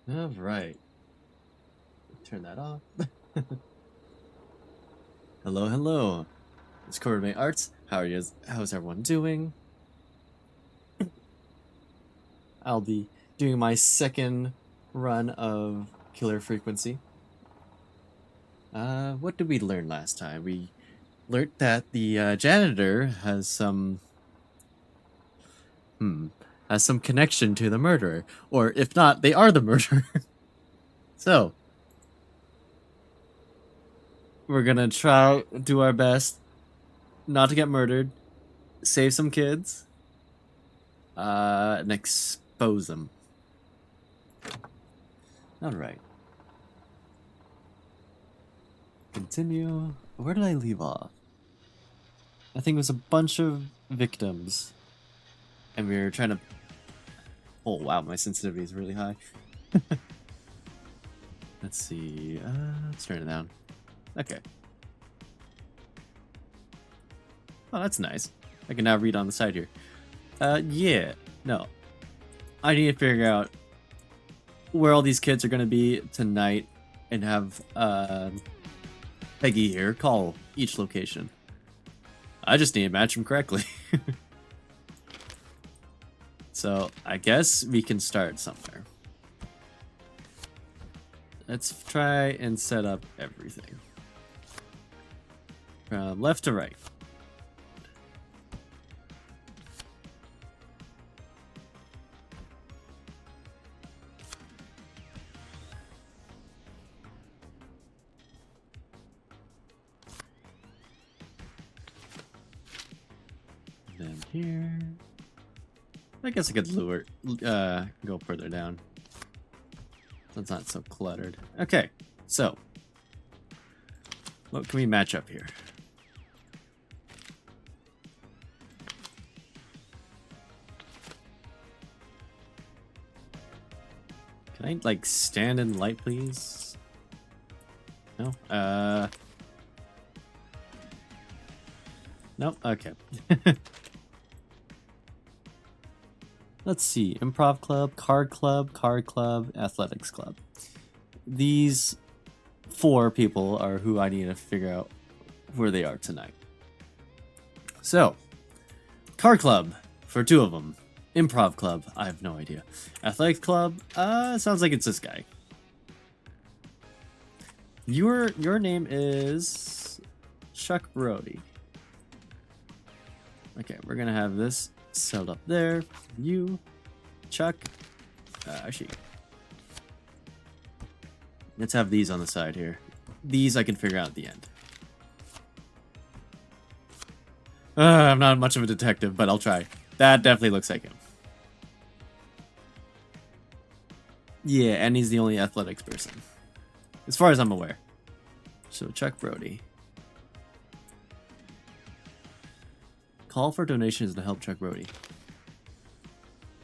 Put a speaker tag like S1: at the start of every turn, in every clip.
S1: All right. Turn that off. Hello, hello. It's Coordinate Arts. How are you? How's everyone doing? I'll be doing my second run of Killer Frequency. What did we learn last time? We learned that the janitor has some connection to the murderer, or if not, they are the murderer. So we're gonna try do our best not to get murdered, save some kids, and expose them. All right. Continue. Where did I leave off? I think it was a bunch of victims, and we were trying to. Oh wow, my sensitivity is really high. Let's see. Let's turn it down. Okay. Oh, that's nice. I can now read on the side here. Yeah. No. I need to figure out where all these kids are going to be tonight and have Peggy here call each location. I just need to match them correctly. So I guess we can start somewhere. Let's try and set up everything. From left to right. And then here. I guess I could lure, go further down. So it's not so cluttered. Okay, so what can we match up here? Can I like stand in light, please? No. Nope. Okay. Let's see. Improv club, card club, athletics club. These 4 people are who I need to figure out where they are tonight. So, card club. for 2 of them. Improv club, I have no idea. Athletic club, sounds like it's this guy. Your name is Chuck Brody. Okay, we're gonna have this set up there. You, Chuck. Actually, let's have these on the side here. These I can figure out at the end. I'm not much of a detective, but I'll try. That definitely looks like him. Yeah, and he's the only athletics person, as far as I'm aware. So Chuck Brody. Call for donations to help Chuck Brody.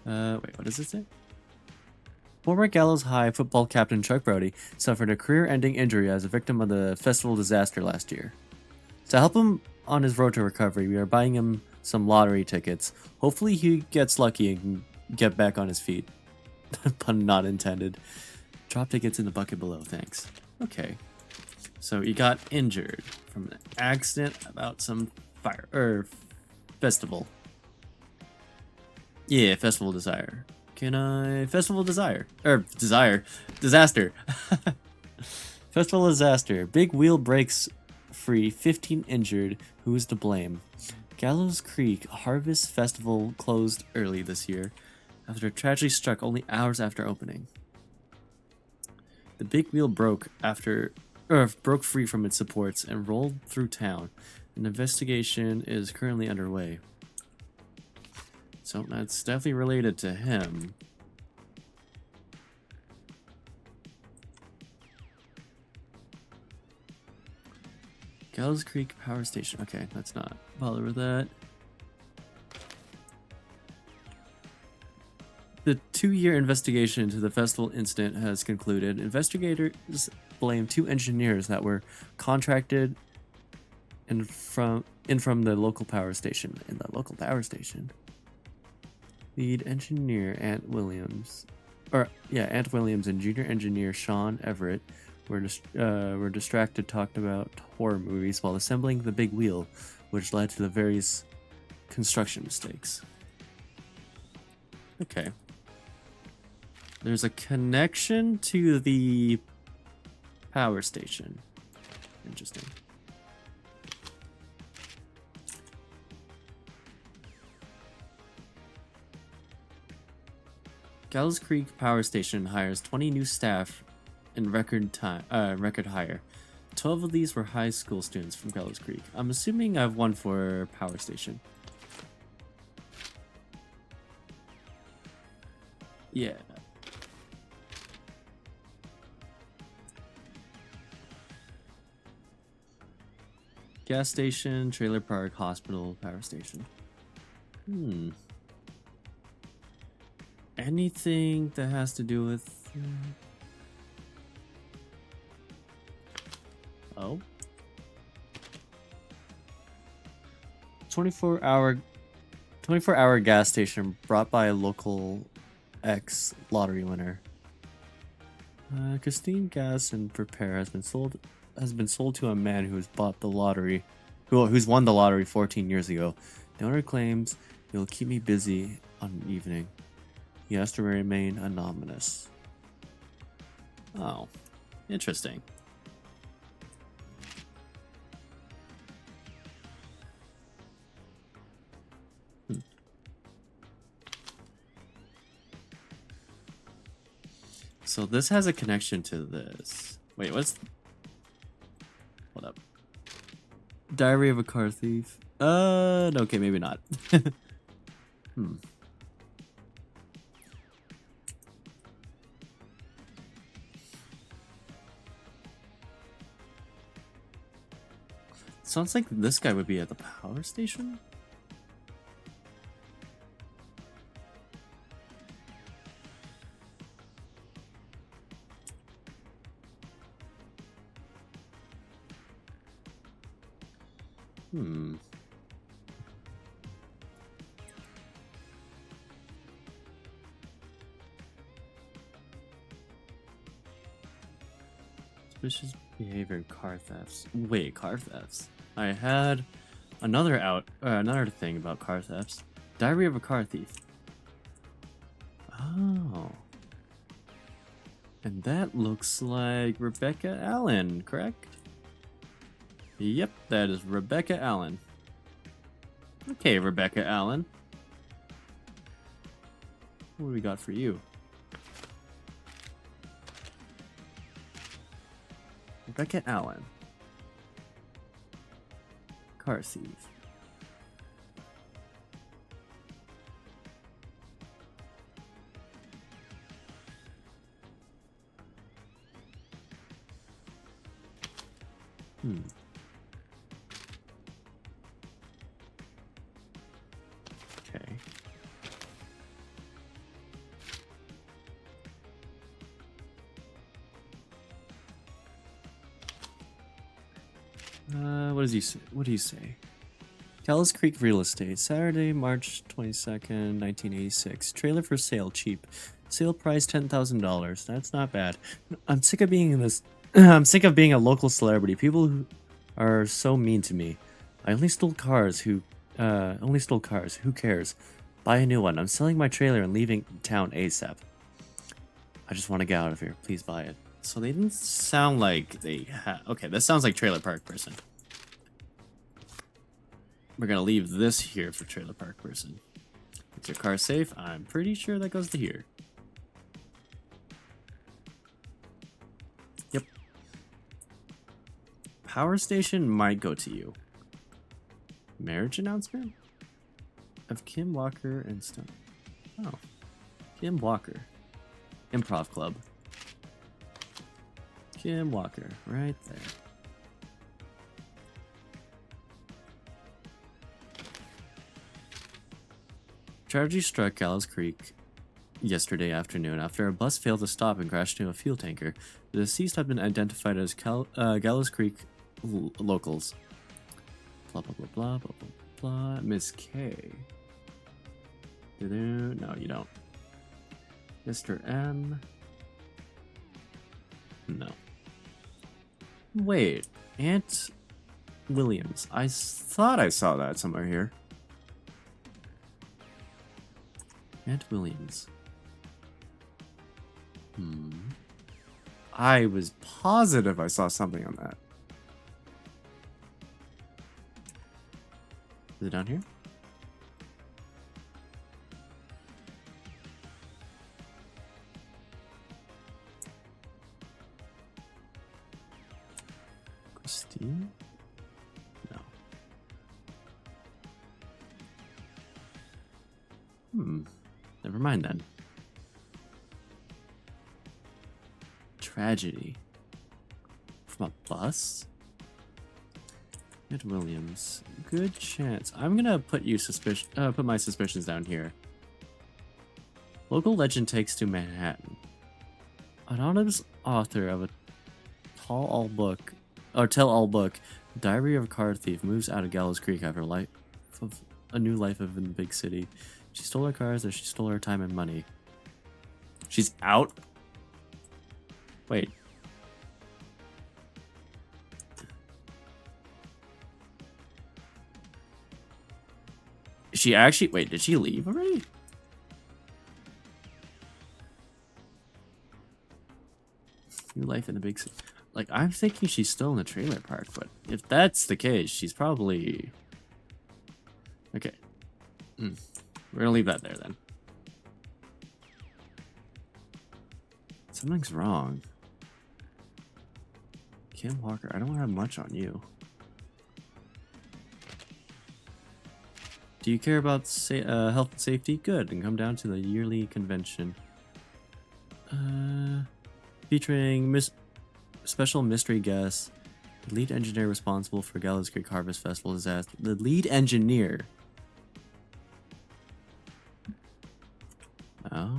S1: Wait, what does it say? Former Gallows High football captain Chuck Brody suffered a career-ending injury as a victim of the festival disaster last year. To help him on his road to recovery, we are buying him some lottery tickets. Hopefully he gets lucky and can get back on his feet. Pun not intended. Drop tickets in the bucket below, thanks. Okay. So he got injured from an accident about some festival. Yeah, Festival Desire. Can I... Festival Desire. Disaster. Festival Disaster. Big wheel breaks free. 15 injured. Who's to blame? Gallows Creek Harvest Festival closed early this year after a tragedy struck only hours after opening. The big wheel broke free from its supports and rolled through town. An investigation is currently underway. So that's definitely related to him. Gallows Creek Power Station. Okay, let's not bother with that. The 2-year investigation into the festival incident has concluded. Investigators blame 2 engineers that were contracted from the local power station. Lead engineer Ant Williams, Ant Williams and junior engineer Sean Everett were distracted talking about horror movies while assembling the big wheel, which led to the various construction mistakes. Okay. There's a connection to the power station. Interesting. Gallows Creek Power Station hires 20 new staff in record hire. 12 of these were high school students from Gallows Creek. I'm assuming I have one for power station. Yeah. Gas station, trailer park, hospital, power station. Anything that has to do with... Oh. 24-hour gas station brought by a local ex-lottery winner. Christine Gas and Prepare has been sold to a man who has bought the lottery, who's won the lottery 14 years ago. The owner claims he'll keep me busy on an evening. He has to remain anonymous. Oh, interesting. So this has a connection to this. Wait, what's... Hold up. Diary of a Car Thief. Okay, maybe not. Sounds like this guy would be at the power station? Suspicious behavior, car thefts. Wait, car thefts? I had another thing about car thefts. Diary of a Car Thief. Oh. And that looks like Rebecca Allen, correct? Yep, that is Rebecca Allen. Okay, Rebecca Allen. What do we got for you? Rebecca Allen. Car thief. Okay. What does he say? What do you say? Gallows Creek Real Estate, Saturday, March 22nd, 1986. Trailer for sale, cheap. Sale price $10,000. That's not bad. I'm sick of being in this. I'm sick of being a local celebrity. People who are so mean to me. I only stole cars. Who cares? Buy a new one. I'm selling my trailer and leaving town ASAP. I just want to get out of here. Please buy it. So they didn't sound like they okay, that sounds like trailer park person. We're gonna leave this here for trailer park person. Is your car safe? I'm pretty sure that goes to here. Yep. Power station might go to you. Marriage announcement? Of Kim Walker and Stone. Oh. Kim Walker. Improv Club. Kim Walker, right there. Tragedy struck Gallows Creek yesterday afternoon after a bus failed to stop and crashed into a fuel tanker. The deceased have been identified as Gallows Creek locals. Blah, blah, blah, blah, blah, blah, blah. Miss K. No, you don't. Mr. M. No. Wait, Aunt Williams. I thought I saw that somewhere here. Aunt Williams. I was positive I saw something on that. Is it down here? Christine? No. Never mind then. Tragedy. From a bus? Ed Williams. Good chance. I'm gonna put put my suspicions down here. Local legend takes to Manhattan. Anonymous author of a tell-all book, Diary of a Car Thief, moves out of Gallows Creek after a new life of in the big city. She stole her cars, or she stole her time and money. She's out? Wait. She actually... Wait, did she leave already? New life in the big city. Like, I'm thinking she's still in the trailer park, but if that's the case, she's probably... Okay. We're gonna leave that there, then. Something's wrong. Kim Walker, I don't have much on you. Do you care about health and safety? Good, and come down to the yearly convention. Featuring special mystery guests. The lead engineer responsible for Gallows Creek Harvest Festival is asked. The lead engineer. Oh.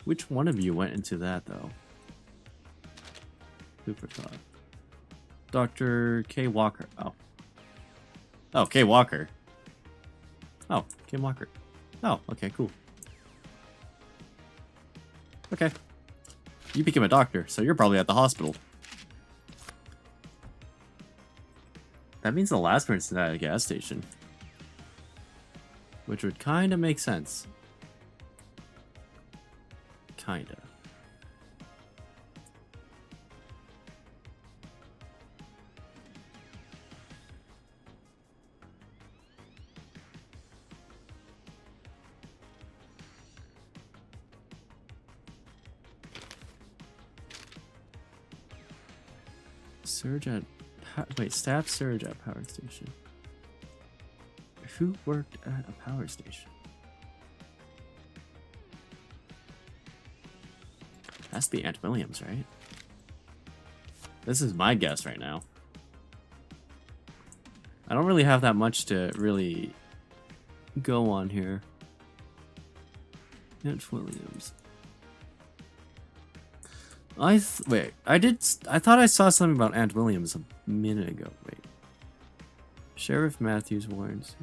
S1: Which one of you went into that, though? Super thought. Dr. K. Walker. Oh. Oh, K. Walker. Oh, Kim Walker. Oh, okay, cool. Okay. You became a doctor, so you're probably at the hospital. That means the last person's at a gas station. Which would kind of make sense. Kinda. Surge at... Wait, staff surge at power station. Who worked at a power station? That's the Aunt Williams, right? This is my guess right now. I don't really have that much to really go on here. Aunt Williams. I thought I saw something about Aunt Williams a minute ago. Wait. Sheriff Matthews warns.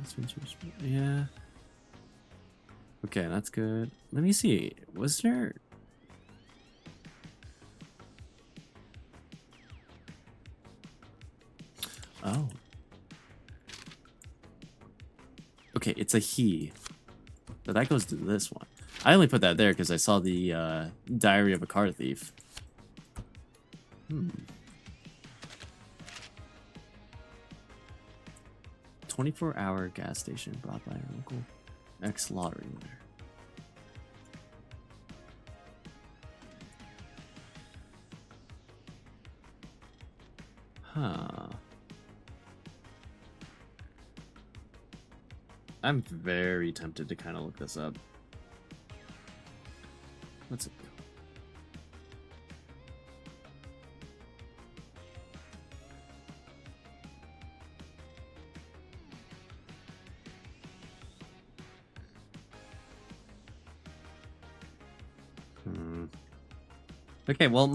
S1: Yeah. Okay, that's good. Let me see. Was there... Oh. Okay, it's a he. But that goes to this one. I only put that there because I saw the Diary of a Car Thief. 24-hour gas station brought by a local ex-lottery winner. Huh. I'm very tempted to kind of look this up. What's it? Okay, well,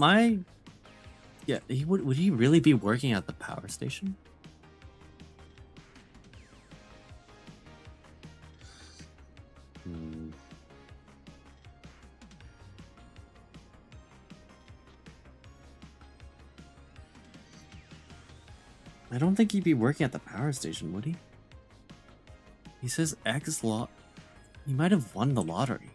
S1: yeah, would he really be working at the power station? I don't think he'd be working at the power station, would he? He says ex-lot. He might have won the lottery.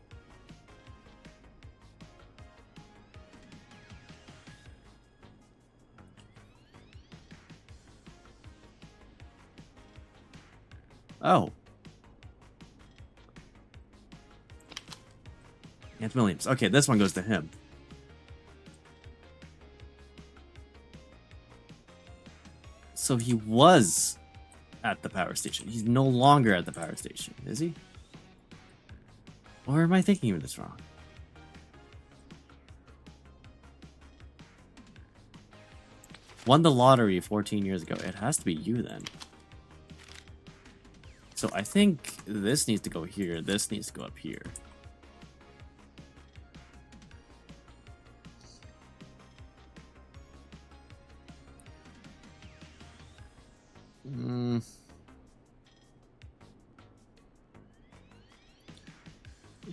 S1: Oh. Aunt Williams. Okay, this one goes to him. So he was at the power station. He's no longer at the power station, is he? Or am I thinking of this wrong? Won the lottery 14 years ago. It has to be you then. So I think this needs to go here. This needs to go up here.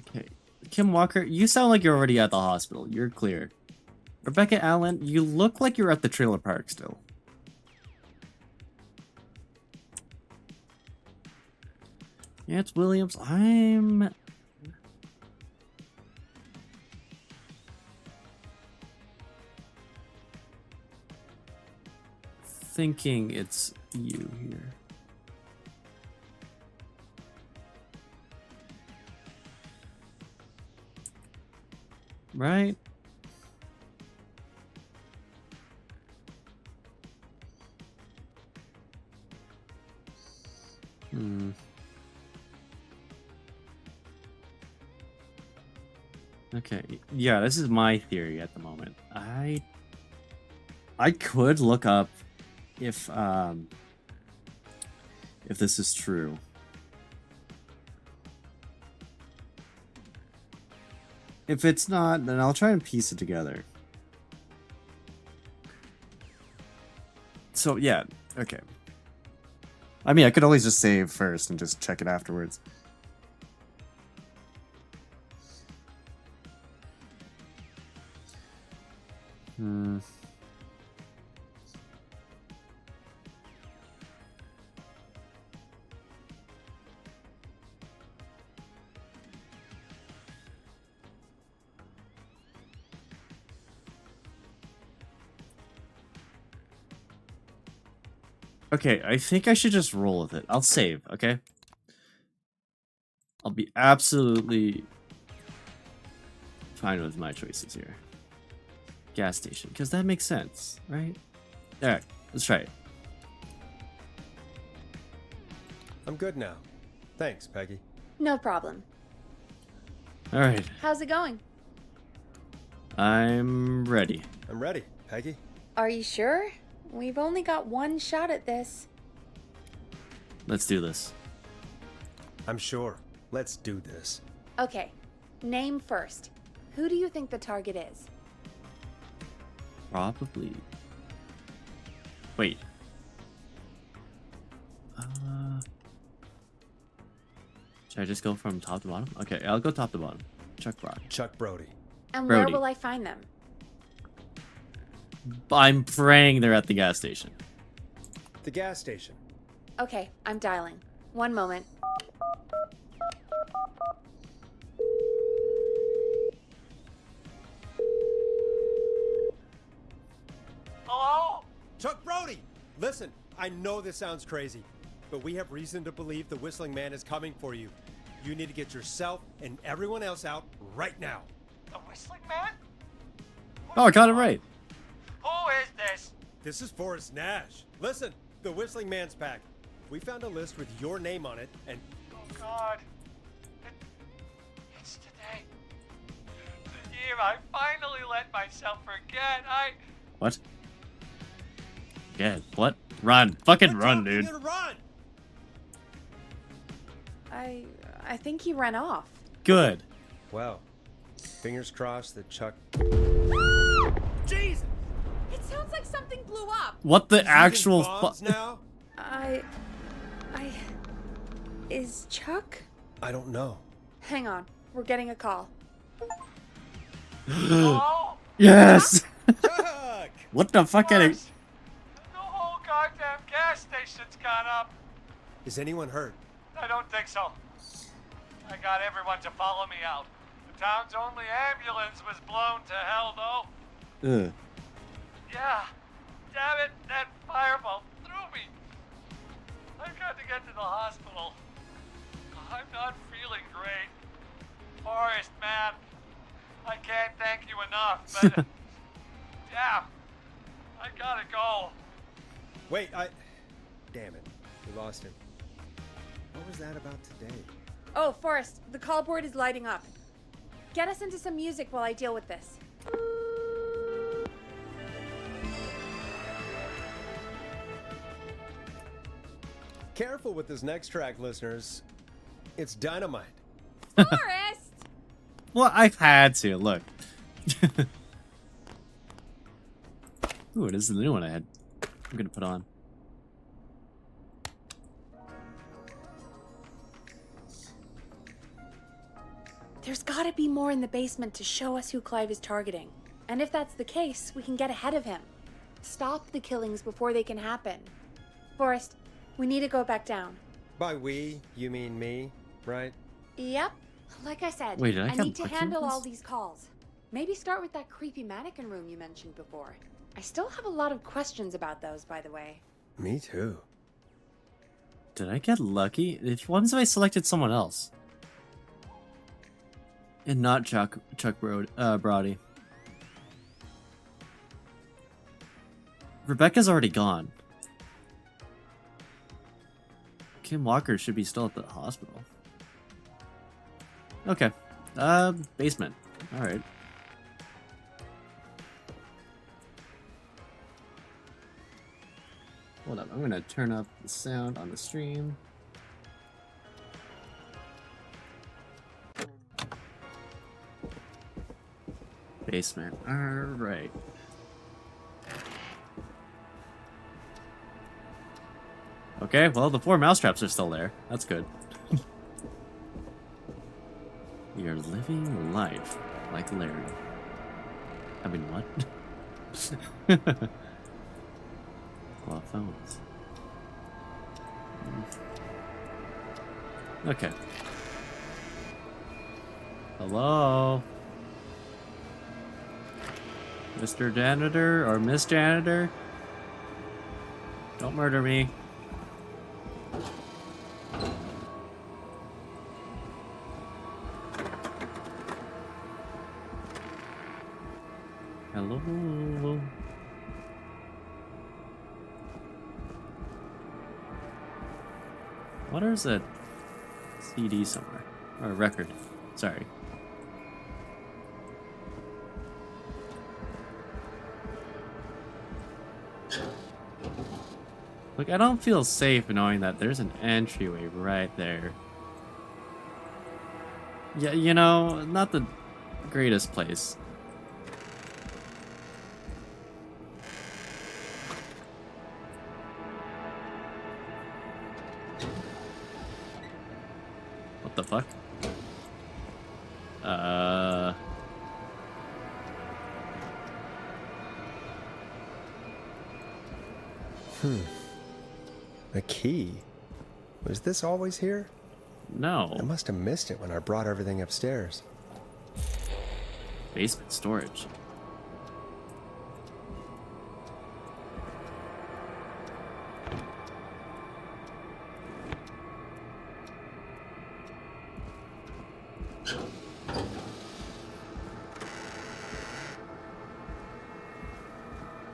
S1: Okay. Kim Walker, you sound like you're already at the hospital. You're clear. Rebecca Allen, you look like you're at the trailer park still. Yeah, it's Williams. I'm thinking it's you here. Right? Okay, yeah, this is my theory at the moment. I could look up if this is true. If it's not, then I'll try and piece it together. So yeah, okay. I mean, I could always just save first and just check it afterwards. Hmm. Okay, I think I should just roll with it. I'll save, okay? I'll be absolutely fine with my choices here. Gas station, because that makes sense, right? Alright, let's try it.
S2: I'm good now. Thanks, Peggy.
S3: No problem.
S1: Alright,
S3: How's it going?
S1: I'm ready.
S2: I'm ready, Peggy.
S3: Are you sure? We've only got one shot at this.
S1: Let's do this.
S2: I'm sure. Let's do this.
S3: Okay, name first. Who do you think the target is?
S1: Probably. Wait. Should I just go from top to bottom? Okay, I'll go top to bottom. Chuck Brody.
S2: Chuck Brody.
S3: And
S1: Brody.
S3: where will I find them?
S1: I'm praying they're at the gas station.
S2: The gas station.
S3: Okay, I'm dialing. One moment.
S4: Hello?
S2: Chuck Brody! Listen, I know this sounds crazy, but we have reason to believe the Whistling Man is coming for you. You need to get yourself and everyone else out right now.
S4: The Whistling Man?
S1: Oh, I got it right.
S4: Who is this?
S2: This is Forrest Nash. Listen, the Whistling Man's back. We found a list with your name on it, and
S4: Oh, God. It's today. The year I finally let myself forget.
S1: What? Yeah, what? Run. Fucking
S2: We're
S1: run,
S2: talking
S1: dude.
S2: and run!
S3: I think he ran off.
S1: Good.
S2: Well, fingers crossed that Chuck... Jesus!
S3: It sounds like something blew up.
S1: What the
S2: Using
S1: actual
S2: bombs now?
S3: Is Chuck?
S2: I don't know.
S3: Hang on, we're getting a call.
S4: Hello?
S1: Yes!
S2: Chuck!
S1: What the fuck? Are
S4: Worse. The whole goddamn gas station's gone up.
S2: Is anyone hurt?
S4: I don't think so. I got everyone to follow me out. The town's only ambulance was blown to hell, though.
S1: Ugh.
S4: Yeah. Damn it, that fireball threw me. I've got to get to the hospital. I'm not feeling great. Forrest, man. I can't thank you enough, but... damn. I gotta go.
S2: Wait, Damn it. We lost him. What was that about today?
S3: Oh, Forrest, the call board is lighting up. Get us into some music while I deal with this.
S2: Careful with this next track, listeners. It's dynamite.
S3: Forrest!
S1: Well, I've had to. Look. Ooh, this is the new one I had. I'm gonna put on.
S3: There's gotta be more in the basement to show us who Clive is targeting. And if that's the case, we can get ahead of him. Stop the killings before they can happen. Forrest, we need to go back down.
S2: By we, you mean me, right?
S3: Yep. Like I said,
S1: Wait, did I
S3: I
S1: get
S3: need to
S1: lucky
S3: handle
S1: with
S3: all
S1: this?
S3: these calls. Maybe start with that creepy mannequin room you mentioned before. I still have a lot of questions about those, by the way.
S2: Me too.
S1: Did I get lucky? If once I selected someone else. And not Chuck Brody. Rebecca's already gone. Kim Walker should be still at the hospital. Okay. Basement. Alright. Hold up, I'm gonna turn up the sound on the stream. Basement. Alright. Okay, well, the 4 mousetraps are still there. That's good. You're living life like Larry. I mean, what? A lot of phones. Okay. Hello? Mr. Janitor or Miss Janitor? Don't murder me. Hello? What is a CD somewhere? Or a record. Sorry. Look, I don't feel safe knowing that there's an entryway right there. Yeah, you know, not the greatest place. What the fuck?
S2: A key? Was this always here?
S1: No.
S2: I must have missed it when I brought everything upstairs.
S1: Basement storage.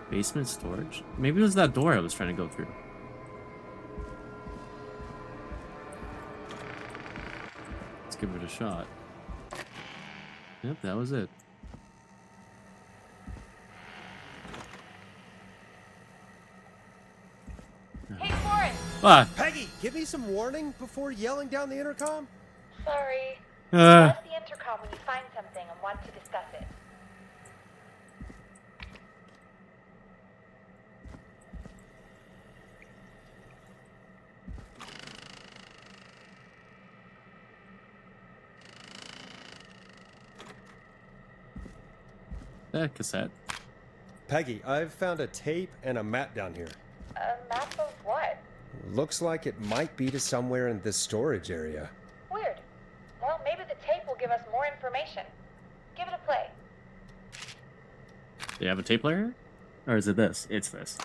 S1: Basement storage? Maybe it was that door I was trying to go through. Let's give it a shot. Yep, that was it.
S3: Hey, Forrest!
S1: Ah!
S2: Peggy, give me some warning before yelling down the intercom.
S3: Sorry.
S1: Uh,
S3: Press the intercom when you find something and want to discuss it.
S1: that cassette.
S2: Peggy, I've found a tape and a map down here.
S3: A map of what?
S2: Looks like it might be to somewhere in this storage area.
S3: Weird. Well, maybe the tape will give us more information. Give it a play.
S1: Do you have a tape player? Or is it this? It's this.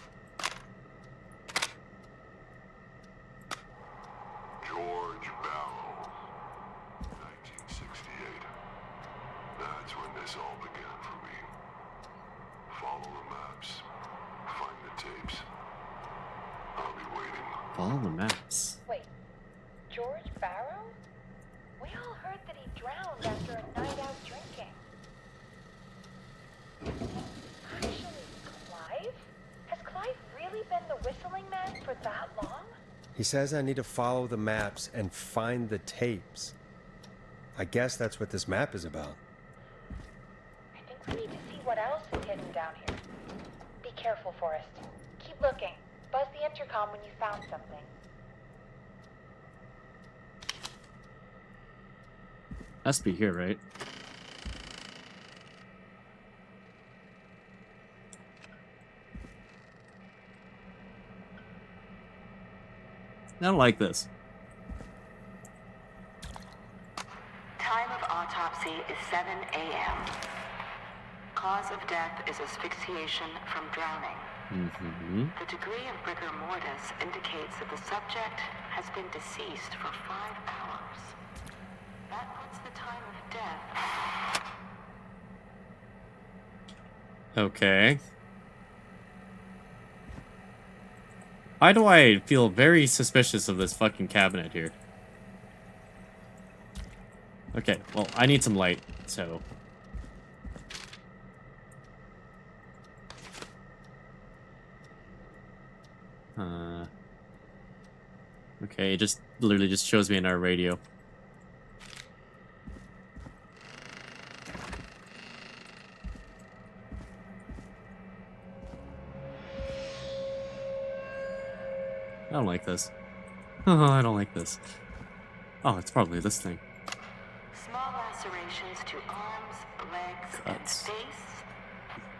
S5: George Barrow, 1968. That's when this all began for me. Follow the maps, find the tapes. I'll be waiting.
S1: Follow the maps.
S3: Wait. George Barrow? We all heard that he drowned after a night out drinking. Actually, Clive? Has Clive really been the Whistling Man for that long?
S2: He says I need to follow the maps and find the tapes. I guess that's what this map is about.
S3: I think we need to see what else is hidden down here. Be careful, Forrest. Keep looking. Buzz the intercom when you found something.
S1: Has to be here, right? I don't like this.
S6: Time of autopsy is 7 a.m. Cause of death is asphyxiation from drowning.
S1: Mm-hmm.
S6: The degree of rigor mortis indicates that the subject has been deceased for 5 hours. That puts the time of death.
S1: Okay. Why do I feel very suspicious of this fucking cabinet here? Okay, well, I need some light, so... Okay, it just literally just shows me in our radio. I don't like this. Oh, I don't like this. Oh, it's probably this thing.
S6: Small lacerations to arms, legs,
S1: Cuts.
S6: and face.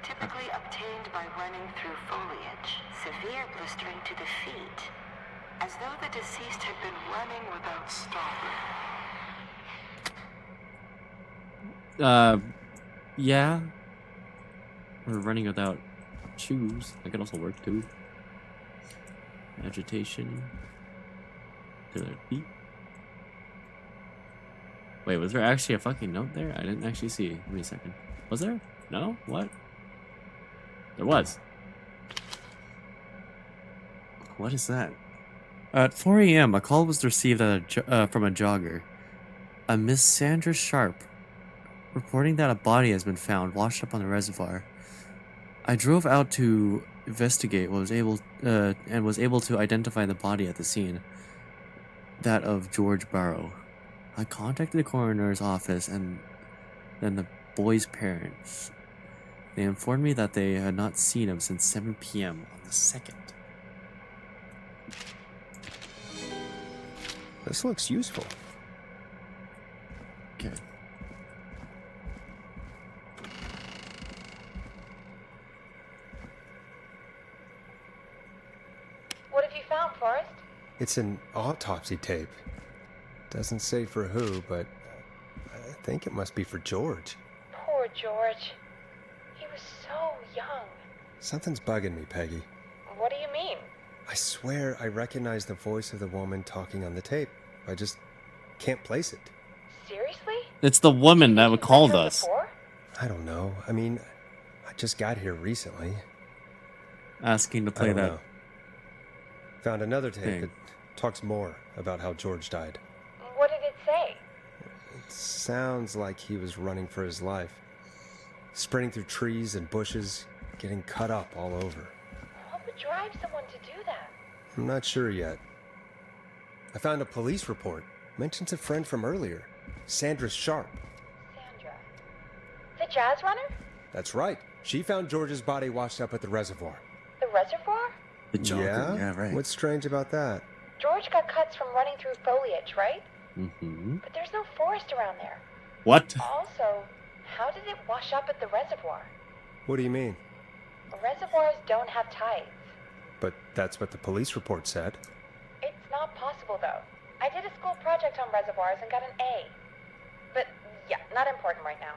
S6: typically obtained by running through foliage. Severe blistering to the feet, as though the deceased had been running without stopping.
S1: Yeah. Or running without shoes. That could also work too. Agitation. To their feet. Wait, was there actually a fucking note there? I didn't actually see. Give me a second. Was there? No? What? There was. What is that? At 4 a.m., a call was received from a jogger. A Miss Sandra Sharp, reporting that a body has been found washed up on the reservoir. I drove out to investigate and was able to identify the body at the scene. That of George Barrow. I contacted the coroner's office and then the boy's parents. They informed me that they had not seen him since 7 p.m. on the 2nd.
S2: This looks useful.
S1: Okay.
S3: What have you found, Forrest?
S2: It's an autopsy tape. Doesn't say for who, but I think it must be for George.
S3: Poor George. He was so young.
S2: Something's bugging me, Peggy.
S3: What do you mean?
S2: I swear I recognize the voice of the woman talking on the tape. I just can't place it.
S3: Seriously?
S1: It's the woman that called us.
S3: Before?
S2: I don't know. I mean, I just got here recently.
S1: Asking to
S2: I
S1: play
S2: don't
S1: that.
S2: know. Found another tape
S1: thing.
S2: that talks more about how George died.
S3: What did it say?
S2: It sounds like he was running for his life. Sprinting through trees and bushes, getting cut up all over.
S3: What would drive someone to do that?
S2: I'm not sure yet. I found a police report. Mentions a friend from earlier. Sandra Sharp.
S3: Sandra. The jazz runner?
S2: That's right. She found George's body washed up at the reservoir.
S3: The reservoir?
S1: The jogger. Yeah, right.
S2: What's strange about that?
S3: George got cuts from running through foliage, right?
S1: Mm-hmm.
S3: But there's no forest around there.
S1: What?
S3: Also, how did it wash up at the reservoir?
S2: What do you mean?
S3: Reservoirs don't have tides.
S2: But that's what the police report said.
S3: It's not possible, though. I did a school project on reservoirs and got an A. But, yeah, not important right now.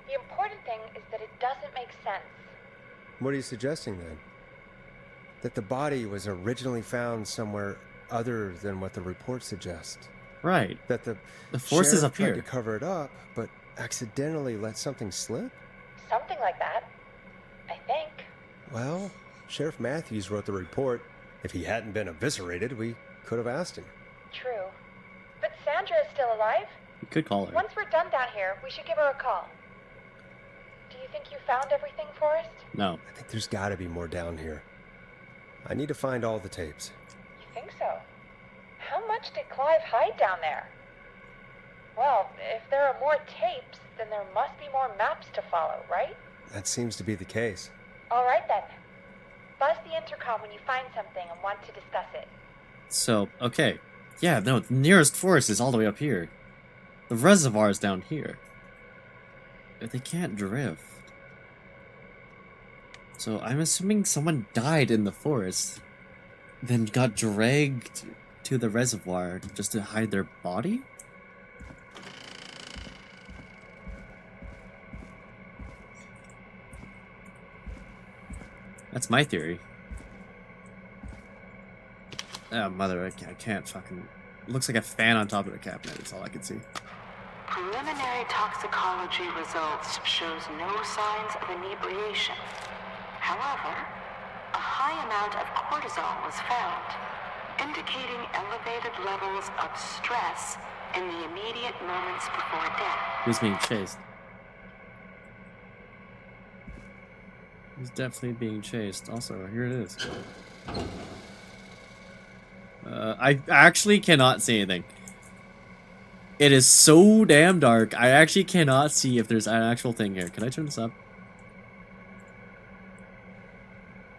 S3: The important thing is that it doesn't make sense.
S2: What are you suggesting then? That the body was originally found somewhere other than what the report suggests.
S1: Right.
S2: That the
S1: force is
S2: sheriff
S1: up
S2: tried
S1: here.
S2: to cover it up, but accidentally let something slip?
S3: Something like that. I think.
S2: Well, Sheriff Matthews wrote the report. If he hadn't been eviscerated, we could have asked him.
S3: True. But Sandra is still alive?
S1: You could call her.
S3: Once we're done down here, we should give her a call. Do you think you found everything, Forrest?
S1: No.
S2: I think there's gotta be more down here. I need to find all the tapes.
S3: You think so? How much did Clive hide down there? Well, if there are more tapes, then there must be more maps to follow, right?
S2: That seems to be the case.
S3: All right then. Buzz the intercom when you find something and want to discuss it.
S1: So, okay. Yeah, no, the nearest forest is all the way up here. The reservoir is down here. They can't drift. So I'm assuming someone died in the forest, then got dragged to the reservoir just to hide their body? That's my theory. Oh, mother, I can't fucking... Looks like a fan on top of the cabinet, that's all I can see.
S6: Preliminary toxicology results shows no signs of inebriation. However, a high amount of cortisol was found, indicating elevated levels of stress in the immediate moments before death.
S1: He's being chased. He's definitely being chased. Also, here it is. I actually cannot see anything. It is so damn dark. I actually cannot see if there's an actual thing here. Can I turn this up?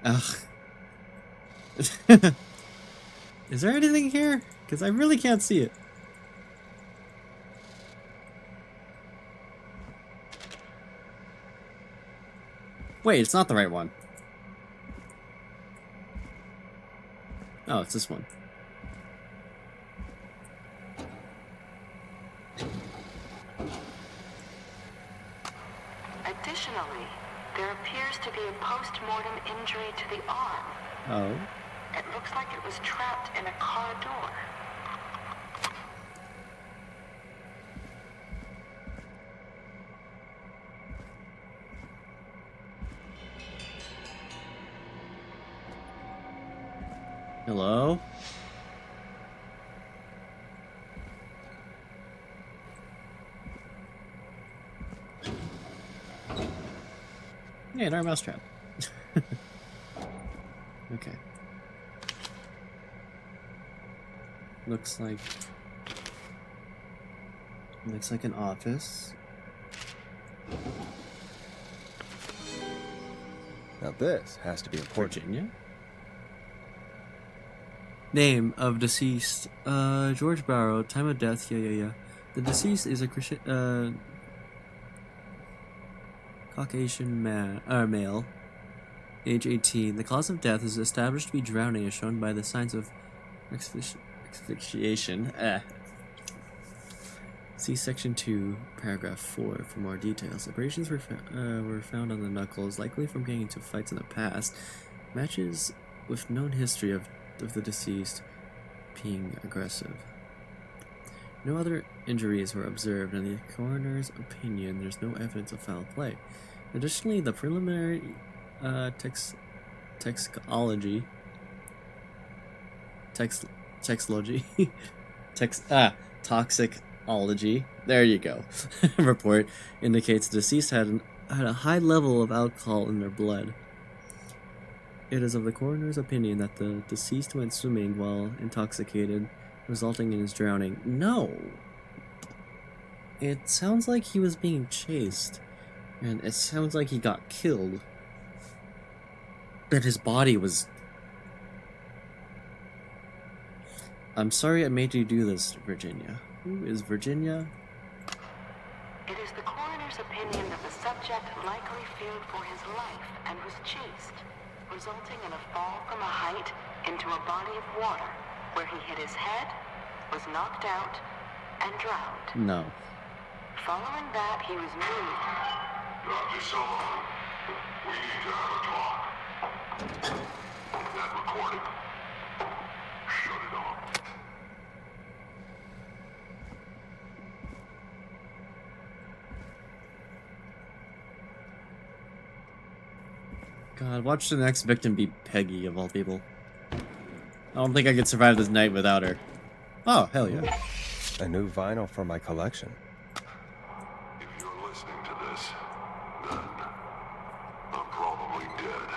S1: Ugh. Is there anything here? Because I really can't see it. Wait, it's not the right one. Oh, it's this one.
S6: Additionally, there appears to be a post-mortem injury to the arm.
S1: Oh.
S6: It looks like it was trapped in a car door.
S1: Hello? Yeah, another mousetrap. Okay. Looks like an office.
S2: Now this has to be important.
S1: Virginia. Name of deceased, George Barrow. Time of death, yeah. The deceased is a Christian, Caucasian male, age 18. The cause of death is established to be drowning, as shown by the signs of asphyxiation. See section 2, paragraph 4 for more details. Abrasions were found on the knuckles, likely from getting into fights in the past. Matches with known history of the deceased being aggressive. No other injuries were observed, and in the coroner's opinion, there's no evidence of foul play. Additionally, the preliminary toxicology there you go report indicates the deceased had a high level of alcohol in their blood. It is of the coroner's opinion that the deceased went swimming while intoxicated, resulting in his drowning. No! It sounds like he was being chased, and it sounds like he got killed. But his body was... I'm sorry I made you do this, Virginia. Who is Virginia?
S6: It is the coroner's opinion that the subject likely feared for his life and was chased, resulting in a fall from a height into a body of water, where he hit his head, was knocked out, and drowned.
S1: No.
S6: Following that, he was moved.
S5: Dr. Sullivan, we need to have a talk. That recording. Shut it off.
S1: God, watch the next victim be Peggy, of all people. I don't think I could survive this night without her. Oh, hell yeah.
S2: A new vinyl for my collection.
S5: If you're listening to this, then I'm probably dead.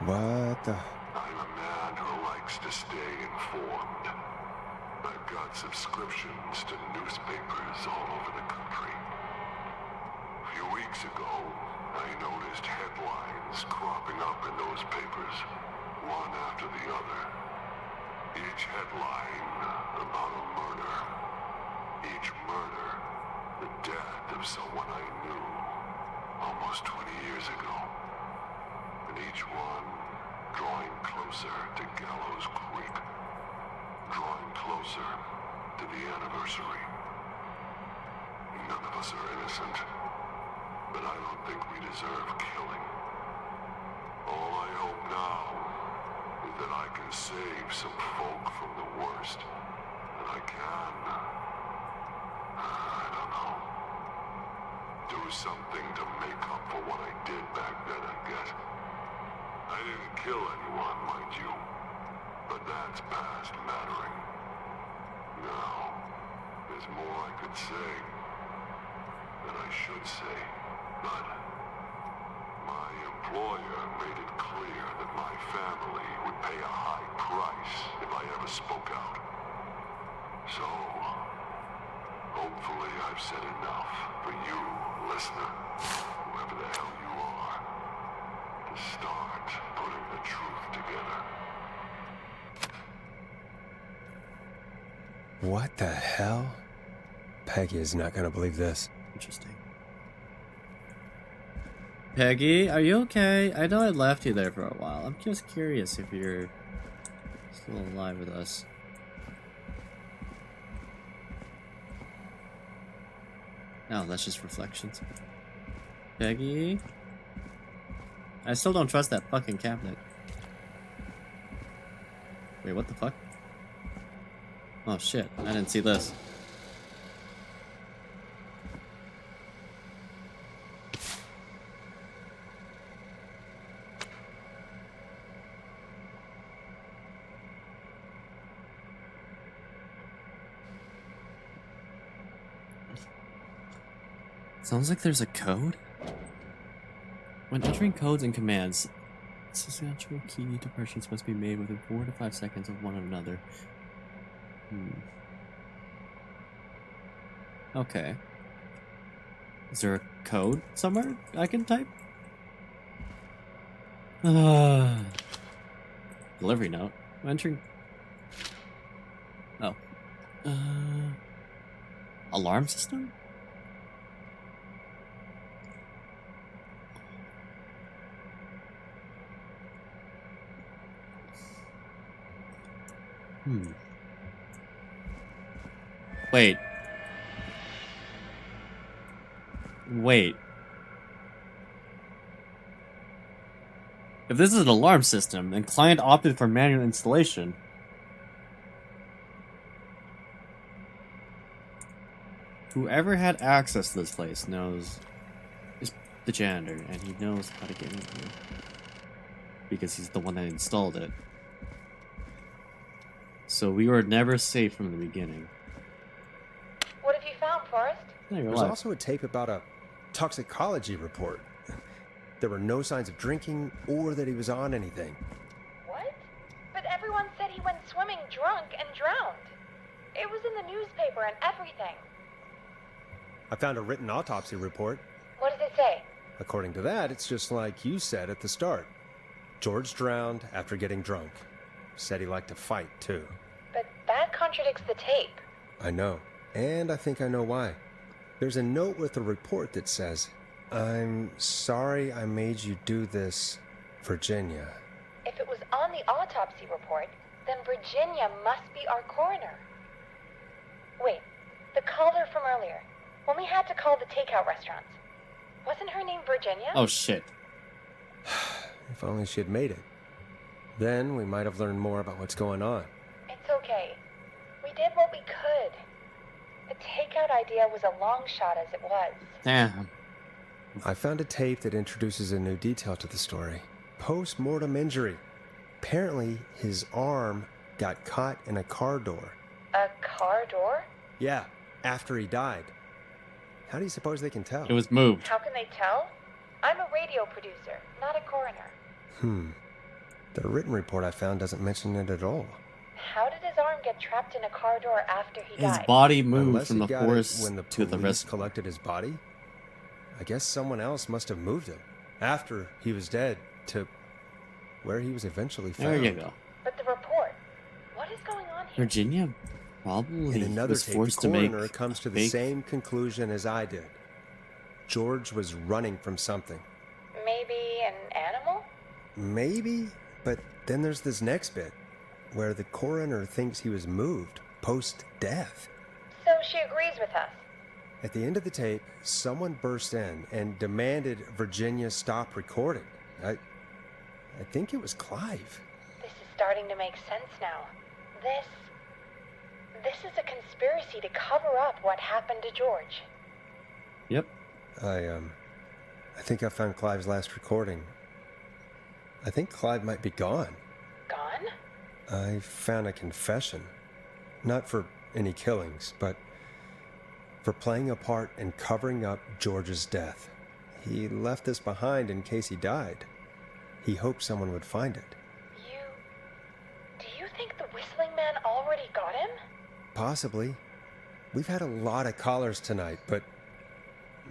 S2: What the?
S5: I'm a man who likes to stay informed. I've got subscriptions to newspapers all over the country. A few weeks ago, I noticed headlines cropping up in those papers, one after the other. Each headline about a murder. Each murder, the death of someone I knew almost 20 years ago. And each one drawing closer to Gallows Creek. Drawing closer to the anniversary. None of us are innocent, but I don't think we deserve killing. All I hope now is that I can save some folk from the worst. And I can. I don't know. Do something to make up for what I did back then, I guess. I didn't kill anyone, mind you. But that's past mattering. Now, there's more I could say. That I should say. But my employer made it clear that my family would pay a high price if I ever spoke out. So, hopefully I've said enough for you, listener, whoever the hell you are, to start putting the truth together.
S2: What the hell? Peggy is not gonna believe this.
S1: Interesting. Peggy, are you okay? I know I left you there for a while. I'm just curious if you're still alive with us. No, that's just reflections. Peggy? I still don't trust that fucking cabinet. Wait, what the fuck? Oh shit, I didn't see this. Sounds like there's a code? When entering codes and commands, substantial key depressions must be made within 4 to 5 seconds of one another. Okay. Is there a code somewhere I can type? Delivery note. Entering. Oh. Alarm system? Wait. If this is an alarm system, and client opted for manual installation, whoever had access to this place is the janitor, and he knows how to get in here. Because he's the one that installed it. So we were never safe from the beginning.
S6: What have you found, Forrest?
S1: No, you're
S2: There's
S1: alive.
S2: also a tape about a toxicology report. There were no signs of drinking or that he was on anything.
S6: What? But everyone said he went swimming drunk and drowned. It was in the newspaper and everything.
S2: I found a written autopsy report.
S6: What does it say?
S2: According to that, it's just like you said at the start. George drowned after getting drunk. Said he liked to fight, too.
S6: But that contradicts the tape.
S2: I know. And I think I know why. There's a note with the report that says, "I'm sorry I made you do this, Virginia."
S6: If it was on the autopsy report, then Virginia must be our coroner. Wait, the caller from earlier, when we had to call the takeout restaurants, wasn't her name Virginia?
S1: Oh shit.
S2: If only she had made it. Then we might have learned more about what's going on.
S6: It's okay. We did what we could. The takeout idea was a long shot as it was.
S1: Damn.
S2: I found a tape that introduces a new detail to the story. Post-mortem injury. Apparently, his arm got caught in a car door.
S6: A car door?
S2: Yeah, after he died. How do you suppose they can tell?
S1: It was moved.
S6: How can they tell? I'm a radio producer, not a coroner.
S2: The written report I found doesn't mention it at all.
S6: How did his arm get trapped in a car door after he
S1: His
S6: died?
S1: body moved
S2: Unless
S1: from
S2: he
S1: the
S2: got it
S1: forest
S2: when the
S1: to the
S2: police
S1: rest.
S2: collected his body. I guess someone else must have moved him after he was dead to where he was eventually found.
S1: There you go.
S6: But the report, what is going on here?
S1: Virginia probably
S2: In another
S1: was
S2: tape,
S1: forced
S2: the
S1: to make
S2: coroner comes to the
S1: fake-
S2: same conclusion as I did. George was running from something.
S6: Maybe an animal?
S2: Maybe, but then there's this next bit where the coroner thinks he was moved post-death.
S6: So she agrees with us.
S2: At the end of the tape, someone burst in and demanded Virginia stop recording. I think it was Clive.
S6: This is starting to make sense now. This is a conspiracy to cover up what happened to George.
S1: Yep.
S2: I think I found Clive's last recording. I think Clive might be gone.
S6: Gone?
S2: I found a confession. Not for any killings, but for playing a part in covering up George's death. He left this behind in case he died. He hoped someone would find it.
S6: Do you think the Whistling Man already got him?
S2: Possibly. We've had a lot of callers tonight, but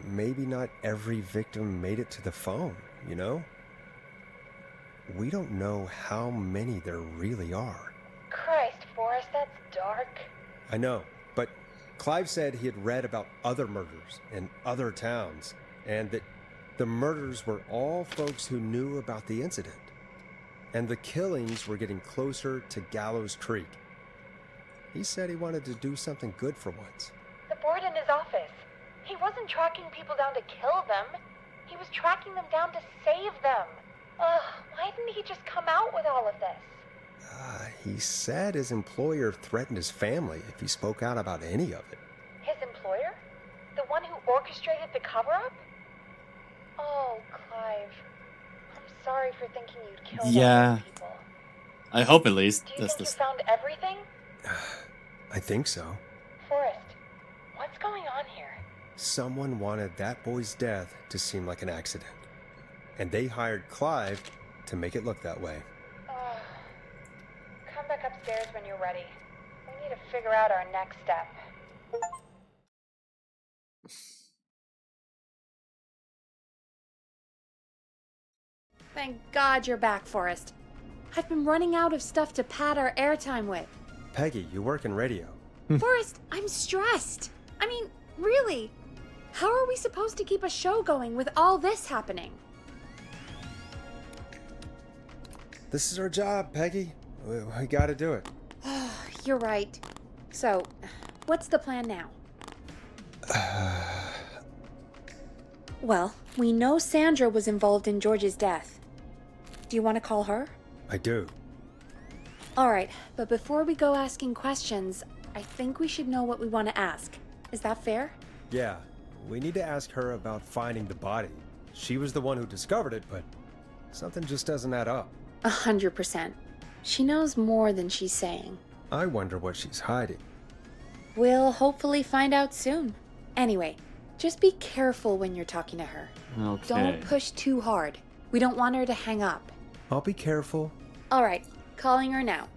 S2: maybe not every victim made it to the phone, you know? We don't know how many there really are.
S6: Christ, Forrest, that's dark.
S2: I know, but Clive said he had read about other murders in other towns, and that The murders were all folks who knew about the incident. And the killings were getting closer to Gallows Creek. He said he wanted to do something good for once.
S3: The board in his office. He wasn't tracking people down to kill them. He was tracking them down to save them. Why didn't he just come out with all of this?
S2: He said his employer threatened his family if he spoke out about any of it.
S3: His employer? The one who orchestrated the cover-up? Oh, Clive. I'm sorry for thinking you'd kill all
S1: Yeah.
S3: those people.
S1: I hope at least.
S3: Do you
S1: That's
S3: think you
S1: the
S3: found everything?
S2: I think so.
S3: Forrest, what's going on here?
S2: Someone wanted that boy's death to seem like an accident. And they hired Clive to make it look that way.
S3: Come back upstairs when you're ready. We need to figure out our next step. Thank God you're back, Forrest. I've been running out of stuff to pad our airtime with.
S2: Peggy, you work in radio.
S3: Forrest, I'm stressed. I mean, really. How are we supposed to keep a show going with all this happening?
S2: This is our job, Peggy. We gotta do it.
S3: You're right. So, what's the plan now? Well, we know Sandra was involved in George's death. Do you want to call her?
S2: I do.
S3: All right, but before we go asking questions, I think we should know what we want to ask. Is that fair?
S2: Yeah, we need to ask her about finding the body. She was the one who discovered it, but something just doesn't add up.
S3: 100%. She knows more than she's saying.
S2: I wonder what she's hiding.
S3: We'll hopefully find out soon. Anyway, just be careful when you're talking to her.
S1: Okay.
S3: Don't push too hard. We don't want her to hang up.
S2: I'll be careful.
S3: All right, calling her now.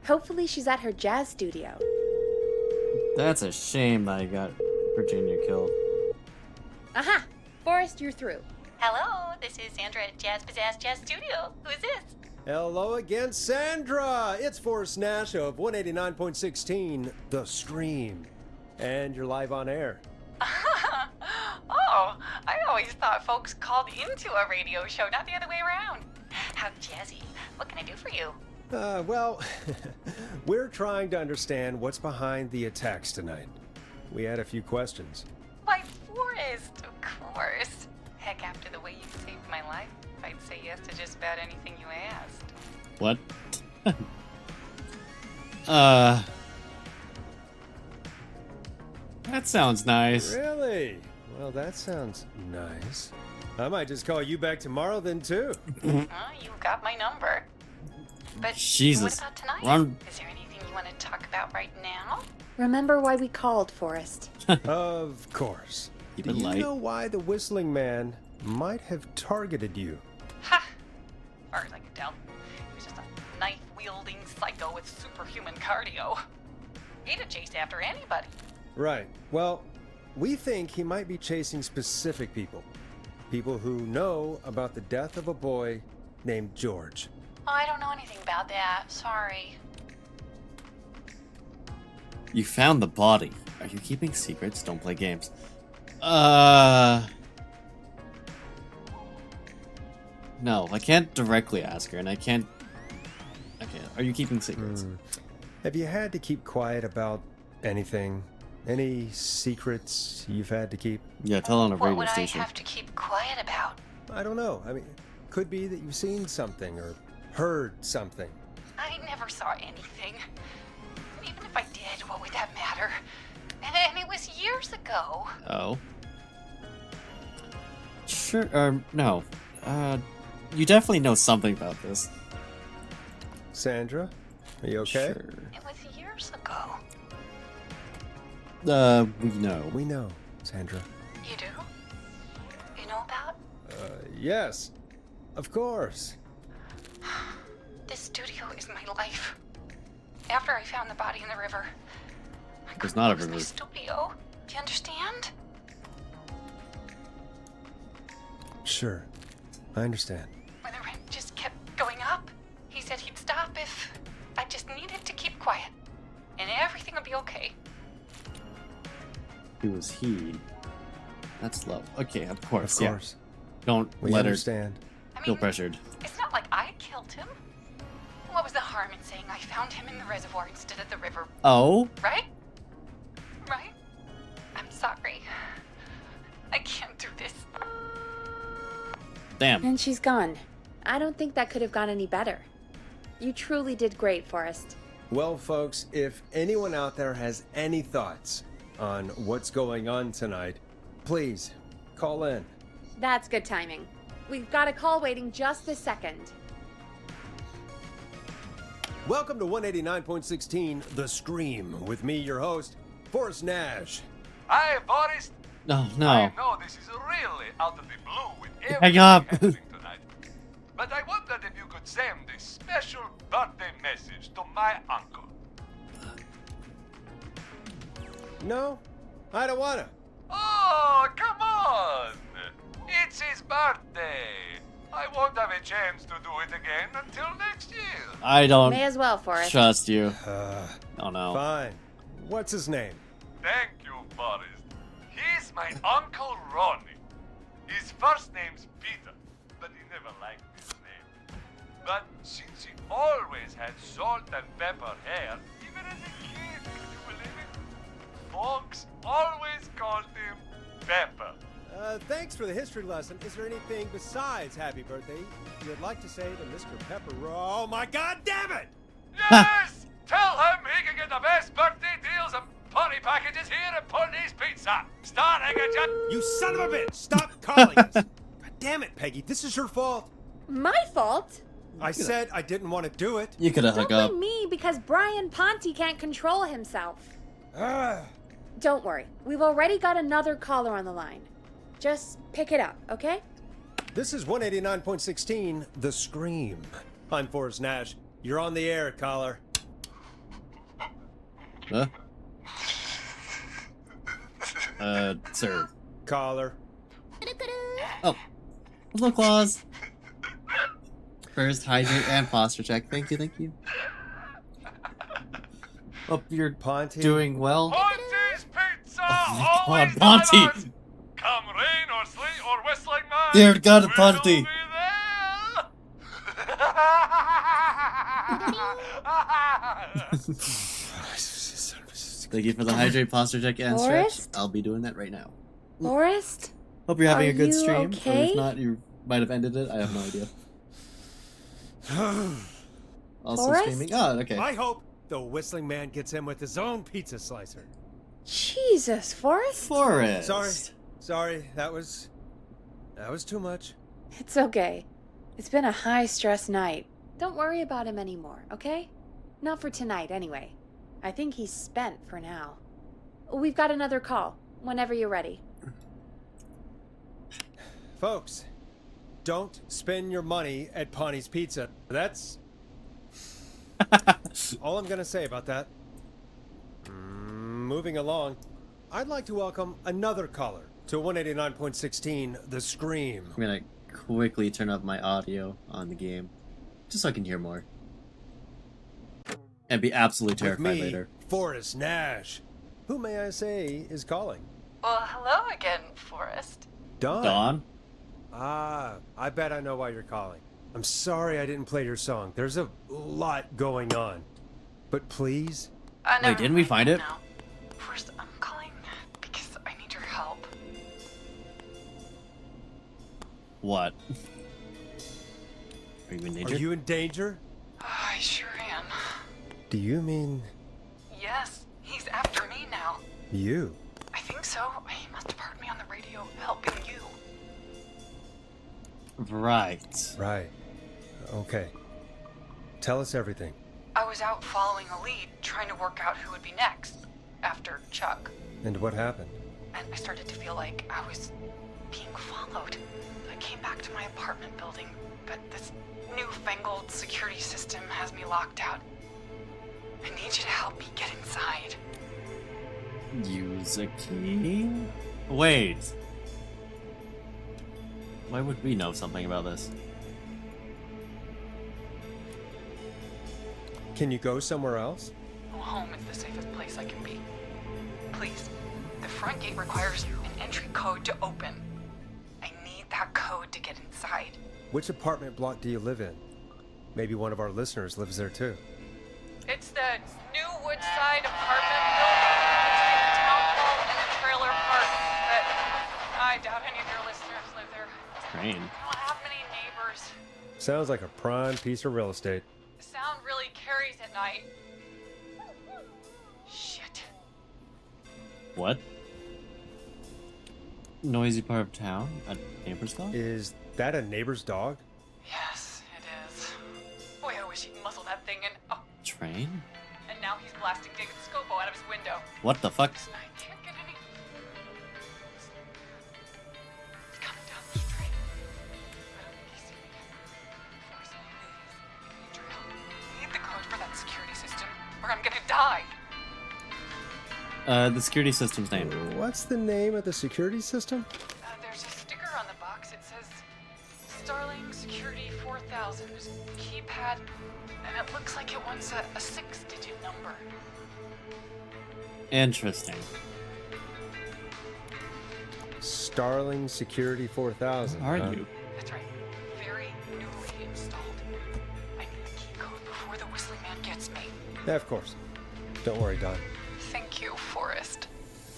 S3: Hopefully she's at her jazz studio.
S1: That's a shame that I got Virginia killed.
S3: Aha! Forrest, you're through.
S7: Hello, this is Sandra at Jazz Pizzazz Jazz Studio. Who is this?
S2: Hello again, Sandra! It's Forrest Nash of 189.16, The Stream. And you're live on air.
S7: Oh, I always thought folks called into a radio show, not the other way around. How jazzy. What can I do for you?
S2: Well, we're trying to understand what's behind the attacks tonight. We had a few questions.
S7: Why, Forrest, of course. Heck, after the way you saved my life, I'd say yes to just about anything you asked.
S1: What? That sounds nice.
S2: Really? Well, that sounds nice. I might just call you back tomorrow then, too.
S7: You got my number. But
S1: Jesus.
S7: what about tonight?
S1: Run.
S7: Is there anything you want to talk about right now?
S3: Remember why we called, Forrest.
S2: Of course.
S1: Keep
S2: Do
S1: it
S2: you
S1: light.
S2: know why the Whistling Man might have targeted you?
S7: Ha! As far as I could tell, he was just a knife-wielding psycho with superhuman cardio. He'd have chased after anybody.
S2: Right. Well, we think he might be chasing specific people. People who know about the death of a boy named George.
S7: Oh, I don't know anything about that. Sorry.
S1: You found the body. Are you keeping secrets? Don't play games. No, I can't directly ask her, and I can't... Okay, are you keeping secrets?
S2: Have you had to keep quiet about anything? Any secrets you've had to keep?
S1: Yeah, tell on a
S7: What
S1: radio
S7: would
S1: station.
S7: I have to keep quiet about?
S2: I don't know. I mean, could be that you've seen something or heard something.
S7: I never saw anything. And even if I did, what would that matter? And it was years ago.
S1: Oh. Sure, no. You definitely know something about this.
S2: Sandra, are you okay?
S1: Sure.
S7: It was years ago.
S1: We know.
S2: We know, Sandra.
S7: You do? You know about?
S2: Yes, of course.
S7: This studio is my life. After I found the body in the river, I
S1: There's
S7: couldn't
S1: not a
S7: lose my
S1: river.
S7: studio. Do you understand?
S2: Sure, I understand.
S7: When the rent just kept going up, he said he'd stop if I just needed to keep quiet. And everything would be okay.
S1: It was he. That's love. Okay, of course.
S2: Of course.
S1: Don't
S2: We
S1: let her
S2: understand.
S7: I
S1: feel
S7: mean,
S1: pressured.
S7: it's not like I killed him. What was the harm in saying I found him in the reservoir instead of the river,
S1: Oh?
S7: right? Right? I'm sorry. I can't do this.
S1: Damn.
S3: And she's gone. I don't think that could have gone any better. You truly did great, Forrest.
S2: Well, folks, if anyone out there has any thoughts on what's going on tonight, please call in.
S3: That's good timing. We've got a call waiting just this second.
S2: Welcome to 189.16 The Scream with me, your host, Forrest Nash.
S4: Hi, Forrest.
S1: No,
S4: I
S1: no.
S4: know this is really out of the blue with everything
S1: Hang up.
S4: happening tonight. But I wondered if you could send a special birthday message to my uncle.
S2: No, I don't wanna.
S4: Oh, come on! It's his birthday. I won't have a chance to do it again until next year.
S1: I don't
S3: May as well, Forrest.
S1: trust you. Oh no.
S2: Fine. What's his name?
S4: Thank you, Forrest. He's my Uncle Ronnie. His first name's Peter, but he never liked his name. But since he always had salt and pepper hair, even as a kid, can you believe it? Folks always called him Pepper.
S2: Thanks for the history lesson. Is there anything besides happy birthday you'd like to say to Mr. Pepper? Oh my god damn it!
S4: Yes! Tell him he can get the best birthday deals and party packages here at Pony's Pizza. Starting at just...
S2: You son of a bitch! Stop calling us! God damn it, Peggy, this is your fault.
S3: My fault?
S2: I said I didn't want to do it.
S1: You could have
S3: Don't
S1: hooked up.
S3: blame me because Brian Ponte can't control himself.
S2: Ah.
S3: Don't worry. We've already got another caller on the line. Just pick it up, okay?
S2: This is 189.16 The Scream. I'm Forrest Nash. You're on the air, caller.
S1: Huh? Sir.
S2: Caller.
S1: Oh. Hello, Claus. First, hydrate and posture check. Thank you, thank you. Hope you're
S2: Ponte.
S1: doing well.
S4: Ponte's Pizza!
S1: Oh my
S4: Always
S1: God, Ponte!
S4: delivered. Come rain or sleet or whistling man.
S1: Dear God,
S4: we'll
S1: Ponte.
S4: be there.
S1: Thank you for the hydrate, posture check, and stretch.
S3: Forrest?
S1: I'll be doing that right now.
S3: Forrest?
S1: Hope you're having
S3: Are
S1: a good
S3: you
S1: stream. Or
S3: okay?
S1: if not, you might have ended it. I have no idea. Also
S3: Forrest?
S1: streaming. Oh, okay.
S2: I hope the whistling man gets him with his own pizza slicer.
S3: Jesus, Forrest?
S1: Forrest.
S2: Sorry, that was too much.
S3: It's okay. It's been a high-stress night. Don't worry about him anymore, okay? Not for tonight, anyway. I think he's spent for now. We've got another call, whenever you're ready.
S2: Folks, don't spend your money at Ponte's Pizza. That's all I'm gonna say about that. Moving along, I'd like to welcome another caller to 189.16 The Scream.
S1: I'm gonna quickly turn up my audio on the game, just so I can hear more. And be absolutely
S2: With
S1: terrified
S2: me,
S1: later.
S2: Forrest Nash. Who may I say is calling?
S7: Well, hello again, Forrest.
S1: Dawn?
S2: Ah, I bet I know why you're calling. I'm sorry I didn't play your song. There's a lot going on. But please,
S7: Never
S1: didn't we
S7: mind
S1: find it?
S7: now. First, I'm calling because I need your help.
S1: What? Are you in danger?
S2: are you in danger?
S7: I sure am.
S2: Do you mean
S7: Yes, he's after me now.
S2: you?
S7: I think so. He must have heard me on the radio helping you.
S1: Right.
S2: Right. Okay. Tell us everything.
S7: I was out following a lead, trying to work out who would be next, after Chuck.
S2: And what happened?
S7: And I started to feel like I was being followed. I came back to my apartment building, but this newfangled security system has me locked out. I need you to help me get inside.
S1: Use a key? Wait. Why would we know something about this?
S2: Can you go somewhere else?
S7: Home is the safest place I can be. Please, the front gate requires an entry code to open. I need that code to get inside.
S2: Which apartment block do you live in? Maybe one of our listeners lives there too.
S7: It's the new Woodside apartment building between the town hall and the trailer park. But I doubt any of your listeners live there.
S1: Train.
S7: I don't have many neighbors.
S2: Sounds like a prime piece of real estate.
S7: The sound really carries at night. Shit.
S1: What? Noisy part of town? A neighbor's dog?
S2: Is that a neighbor's dog?
S7: Yes, it is. Boy, I wish he'd muzzle that thing and oh,
S1: Train?
S7: and now he's blasting David Scopo out of his window.
S1: What the fuck?
S7: Listen, I can't get any. He's coming down the street. I don't think he's seen me yet. Forrest, please, give me trail. I need the code for that security system, or I'm gonna die.
S1: The security system's name.
S2: What's the name of the security system?
S7: There's a sticker on the box. It says Starling Security 4000. There's a keypad, and it looks like it wants a 6-digit number.
S1: Interesting.
S2: Starling Security 4000.
S1: Are
S2: huh?
S1: you?
S7: That's right. Very newly installed. I need the key code before the whistling man gets me.
S2: Yeah, of course. Don't worry, Don.
S7: Thank you, Forrest.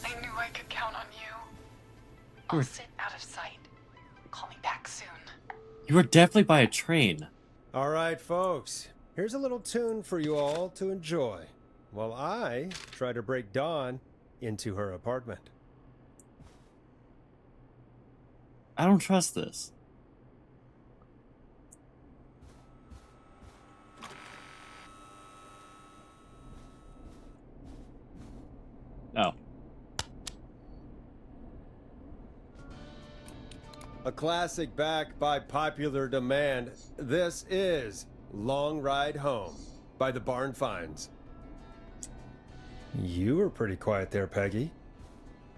S7: I knew I could count on you. I'll sit out of sight. Call me back soon.
S1: You were definitely by a train.
S2: All right, folks. Here's a little tune for you all to enjoy while I try to break Dawn into her apartment.
S1: I don't trust this. Oh.
S2: A classic back by popular demand. This is Long Ride Home by the Barn Finds. You were pretty quiet there, Peggy.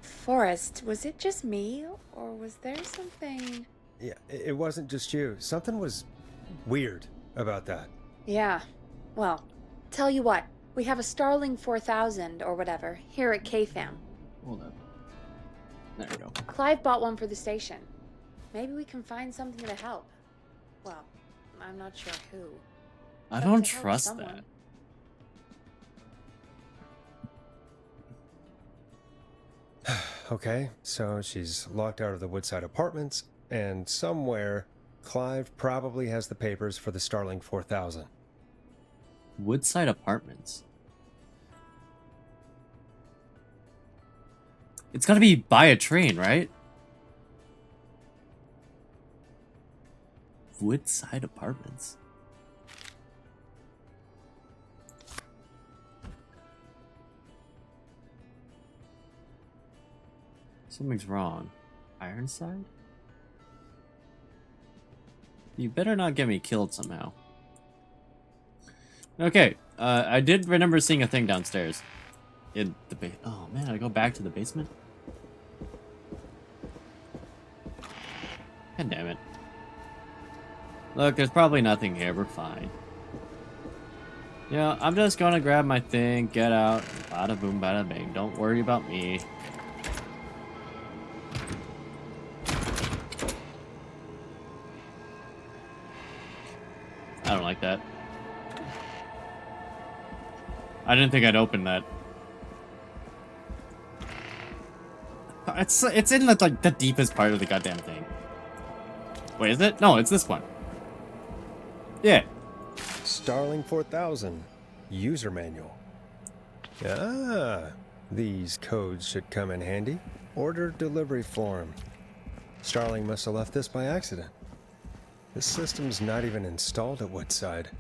S3: Forrest, was it just me, or was there something?
S2: Yeah, it wasn't just you. Something was weird about that.
S3: Yeah. Well, tell you what, we have a Starling 4000 or whatever here at KFAM.
S1: Hold up. There we go.
S3: Clive bought one for the station. Maybe we can find something to help. Well, I'm not sure who.
S1: I
S3: But
S1: don't
S3: to help
S1: trust
S3: someone.
S1: that.
S2: Okay, so she's locked out of the Woodside Apartments, and somewhere Clive probably has the papers for the Starling 4000.
S1: Woodside Apartments. It's gotta be by a train, right? Woodside Apartments. Something's wrong. Ironside? You better not get me killed somehow. Okay, I did remember seeing a thing downstairs. In the oh man, I go back to the basement? God damn it. Look, there's probably nothing here, we're fine. Yeah, I'm just gonna grab my thing, get out, bada boom, bada bang. Don't worry about me. I don't like that. I didn't think I'd open that. It's in like the deepest part of the goddamn thing. Wait, is it? No, it's this one. Yeah.
S2: Starling 4000 user manual. Ah, these codes should come in handy. Order delivery form. Starling must have left this by accident. This system's not even installed at Woodside.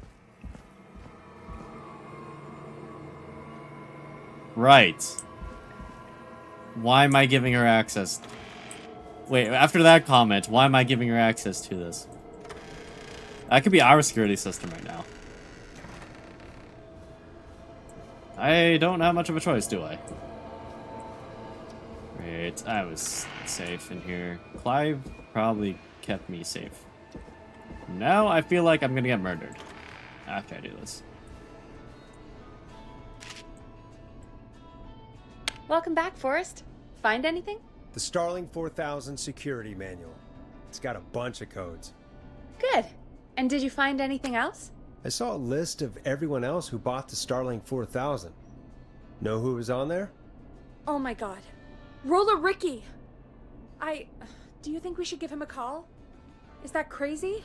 S1: Right. Why am I giving her access? Wait, after that comment, why am I giving her access to this? That could be our security system right now. I don't have much of a choice, do I? Great, I was safe in here. Clive probably kept me safe. Now I feel like I'm gonna get murdered after I do this.
S3: Welcome back, Forrest. Find anything?
S2: The Starling 4000 security manual. It's got a bunch of codes.
S3: Good. And did you find anything else?
S2: I saw a list of everyone else who bought the Starling 4000. Know who was on there?
S3: Oh my god. Roller Ricky! Do you think we should give him a call? Is that crazy?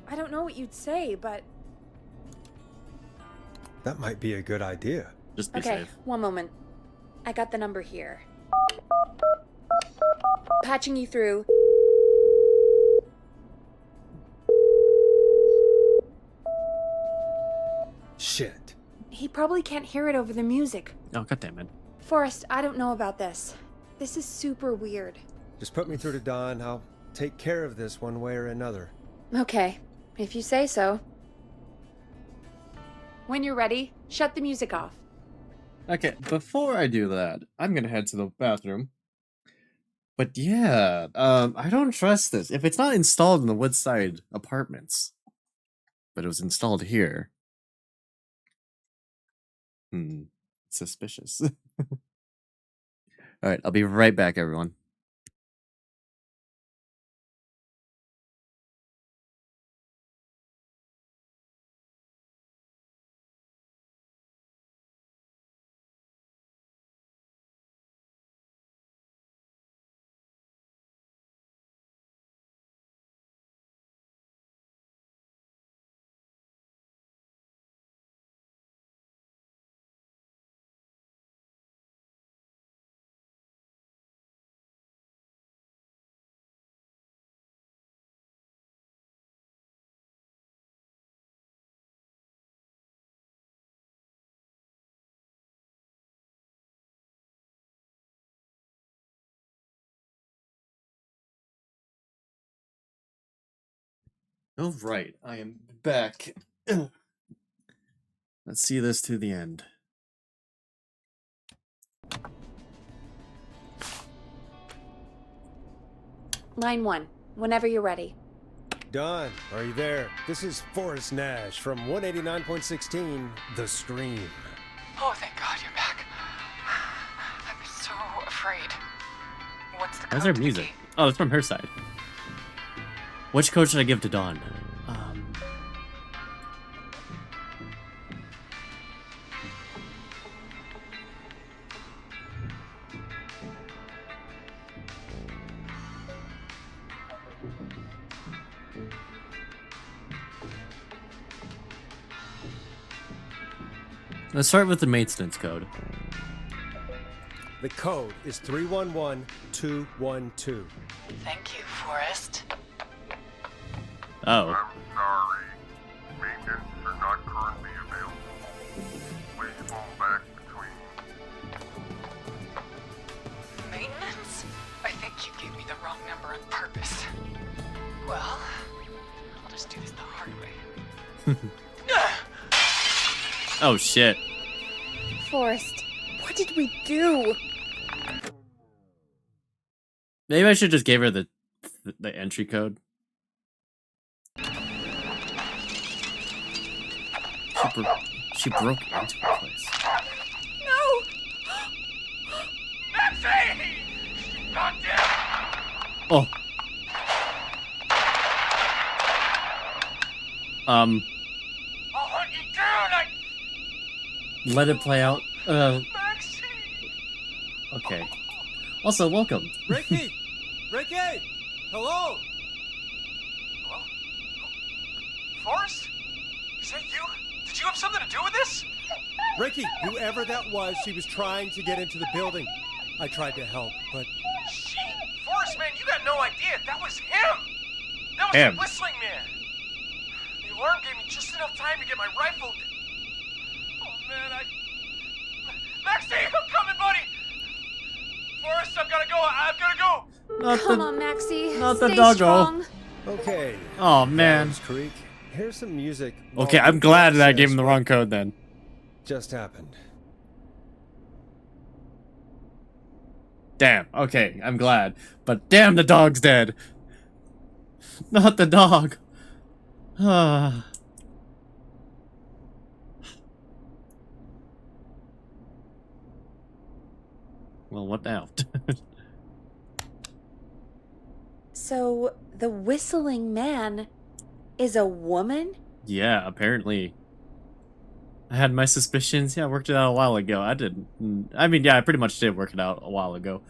S3: I don't know what you'd say, but...
S2: That might be a good idea.
S1: Just be
S3: Okay,
S1: safe.
S3: one moment. I got the number here. Patching you through.
S2: Shit.
S3: He probably can't hear it over the music.
S1: Oh, goddammit.
S3: Forrest, I don't know about this. This is super weird.
S2: Just put me through to Don. I'll take care of this one way or another.
S3: Okay, if you say so. When you're ready, shut the music off.
S1: Okay, before I do that, I'm gonna head to the bathroom. But yeah, I don't trust this. If it's not installed in the Woodside Apartments, but it was installed here. Suspicious. Alright, I'll be right back, everyone. Alright, I am back. Let's see this to the end.
S3: Line 1, whenever you're ready.
S2: Don, are you there? This is Forrest Nash from 189.16, The Scream.
S7: Oh, thank God you're back. I'm so afraid. What's the code
S1: How's her
S7: to the
S1: music?
S7: gate?
S1: Oh, it's from her side. Which code should I give to Dawn? Let's start with the maintenance code.
S2: The code is 311212.
S7: Thank you, Forrest.
S1: Oh.
S5: I'm sorry. Maintenance are not currently available. Please phone back between...
S7: Maintenance? I think you gave me the wrong number on purpose. Well, I'll just do this the hard way.
S1: Oh shit.
S3: Forrest, what did we do?
S1: Maybe I should just give her the entry code. She broke into the place.
S3: No!
S4: Maxie! Goddamn!
S1: Oh.
S4: I'll hunt you down!
S1: Let it play out.
S4: Maxie!
S1: Okay. Also, welcome.
S2: Ricky! Ricky! Hello!
S4: Hello? Forrest? Is that you? Did you have something to do with this?
S2: Ricky, whoever that was, she was trying to get into the building. I tried to help, but
S4: She? Forrest, man, you got no idea. That was him! That was
S1: Him.
S4: the Whistling Man! The alarm gave me just enough time to get my rifle. Oh, man, Maxie, I'm coming, buddy! Forrest, I've gotta go. I've gotta go!
S1: Not
S3: Come
S1: the,
S3: on, Maxie.
S1: not the
S3: Stay
S1: doggo.
S3: strong.
S2: okay.
S1: Oh man.
S2: Falls Creek. Here's some music.
S1: Okay,
S2: while
S1: I'm
S2: the
S1: glad that I gave
S2: process
S1: him the wrong code then.
S2: Just happened.
S1: Damn. Okay, I'm glad. But damn, the dog's dead. Not the dog. Ah. Well, what now?
S3: So, the whistling man is a woman?
S1: Yeah, apparently. I had my suspicions. Yeah, I worked it out a while ago. I didn't. I mean, yeah, I pretty much did work it out a while ago.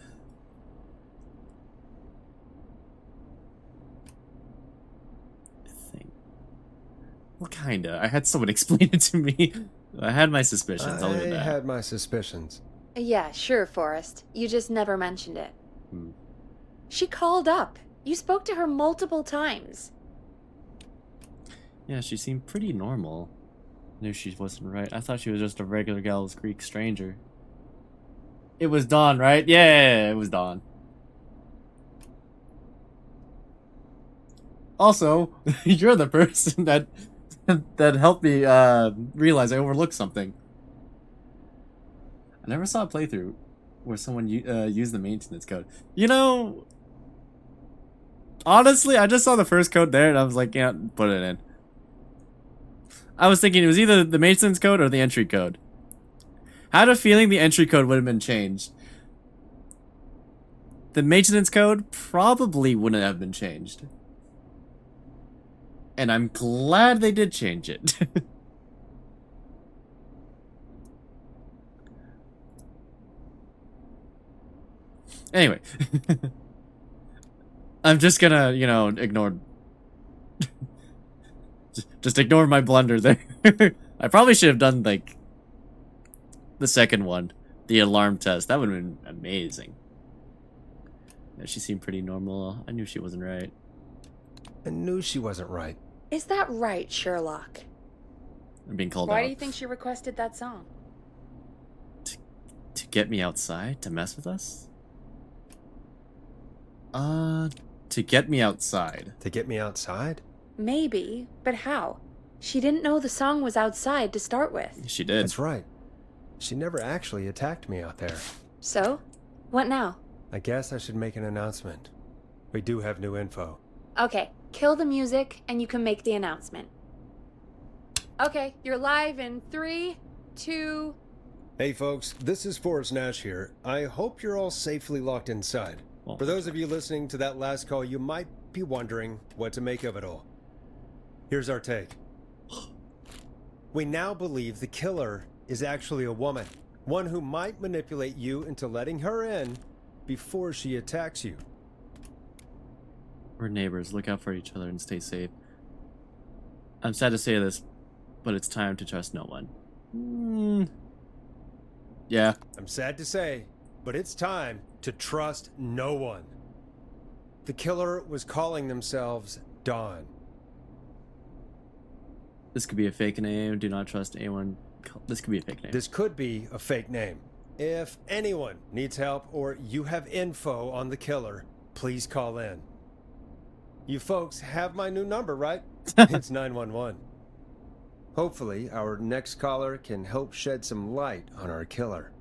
S1: I think. Well, kinda. I had someone explain it to me. I had my suspicions. I'll
S2: I
S1: leave it at that.
S2: had my suspicions.
S3: Yeah, sure, Forrest. You just never mentioned it.
S1: Hmm.
S3: She called up. You spoke to her multiple times.
S1: Yeah, she seemed pretty normal. Knew she wasn't right. I thought she was just a regular Gallows Creek stranger. It was Dawn, right? Yeah, it was Dawn. Also, you're the person that helped me realize I overlooked something. I never saw a playthrough where someone used the maintenance code. You know, honestly, I just saw the first code there and I was like, yeah, put it in. I was thinking it was either the maintenance code or the entry code. I had a feeling the entry code would have been changed. The maintenance code probably wouldn't have been changed. And I'm glad they did change it. Anyway. I'm just gonna, you know, ignore... just ignore my blunder there. I probably should have done, like, the second one. The alarm test. That would have been amazing. Yeah, she seemed pretty normal. I knew she wasn't right.
S2: I knew she wasn't right.
S3: Is that right, Sherlock?
S1: I'm being called
S3: Why
S1: out.
S3: do you think she requested that song?
S1: To get me outside? To mess with us? To get me outside.
S2: To get me outside?
S3: Maybe, but how? She didn't know the song was outside to start with.
S1: She did.
S2: That's right. She never actually attacked me out there.
S3: So? What now?
S2: I guess I should make an announcement. We do have new info.
S3: Okay, kill the music and you can make the announcement. Okay, you're live in 3, 2...
S2: Hey folks, this is Forrest Nash here. I hope you're all safely locked inside.
S1: Well,
S2: For those of you listening to that last call, you might be wondering what to make of it all. Here's our take. We now believe the killer is actually a woman. One who might manipulate you into letting her in before she attacks you.
S1: we're neighbors. Look out for each other and stay safe. I'm sad to say this, but it's time to trust no one. Yeah.
S2: I'm sad to say, but it's time to trust no one. The killer was calling themselves Dawn.
S1: This could be a fake name. Do not trust anyone. This could be a fake name.
S2: This could be a fake name. If anyone needs help or you have info on the killer, please call in. You folks have my new number, right? It's 911. Hopefully, our next caller can help shed some light on our killer.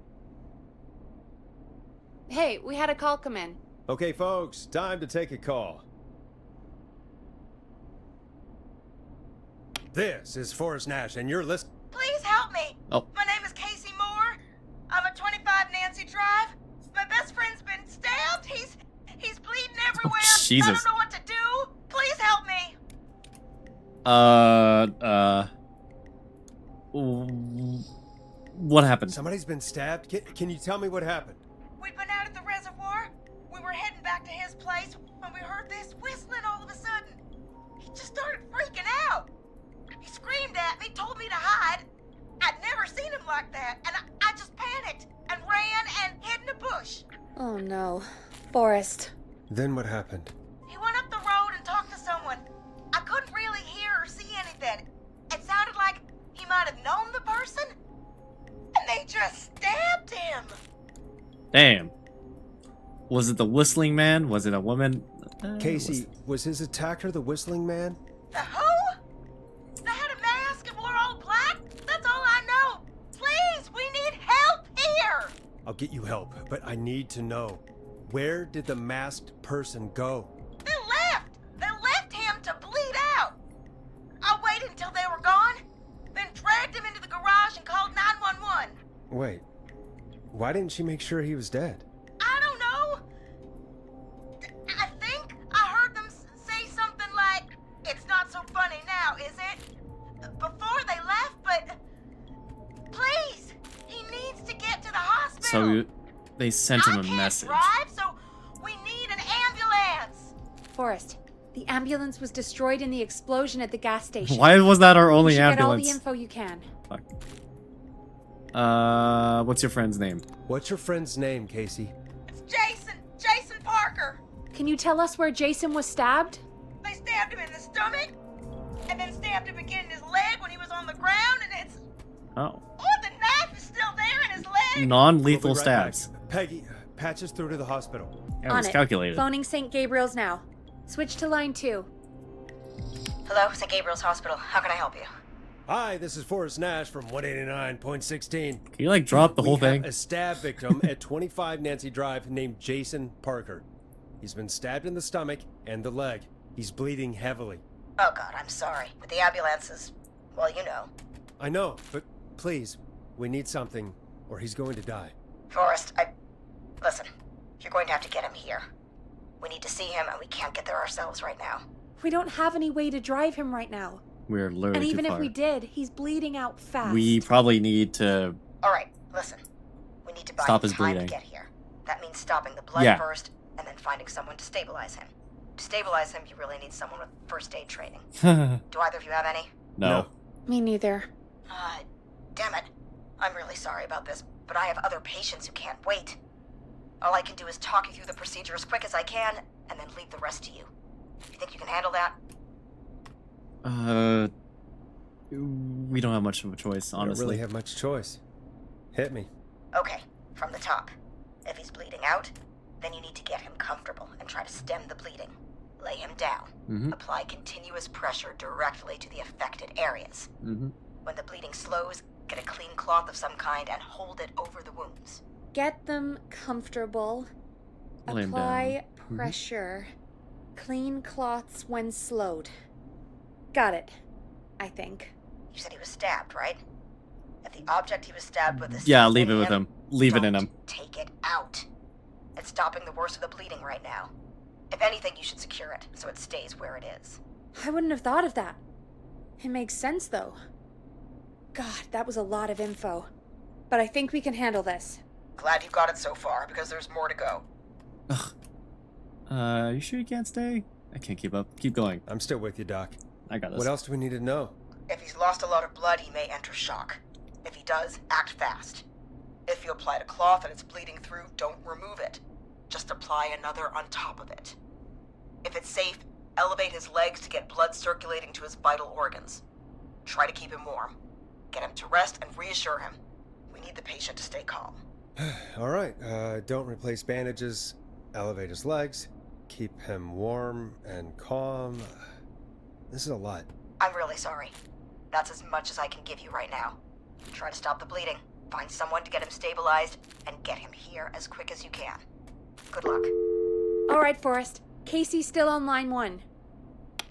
S3: Hey, we had a call come in.
S2: Okay, folks, time to take a call. This is Forrest Nash, and you're listening.
S8: Please help me.
S1: Oh.
S8: My name is Casey Moore. I'm at 25 Nancy Drive. My best friend's been stabbed. He's bleeding everywhere.
S1: Jesus.
S8: I don't know what to do. Please help me.
S1: What happened?
S2: Somebody's been stabbed? Can you tell me what happened?
S8: We'd been out at the reservoir. We were heading back to his place when we heard this whistling all of a sudden. He just started freaking out. He screamed at me, told me to hide. I'd never seen him like that, and I just panicked and ran and hid in a bush.
S3: Oh no. Forrest.
S2: Then what happened?
S8: He went up the road and talked to someone. I couldn't really hear or see anything. It sounded like he might have known the person, and they just stabbed him.
S1: Damn. Was it the whistling man? Was it a woman?
S2: Casey, was his attacker the whistling man?
S8: The who? They had a mask and wore all black? That's all I know. Please, we need help here.
S2: I'll get you help, but I need to know. Where did the masked person go?
S8: They left. They left him to bleed out. I waited until they were gone, then dragged him into the garage and called 911.
S2: Wait, why didn't she make sure he was dead?
S8: I don't know. I think I heard
S1: So they sent him a
S8: I
S1: message.
S8: can't drive, so we need an ambulance.
S3: Forrest, the ambulance was destroyed in the explosion at the gas station.
S1: Why was that our
S3: You
S1: only
S3: should
S1: ambulance?
S3: get all the info you can.
S1: Fuck. What's your friend's name?
S2: What's your friend's name, Casey?
S8: It's Jason. Jason Parker.
S3: Can you tell us where Jason was stabbed?
S8: They stabbed him in the stomach, and then stabbed him again in his leg when he was on the ground, and it's...
S1: Oh.
S8: Oh, the knife is still there in his leg!
S1: Non-lethal
S2: We'll be right
S1: stabs.
S2: back. Peggy, patch us through to the hospital.
S1: Yeah, it
S3: On
S1: was
S3: it.
S1: calculated.
S3: Phoning St. Gabriel's now. Switch to line 2.
S8: Hello, St. Gabriel's Hospital. How can I help you?
S2: Hi, this is Forrest Nash from 189.16.
S1: Can you like drop the whole
S2: We
S1: thing?
S2: have a stab victim at 25 Nancy Drive named Jason Parker. He's been stabbed in the stomach and the leg. He's bleeding heavily.
S8: Oh, God, I'm sorry. But the ambulance is... well, you know.
S2: I know, but please, we need something, or he's going to die.
S8: Forrest, listen, you're going to have to get him here. We need to see him, and we can't get there ourselves right now.
S3: We don't have any way to drive him right now.
S1: We're literally
S3: And even
S1: too
S3: if
S1: far.
S3: we did, he's bleeding out fast.
S1: We probably need to.
S8: All right, listen. We need to buy
S1: Stop
S8: him
S1: his
S8: time
S1: bleeding.
S8: to get here. That means stopping the blood
S1: Yeah.
S8: first, and then finding someone to stabilize him. To stabilize him, you really need someone with first aid training.
S1: no.
S8: Do either of you have any?
S3: Me neither.
S8: Damn it. I'm really sorry about this, but I have other patients who can't wait. All I can do is talk you through the procedure as quick as I can, and then leave the rest to you. You think you can handle that?
S1: We don't have much of a choice,
S2: I don't
S1: honestly.
S2: really have much choice. Hit me.
S8: Okay, from the top. If he's bleeding out, then you need to get him comfortable and try to stem the bleeding. Lay him down.
S1: Mhm.
S8: Apply continuous pressure directly to the affected areas.
S1: Mhm.
S8: When the bleeding slows, get a clean cloth of some kind and hold it over the wounds.
S3: Get them comfortable.
S1: Lay 'em
S3: Apply
S1: down. Mhm.
S3: pressure. Clean cloths when slowed. Got it. I think.
S8: You said he was stabbed, right? If the object he was stabbed with is
S1: Yeah,
S8: still
S1: leave
S8: in
S1: it with him. Leave it in
S8: don't
S1: him.
S8: Take it out. It's stopping the worst of the bleeding right now. If anything, you should secure it so it stays where it is.
S3: I wouldn't have thought of that. It makes sense, though. God, that was a lot of info. But I think we can handle this.
S8: Glad you got it so far, because there's more to go.
S1: You sure you can't stay? I can't keep up. Keep going.
S2: I'm still with you, Doc.
S1: I got this.
S2: What else do we need to know?
S8: If he's lost a lot of blood, he may enter shock. If he does, act fast. If you applied a cloth and it's bleeding through, don't remove it. Just apply another on top of it. If it's safe, elevate his legs to get blood circulating to his vital organs. Try to keep him warm. Get him to rest and reassure him. We need the patient to stay calm.
S2: All right, don't replace bandages. Elevate his legs. Keep him warm and calm. This is a lot.
S8: I'm really sorry. That's as much as I can give you right now. Try to stop the bleeding. Find someone to get him stabilized, and get him here as quick as you can. Good luck.
S3: All right, Forrest. Casey's still on line 1.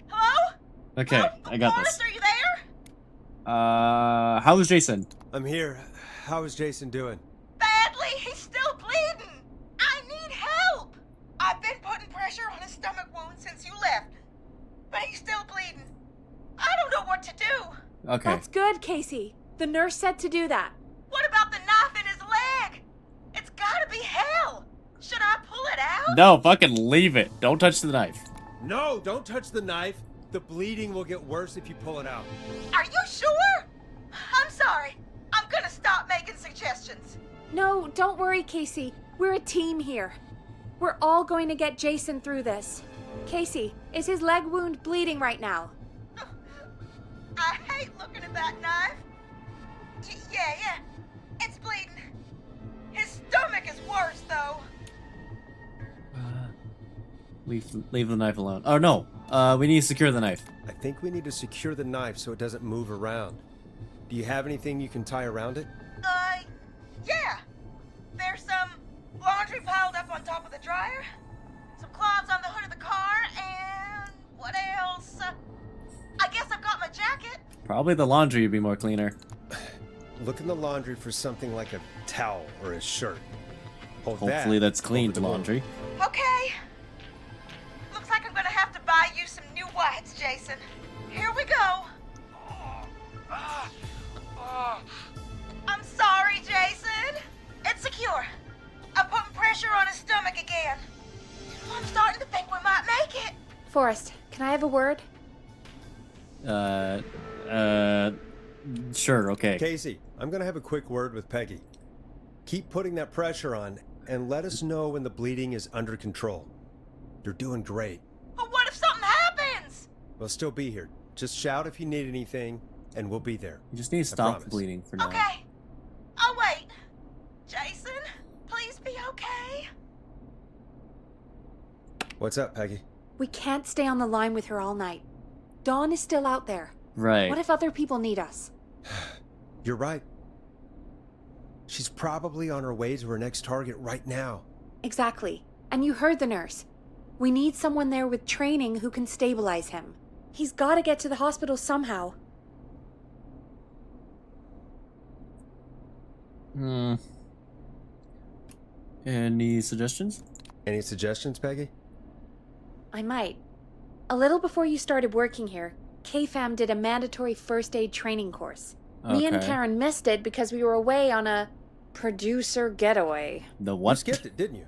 S8: Hello?
S1: Okay, I got
S8: Forrest,
S1: this.
S8: are you there?
S1: How's Jason?
S2: I'm here. How is Jason doing?
S8: Badly. He's still bleeding. I need help. I've been putting pressure on his stomach wound since you left, but he's still bleeding. I don't know what to do.
S1: Okay.
S3: That's good, Casey. The nurse said to do that.
S8: What about the knife in his leg? It's gotta be hell. Should I pull it out?
S1: No, fucking leave it. Don't touch the knife.
S2: No, don't touch the knife. The bleeding will get worse if you pull it out.
S8: Are you sure? I'm sorry. I'm gonna stop making suggestions.
S3: No, don't worry, Casey. We're a team here. We're all going to get Jason through this. Casey, is his leg wound bleeding right now?
S8: I hate looking at that knife. Yeah. It's bleeding. His stomach is worse, though.
S1: Leave the knife alone. Oh no. We need to secure the knife.
S2: I think we need to secure the knife so it doesn't move around. Do you have anything you can tie around it?
S8: Yeah. There's some laundry piled up on top of the dryer, some cloths on the hood of the car, and what else? I guess I've got my jacket.
S1: Probably the laundry would be more cleaner.
S2: Look in the laundry for something like a towel or a shirt. Hold
S1: Hopefully
S2: that
S1: that's clean
S2: over the wound.
S1: laundry.
S8: Okay. Looks like I'm gonna have to buy you some new whites, Jason. Here we go. I'm sorry, Jason. It's secure. traffic again. I'm starting to think we might make it.
S3: Forrest, can I have a word?
S1: Sure, okay.
S2: Casey, I'm gonna have a quick word with Peggy. Keep putting that pressure on and let us know when the bleeding is under control. You're doing great.
S8: But what if something happens?
S2: We'll still be here. Just shout if you need anything, and we'll be there.
S1: You just need to stop the
S2: promise.
S1: bleeding for now.
S8: Okay. I'll wait. Jason, please be okay.
S2: What's up, Peggy?
S3: We can't stay on the line with her all night. Dawn is still out there.
S1: Right.
S3: What if other people need us?
S2: You're right. She's probably on her way to her next target right now.
S3: Exactly. And you heard the nurse. We need someone there with training who can stabilize him. He's got to get to the hospital somehow.
S1: Any suggestions?
S2: Any suggestions, Peggy?
S3: I might. A little before you started working here, KFAM did a mandatory first aid training course. Me and
S1: Okay.
S3: Karen missed it because we were away on a producer getaway.
S1: The
S2: You
S1: what?
S2: skipped it, didn't you?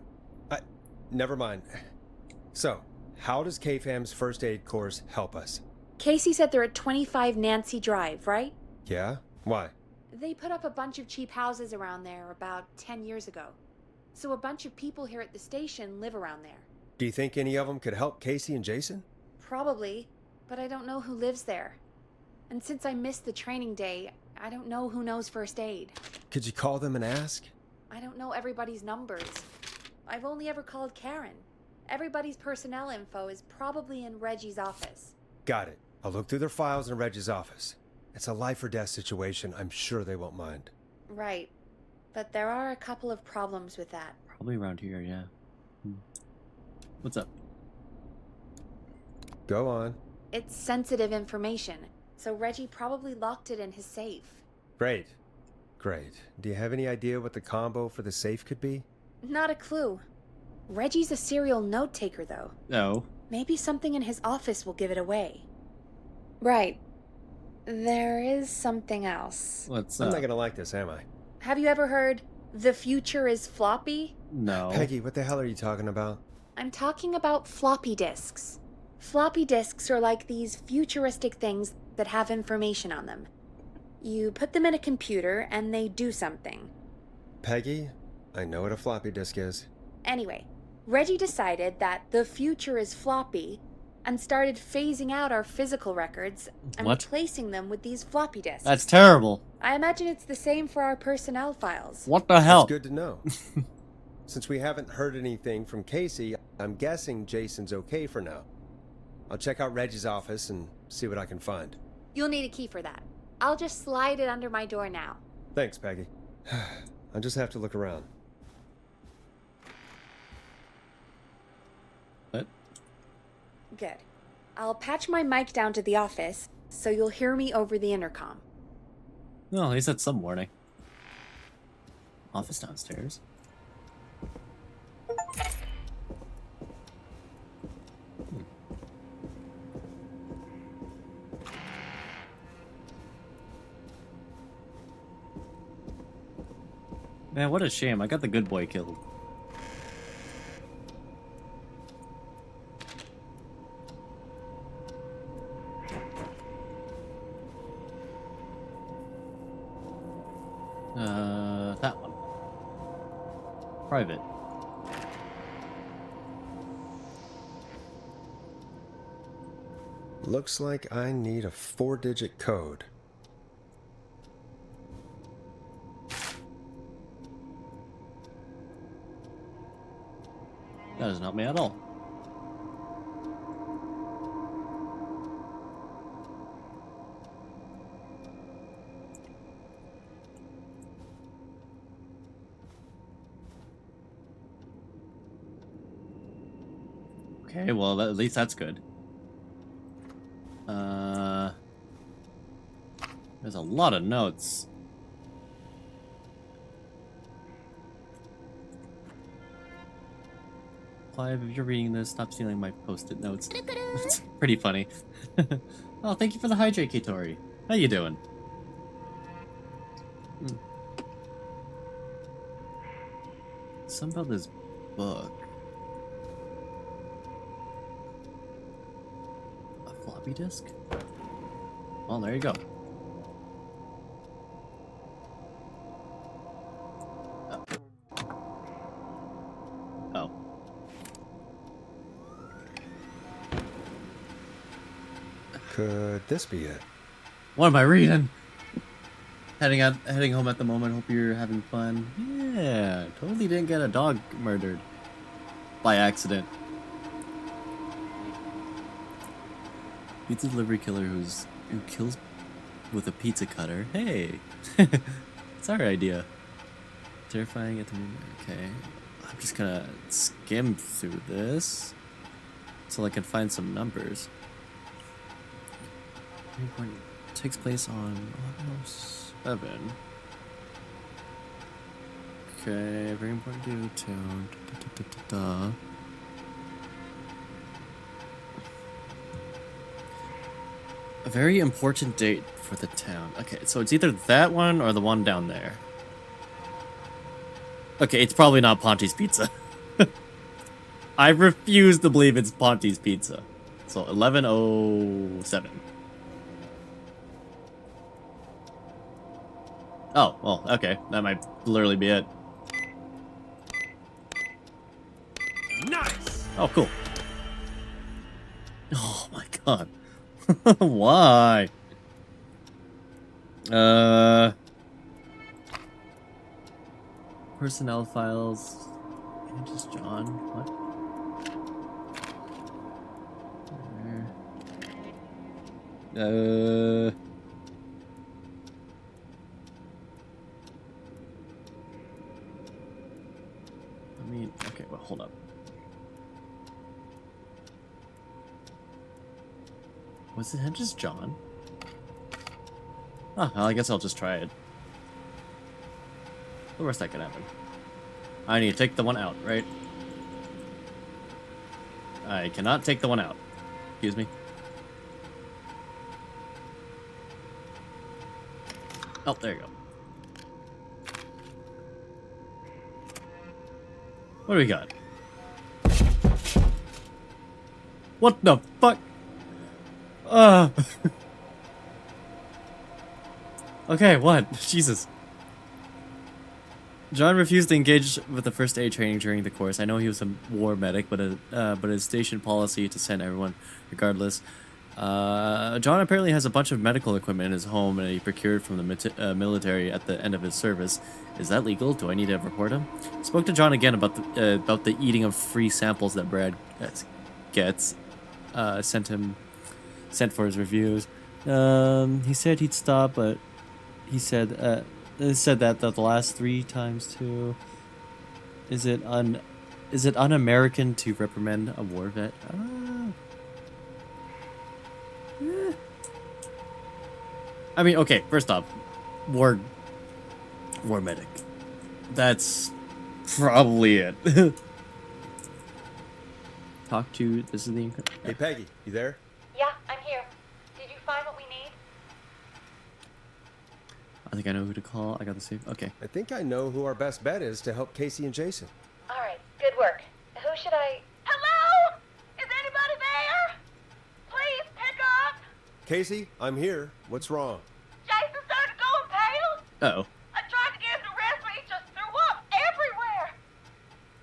S2: Never mind. So, how does KFAM's first aid course help us?
S3: Casey said they're at 25 Nancy Drive, right?
S2: Yeah? Why?
S3: They put up a bunch of cheap houses around there about 10 years ago. So a bunch of people here at the station live around there.
S2: Do you think any of them could help Casey and Jason?
S3: Probably, but I don't know who lives there. And since I missed the training day, I don't know who knows first aid.
S2: Could you call them and ask?
S3: I don't know everybody's numbers. I've only ever called Karen. Everybody's personnel info is probably in Reggie's office.
S2: Got it. I'll look through their files in Reggie's office. It's a life or death situation. I'm sure they won't mind.
S3: Right. But there are a couple of problems with that.
S1: Probably around here, yeah. What's up?
S2: Go on.
S3: It's sensitive information, so Reggie probably locked it in his safe.
S2: Great. Great. Do you have any idea what the combo for the safe could be?
S3: Not a clue. Reggie's a serial note taker, though.
S1: No.
S3: Maybe something in his office will give it away. Right. There is something else.
S1: What's
S2: I'm
S1: up?
S2: not gonna like this, am I?
S3: Have you ever heard, "The future is floppy"?
S1: No.
S2: Peggy, what the hell are you talking about?
S3: I'm talking about floppy disks. Floppy disks are like these futuristic things that have information on them. You put them in a computer and they do something.
S2: Peggy, I know what a floppy disk is.
S3: Anyway, Reggie decided that the future is floppy and started phasing out our physical records and
S1: What?
S3: replacing them with these floppy disks.
S1: That's terrible.
S3: I imagine it's the same for our personnel files.
S1: What the hell?
S2: That's good to know. Since we haven't heard anything from Casey, I'm guessing Jason's okay for now. I'll check out Reggie's office and see what I can find.
S3: You'll need a key for that. I'll just slide it under my door now.
S2: Thanks, Peggy. I'll just have to look around.
S1: What?
S3: Good. I'll patch my mic down to the office, so you'll hear me over the intercom.
S1: No, at least that's some warning. Office downstairs. Man, what a shame. I got the good boy killed. That one. Private.
S2: Looks like I need a 4-digit code.
S1: That doesn't help me at all. Okay, well, at least that's good. There's a lot of notes. Clive, if you're reading this, stop stealing my post-it notes. It's pretty funny. Oh, thank you for the hydrate, Kitori. How you doing? Something about this book. Floppy disk? Well, there you go. Oh.
S2: Could this be it?
S1: What am I reading? Heading home at the moment. Hope you're having fun. Yeah, totally didn't get a dog murdered by accident. Pizza delivery killer who kills with a pizza cutter. Hey, it's our idea. Terrifying at the moment. Okay, I'm just gonna skim through this so I can find some numbers. Takes place on 7. Okay, very important to town. A very important date for the town. Okay, so it's either that one or the one down there. Okay, it's probably not Ponte's Pizza. I refuse to believe it's Ponte's Pizza. So 11:07. Oh, well, okay. That might literally be it.
S2: Nice!
S1: Oh, cool. Oh my god. Why? Personnel files. Just John. What? I mean, okay, well, hold up. Was it just John? Oh, well, I guess I'll just try it. The worst that could happen. I need to take the one out, right? I cannot take the one out. Excuse me. Oh, there you go. What do we got? What the fuck? Okay, what? Jesus. John refused to engage with the first aid training during the course. I know he was a war medic, but his station policy to send everyone regardless. John apparently has a bunch of medical equipment in his home and he procured from the military at the end of his service. Is that legal? Do I need to report him? Spoke to John again about the eating of free samples that Brad gets. Sent for his reviews. He said he'd stop, but he said that the last 3 times too. Is it un-American to reprimand a war vet? I mean, okay. First off, war medic. That's probably it. Talk to. This is the.
S2: Hey, Peggy, you there?
S6: Yeah, I'm here. Did you find what we need?
S1: I think I know who to call. I got the save. Okay.
S2: I think I know who our best bet is to help Casey and Jason.
S6: All right, good work. Who should I...
S8: Hello? Is anybody there? Please pick up.
S2: Casey, I'm here. What's wrong?
S8: Jason started going pale.
S1: Uh-oh.
S8: I tried to get him to rest, but he just threw up everywhere.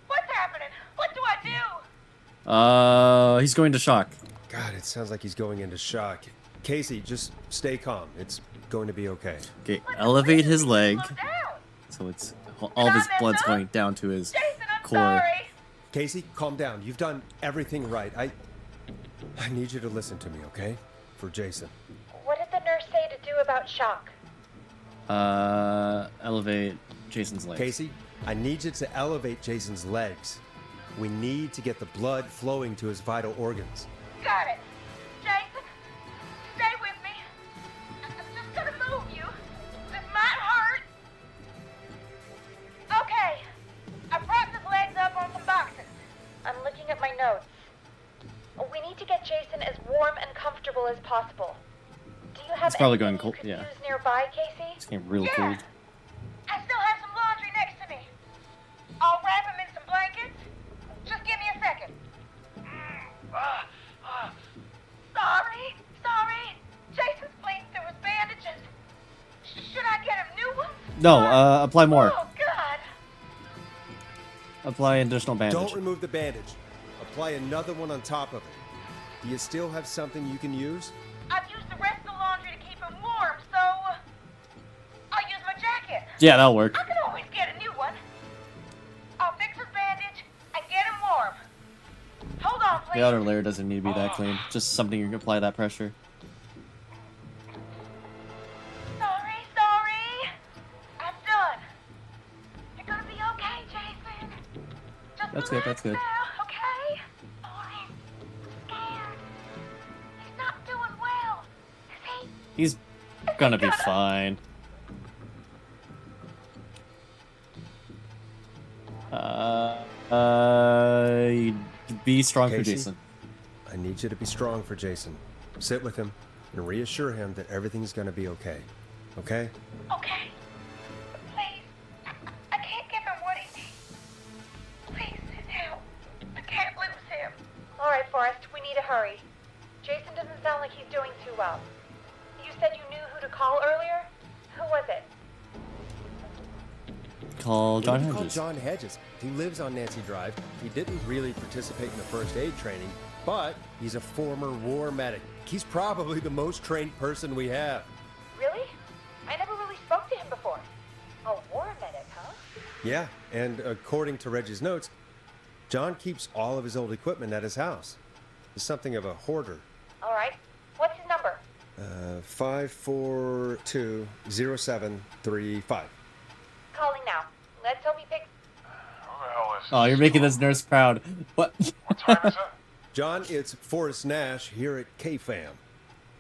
S8: What's happening? What do I do?
S1: He's going to shock.
S2: God, it sounds like he's going into shock. Casey, just stay calm. It's going to be okay.
S1: Okay, elevate his leg.
S8: Slow down.
S1: So it's all of his blood's going down to his
S8: Jason, I'm
S1: core.
S8: sorry.
S2: Casey, calm down. You've done everything right. I need you to listen to me, okay? For Jason.
S6: What did the nurse say to do about shock?
S1: Elevate Jason's legs.
S2: Casey, I need you to elevate Jason's legs. We need to get the blood flowing to his vital organs.
S8: Got it. Jason, stay with me. I'm just gonna move you. This might hurt. Okay. I propped his legs up on some boxes.
S6: I'm looking at my notes. We need to get Jason as warm and comfortable as possible. Do you have
S1: It's probably
S6: anything
S1: going cold,
S6: you could
S1: yeah.
S6: use nearby, Casey?
S1: It's getting real
S8: Yeah.
S1: cold.
S8: I still have some laundry next to me. I'll wrap him in some blankets. Just give me a second. Sorry.
S1: No, apply more.
S8: Oh, God.
S1: Apply additional bandage.
S2: Don't remove the bandage. Apply another one on top of it. Do you still have something you can use?
S8: I've used the rest of the laundry to keep him warm, so I'll use my jacket.
S1: Yeah, that'll work.
S8: I can always get a new one. I'll fix his bandage and get him warm. Hold on, please.
S1: The outer layer doesn't need to be that clean. Just something you can apply that pressure.
S8: Sorry. I'm done. You're gonna be okay, Jason. Just
S1: That's good,
S8: relax
S1: that's good.
S8: now, okay? Orin, scared. He's not doing well. Is he?
S1: He's gonna be fine. Be strong for
S2: Casey?
S1: Jason.
S2: I need you to be strong for Jason. Sit with him and reassure him that everything's gonna be okay. Okay?
S8: Okay. Please. I can't give him what he needs. Please, help. I can't lose him. All right, Forrest, we need to hurry. Jason doesn't sound like he's doing too well. You said you knew who to call earlier? Who was it?
S1: Call John
S2: Call
S1: Hedges.
S2: John Hedges. He lives on Nancy Drive. He didn't really participate in the first aid training, but he's a former war medic. He's probably the most trained person we have.
S8: Really? I never really spoke to him before. A war medic, huh?
S2: Yeah, and according to Reggie's notes, John keeps all of his old equipment at his house. He's something of a hoarder.
S8: All right. What's his number?
S2: 5420735.
S8: Calling now. Let's hope he picks.
S4: Who the hell is
S1: Oh, you're making this nurse proud. What?
S4: What time is it?
S2: John, it's Forrest Nash here at KFAM.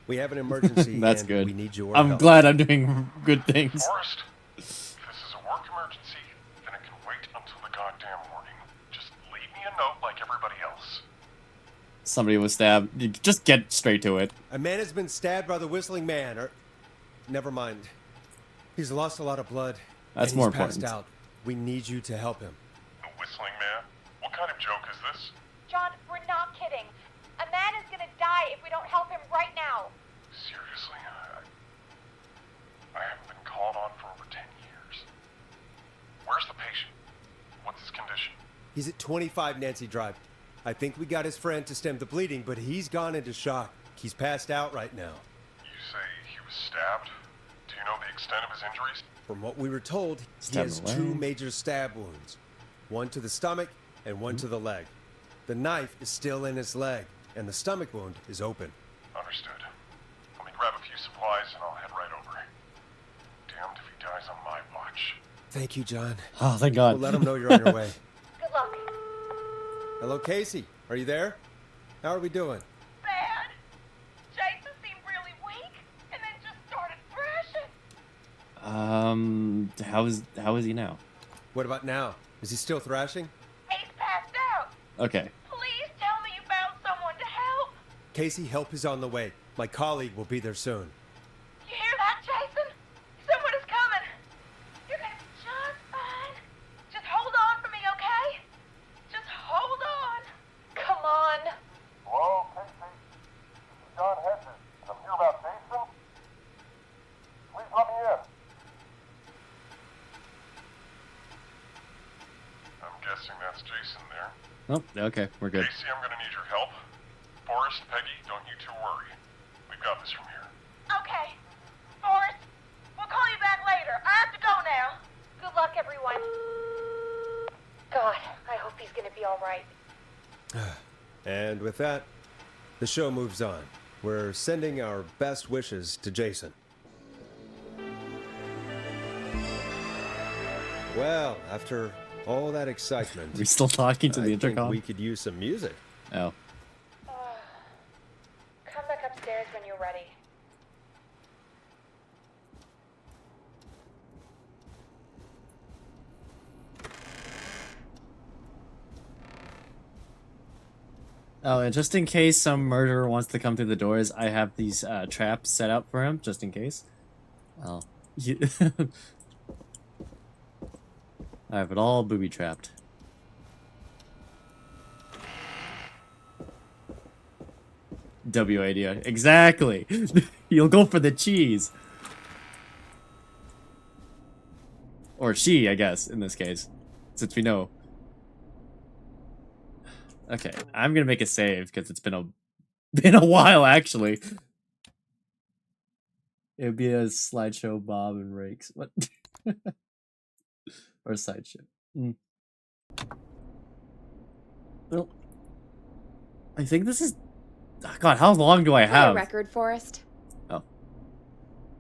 S2: We have an emergency
S1: That's
S2: and
S1: good.
S2: we need your
S1: I'm
S2: help.
S1: glad I'm doing good things.
S4: Forrest, if this is a work emergency, then it can wait until the goddamn morning. Just leave me a note like everybody else.
S1: Somebody was stabbed. You just get straight to it.
S2: A man has been stabbed by the Whistling Man, or... Never mind. He's lost a lot of blood.
S1: That's
S2: and
S1: more
S2: he's passed
S1: important.
S2: out. We need you to help him.
S4: The Whistling Man? What kind of joke is this?
S8: John, we're not kidding. A man is gonna die if we don't help him right now.
S4: Seriously, I haven't been called on for over 10 years. Where's the patient? What's his condition?
S2: He's at 25 Nancy Drive. I think we got his friend to stem the bleeding, but he's gone into shock. He's passed out right now.
S4: You say he was stabbed? Do you know the extent of his injuries?
S2: From what we were told, he
S1: Stab
S2: has
S1: in the
S2: 2
S1: leg.
S2: major stab wounds. One to the stomach and one to the leg. The knife is still in his leg, and the stomach wound is open.
S4: Understood. Let me grab a few supplies and I'll head right over. Damned if he dies on my watch.
S2: Thank you, John.
S1: Oh, thank God.
S2: We'll let him know you're on your way.
S8: Good luck.
S2: Hello, Casey. Are you there? How are we doing?
S8: Bad. Jason seemed really weak and then just started thrashing.
S1: How is he now?
S2: What about now? Is he still thrashing?
S8: He's passed out.
S1: Okay.
S8: Please tell me you found someone to help.
S2: Casey, help is on the way. My colleague will be there soon.
S8: You hear that, Jason? Someone is coming. You're gonna be just fine. Just hold on for me, okay? Just hold on. Come on.
S4: Hello, Casey. This is John Hedges. I'm here about Jason. Please let me in. I'm guessing that's Jason there.
S1: Oh, okay. We're good.
S4: Casey, I'm gonna need your help. Forrest, Peggy, don't you two worry. We've got this from here.
S8: Okay. Forrest, we'll call you back later. I have to go now. Good luck, everyone. God, I hope he's gonna be all right.
S2: And with that, the show moves on. We're sending our best wishes to Jason. Well, after all that excitement,
S1: We're still talking to the
S2: I think
S1: intercom.
S2: we could use some music.
S1: Oh.
S8: Come back upstairs when you're ready.
S1: Oh, and just in case some murderer wants to come through the doors, I have these traps set up for him, just in case. Oh. I have it all booby-trapped. W idea. Exactly! You'll go for the cheese! Or she, I guess, in this case. Since we know. Okay, I'm gonna make a save because it's been a while actually. It would be a slideshow Bob and Rakes. What? Or sideshow. Well, I think this is. Oh God, how long do I
S3: For the
S1: have?
S3: record, Forrest.
S1: Oh,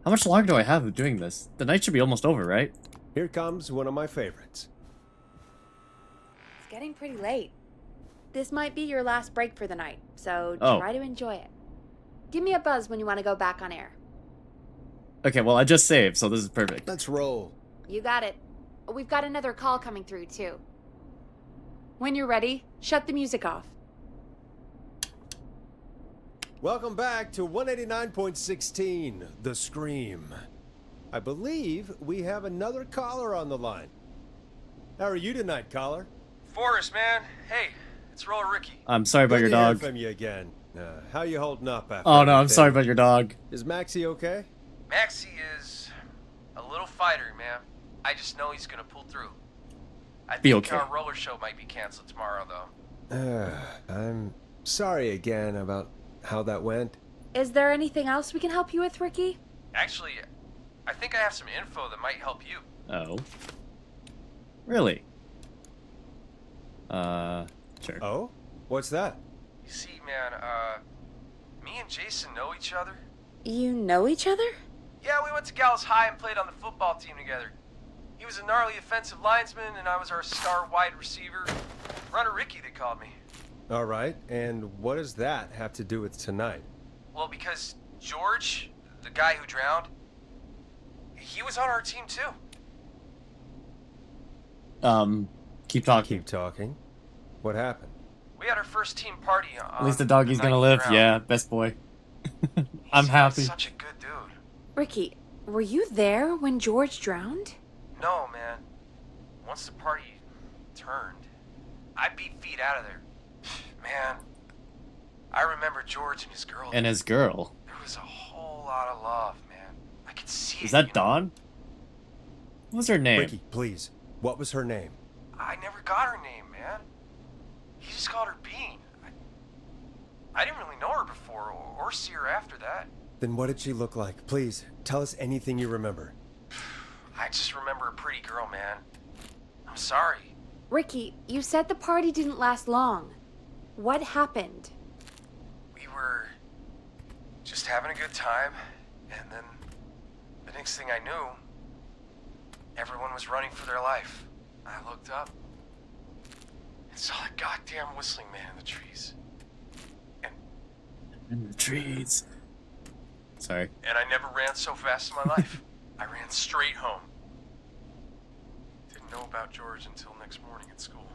S1: how much longer do I have of doing this? The night should be almost over, right?
S2: Here comes one of my favorites.
S3: It's getting pretty late. This might be your last break for the night, so
S1: Oh.
S3: try to enjoy it. Give me a buzz when you want to go back on air.
S1: Okay, well I just saved, so this is perfect.
S2: Let's roll.
S3: You got it. We've got another call coming through, too. When you're ready, shut the music off.
S2: Welcome back to 189.16, The Scream. I believe we have another caller on the line. How are you tonight, caller?
S9: Forrest, man. Hey, it's Roller Ricky.
S1: I'm sorry about
S2: Good
S1: your
S2: to hear
S1: dog.
S2: from you again. How you holding up after
S1: Oh no, I'm
S2: everything?
S1: sorry about your dog.
S2: Is Maxie okay?
S9: Maxie is a little fighter, man. I just know he's gonna pull through. I
S1: Be
S9: think
S1: okay.
S9: our roller show might be canceled tomorrow, though.
S2: I'm sorry again about how that went.
S3: Is there anything else we can help you with, Ricky?
S9: Actually, I think I have some info that might help you.
S1: Oh. Really? Sure.
S2: Oh? What's that?
S9: You see, man, me and Jason know each other.
S3: You know each other?
S9: Yeah, we went to Gallows High and played on the football team together. He was a gnarly offensive linesman, and I was our star wide receiver. Runner Ricky, they called me.
S2: All right, and what does that have to do with tonight?
S9: Well, because George, the guy who drowned, he was on our team too.
S1: Keep talking.
S2: Keep talking. What happened?
S9: We had our first team party on
S1: At least the doggy's
S9: night
S1: gonna
S9: he
S1: live.
S9: drowned.
S1: Yeah, best boy. I'm
S9: He's
S1: happy.
S9: Such a good dude.
S3: Ricky, were you there when George drowned?
S9: No, man. Once the party turned, I beat feet out of there. Man, I remember George and his girl.
S1: And his girl.
S9: There was a whole lot of love, man. I could see
S1: Is
S9: it,
S1: that
S9: you know?
S1: Dawn? What's her name?
S2: Ricky, please. What was her name?
S9: I never got her name, man. He just called her Bean. I didn't really know her before or see her after that.
S2: Then what did she look like? Please, tell us anything you remember.
S9: I just remember a pretty girl, man. I'm sorry.
S3: Ricky, you said the party didn't last long. What happened?
S9: We were just having a good time, and then the next thing I knew, everyone was running for their life. I looked up and saw a goddamn whistling man in the trees.
S1: In the trees. Sorry.
S9: And I never ran so fast in my life. I ran straight home. Didn't know about George until next morning at school.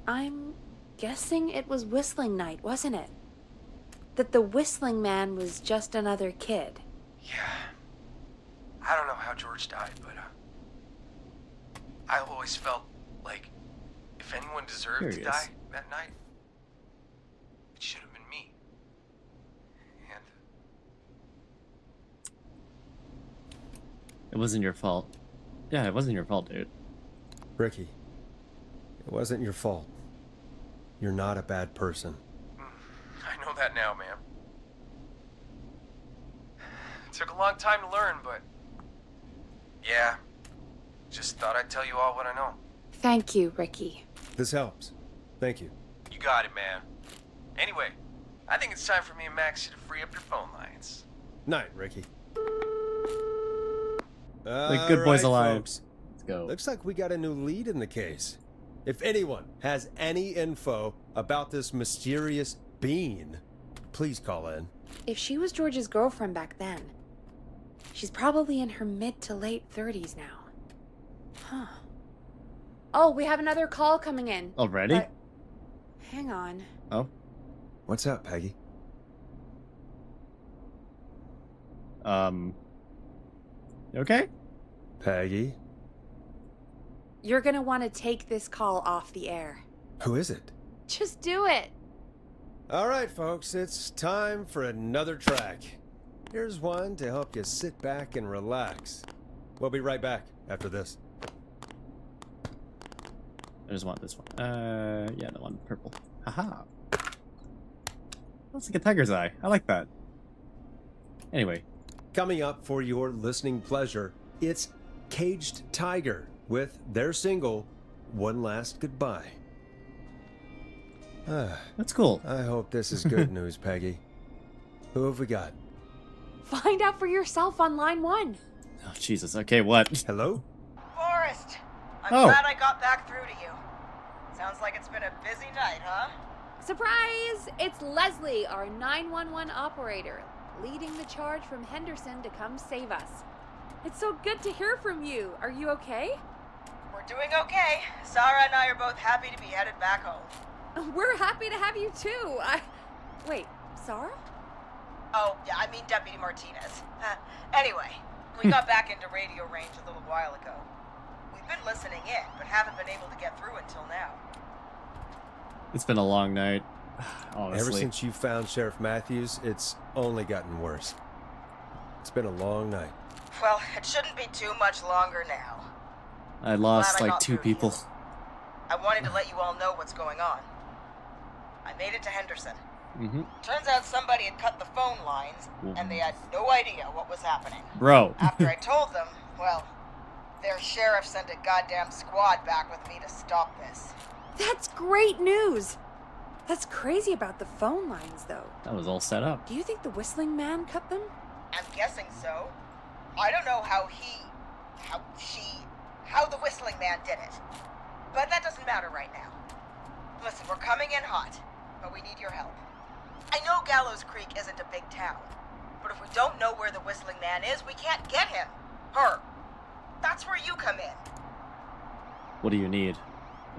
S3: I'm guessing it was whistling night, wasn't it? That the whistling man was just another kid.
S9: Yeah. I don't know how George died, but I always felt like if anyone deserved to
S1: Curious.
S9: die that night, it should have been me. And
S1: It wasn't your fault. Yeah, it wasn't your fault, dude.
S2: Ricky, it wasn't your fault. You're not a bad person.
S9: I know that now, man. It took a long time to learn, but yeah, just thought I'd tell you all what I know.
S3: Thank you, Ricky.
S2: This helps. Thank you.
S9: You got it, man. Anyway, I think it's time for me and Maxie to free up your phone lines.
S2: Night, Ricky.
S1: The good boy's
S2: All right,
S1: alive.
S2: folks.
S1: Let's go.
S2: Looks like we got a new lead in the case. If anyone has any info about this mysterious being, please call in.
S3: If she was George's girlfriend back then, she's probably in her mid to late 30s now. Huh. Oh, we have another call coming in.
S1: Already?
S3: But- hang on.
S1: Oh.
S2: What's up, Peggy?
S1: You okay?
S2: Peggy?
S3: You're gonna want to take this call off the air.
S2: Who is it?
S3: Just do it.
S2: All right, folks, it's time for another track. Here's one to help you sit back and relax. We'll be right back after this.
S1: I just want this one. Yeah, the one purple. Haha. Looks like a tiger's eye. I like that. Anyway.
S2: Coming up for your listening pleasure, it's Caged Tiger with their single, One Last Goodbye.
S1: That's cool.
S2: I hope this is good news, Peggy. Who have we got?
S3: Find out for yourself on line 1.
S1: Oh, Jesus. Okay, what?
S2: Hello?
S8: Forrest, I'm
S1: Oh.
S8: glad I got back through to you. Sounds like it's been a busy night, huh?
S3: Surprise! It's Leslie, our 911 operator, leading the charge from Henderson to come save us. It's so good to hear from you. Are you okay?
S8: We're doing okay. Sarah and I are both happy to be headed back home.
S3: We're happy to have you too. Wait, Sarah?
S8: Oh, yeah, I mean Deputy Martinez. Anyway, we got back into radio range a little while ago. We've been listening in, but haven't been able to get through until now.
S1: It's been a long night. Honestly.
S2: Ever since you found Sheriff Matthews, it's only gotten worse. It's been a long night.
S8: Well, it shouldn't be too much longer now.
S1: I lost
S8: Glad I
S1: like
S8: got
S1: 2
S8: through to you.
S1: people.
S8: I wanted to let you all know what's going on. I made it to Henderson.
S1: Mm-hmm.
S8: Turns out somebody had cut the phone lines, and they had no idea what was happening.
S1: Bro.
S8: After I told them, well, their sheriff sent a goddamn squad back with me to stop this.
S3: That's great news. That's crazy about the phone lines, though.
S1: That was all set up.
S3: Do you think the Whistling Man cut them?
S8: I'm guessing so. I don't know how the Whistling Man did it. But that doesn't matter right now. Listen, we're coming in hot, but we need your help. I know Gallows Creek isn't a big town, but if we don't know where the Whistling Man is, we can't get him. Her. That's where you come in.
S1: What do you need?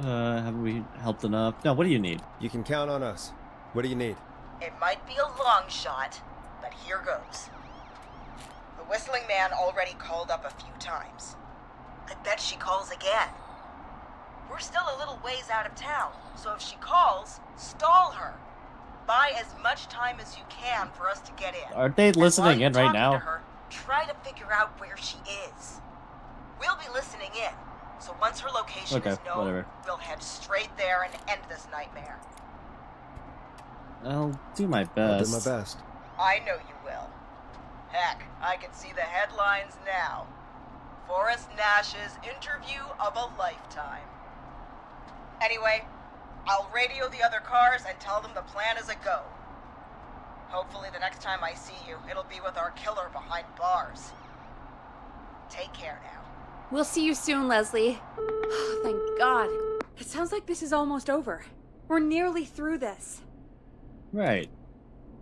S1: Haven't we helped enough? No, what do you need?
S2: You can count on us. What do you need?
S8: It might be a long shot, but here goes. The Whistling Man already called up a few times. I bet she calls again. We're still a little ways out of town, so if she calls, stall her. Buy as much time as you can for us to get in.
S1: Aren't they
S8: And while
S1: listening
S8: you're
S1: in right
S8: talking
S1: now?
S8: to her, try to figure out where she is. We'll be listening in, so once her location
S1: Okay,
S8: is known,
S1: whatever.
S8: we'll head straight there and end this nightmare.
S1: I'll do my
S2: I'll do
S1: best.
S2: my best.
S8: I know you will. Heck, I can see the headlines now. Forrest Nash's interview of a lifetime. Anyway, I'll radio the other cars and tell them the plan is a go. Hopefully the next time I see you, it'll be with our killer behind bars. Take care now.
S3: We'll see you soon, Leslie. Thank God. It sounds like this is almost over. We're nearly through this.
S1: Right.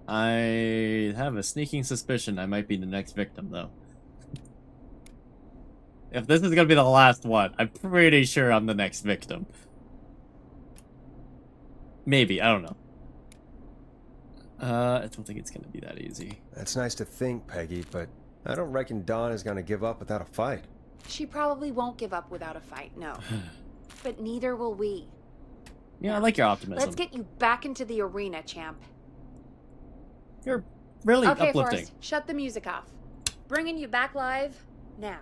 S1: I have a sneaking suspicion I might be the next victim, though. If this is gonna be the last one, I'm pretty sure I'm the next victim. Maybe, I don't know. I don't think it's gonna be that easy.
S2: That's nice to think, Peggy, but I don't reckon Dawn is gonna give up without a fight.
S3: She probably won't give up without a fight, no. But neither will we.
S1: Yeah, I like your optimism.
S3: Let's get you back into the arena, champ.
S1: You're really
S3: Okay,
S1: uplifting.
S3: Forrest, shut the music off. Bringing you back live now.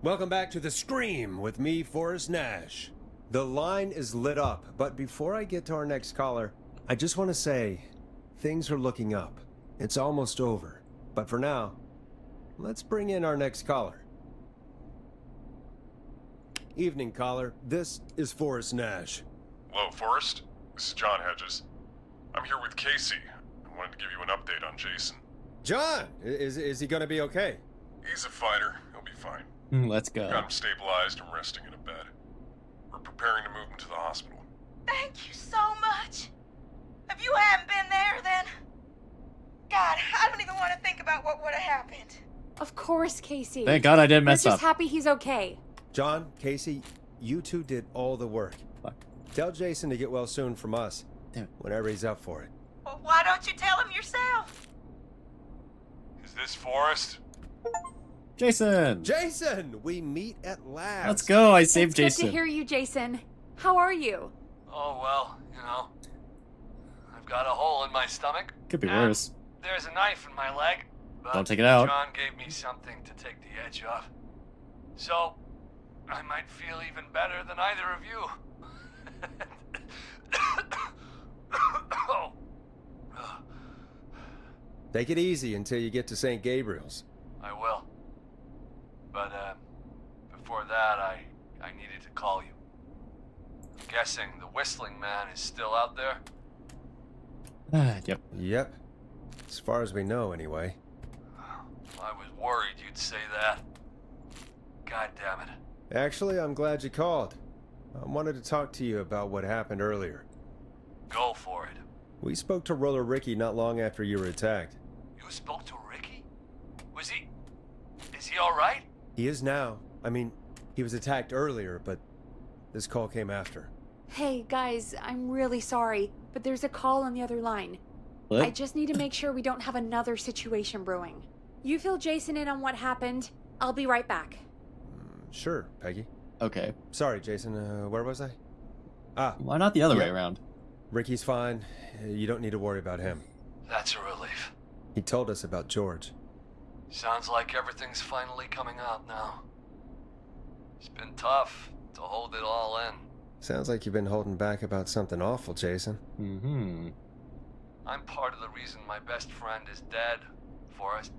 S2: Welcome back to The Scream with me, Forrest Nash. The line is lit up, but before I get to our next caller, I just want to say, things are looking up. It's almost over. But for now, let's bring in our next caller. Evening, caller. This is Forrest Nash.
S10: Hello, Forrest. This is John Hedges. I'm here with Casey. I wanted to give you an update on Jason.
S2: John! Is he gonna be okay?
S10: He's a fighter. He'll be fine.
S1: Let's go.
S10: Got him stabilized and resting in a bed. We're preparing to move him to the hospital.
S8: Thank you so much. If you hadn't been there, then... God, I don't even want to think about what would have happened.
S3: Of course, Casey.
S1: Thank God I didn't
S3: We're
S1: mess
S3: just
S1: up.
S3: happy he's okay.
S2: John, Casey, you two did all the work.
S1: Fuck.
S2: Tell Jason to get well soon from us.
S1: Damn it.
S2: Whenever he's up for it.
S8: Well, why don't you tell him yourself?
S10: Is this Forrest?
S1: Jason!
S2: Jason! We meet at last.
S1: Let's go, I saved
S3: It's
S1: Jason.
S3: good to hear you, Jason. How are you?
S4: Oh, well, you know. I've got a hole in my stomach.
S1: Could be
S4: and
S1: worse.
S4: There's a knife in my leg. But
S1: Don't take it out.
S4: John gave me something to take the edge off. So, I might feel even better than either of you. Oh.
S2: Take it easy until you get to St. Gabriel's.
S4: I will. But, before that, I needed to call you. I'm guessing the Whistling Man is still out there?
S1: Yep.
S2: Yep. As far as we know, anyway.
S4: I was worried you'd say that. God damn it.
S2: Actually, I'm glad you called. I wanted to talk to you about what happened earlier.
S4: Go for it.
S2: We spoke to Roller Ricky not long after you were attacked.
S4: You spoke to Ricky? Is he alright?
S2: He is now. I mean, he was attacked earlier, but this call came after.
S3: Hey, guys, I'm really sorry, but there's a call on the other line.
S1: What?
S3: I just need to make sure we don't have another situation brewing. You fill Jason in on what happened. I'll be right back.
S2: Sure, Peggy.
S1: Okay.
S2: Sorry, Jason. Where was I? Ah,
S1: Why not the other way
S2: Yeah.
S1: around?
S2: Ricky's fine. You don't need to worry about him.
S4: That's a relief.
S2: He told us about George.
S4: Sounds like everything's finally coming out now. It's been tough to hold it all in.
S2: Sounds like you've been holding back about something awful, Jason.
S1: Mm-hmm.
S4: I'm part of the reason my best friend is dead, Forrest.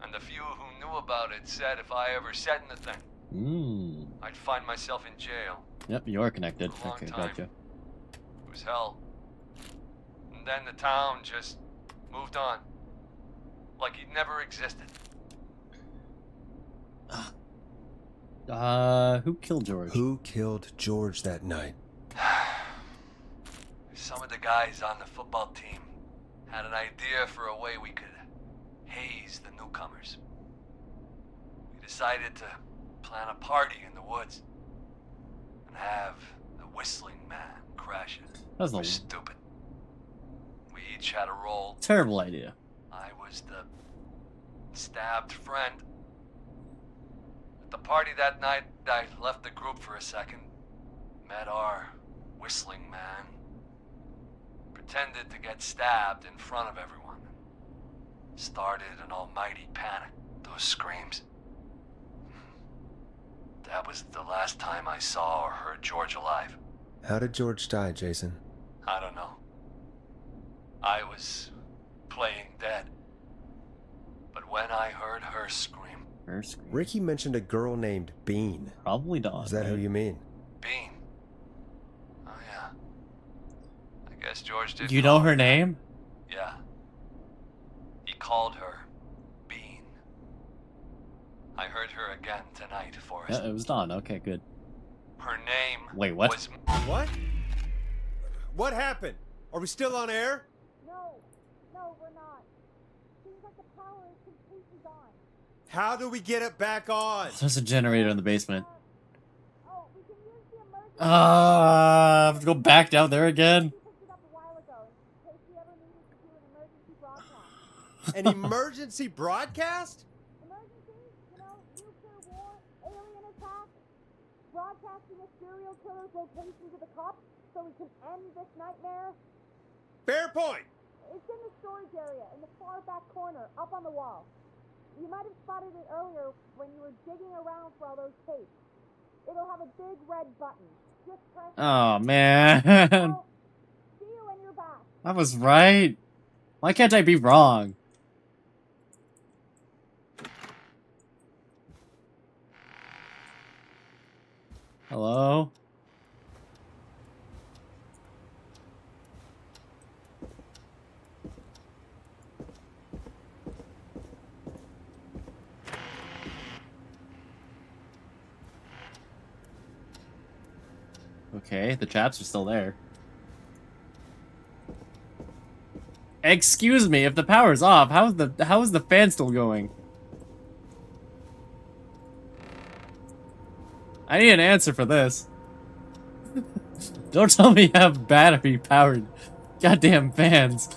S4: And the few who knew about it said if I ever said anything, I'd find myself in jail.
S1: Yep, you are connected.
S4: A long
S1: Okay,
S4: time.
S1: gotcha.
S4: It was hell. And then the town just moved on. Like he'd never existed.
S1: Who killed George?
S2: Who killed George that night?
S4: Some of the guys on the football team had an idea for a way we could haze the newcomers. We decided to plan a party in the woods and have the Whistling Man crash it.
S1: That was
S4: It was
S1: a
S4: stupid. We each had a role.
S1: terrible idea.
S4: I was the stabbed friend. At the party that night, I left the group for a second, met our Whistling Man, pretended to get stabbed in front of everyone. Started an almighty panic. Those screams. That was the last time I saw or heard George alive.
S2: How did George die, Jason?
S4: I don't know. I was playing dead. But when I heard her scream,
S1: First,
S2: Ricky mentioned a girl named Bean.
S1: probably Dawn.
S2: Is that who
S1: right?
S2: you mean?
S4: Bean. Oh yeah. I guess George did.
S1: You
S4: call
S1: know her name?
S4: Yeah. He called her Bean. I heard her again tonight, Forrest.
S1: Yeah, it was Dawn. Okay, good.
S4: Her name
S1: Wait, what?
S4: was
S2: What? What happened? Are we still on air?
S3: No, we're not. Seems like the power is completely gone.
S2: How do we get it back on?
S1: There's a generator in the basement.
S3: Oh, we can use the emergency.
S1: I have to go back down there again.
S3: We picked it up a while ago in case we ever needed to do an emergency broadcast.
S2: An emergency broadcast?
S3: Emergency? You know, nuclear war, alien attack, broadcasting a serial killer's location to the cops so we can end this nightmare.
S2: Fair point.
S3: It's in the storage area in the far back corner, up on the wall. You might have spotted it earlier when you were digging around for all those tapes. It'll have a big red button. Just press it.
S1: Oh, man.
S3: Well, see you when you're back.
S1: I was right. Why can't I be wrong? Hello? Okay, the chaps are still there. Excuse me, if the power's off, how is the fan still going? I need an answer for this. Don't tell me you have battery powered goddamn fans.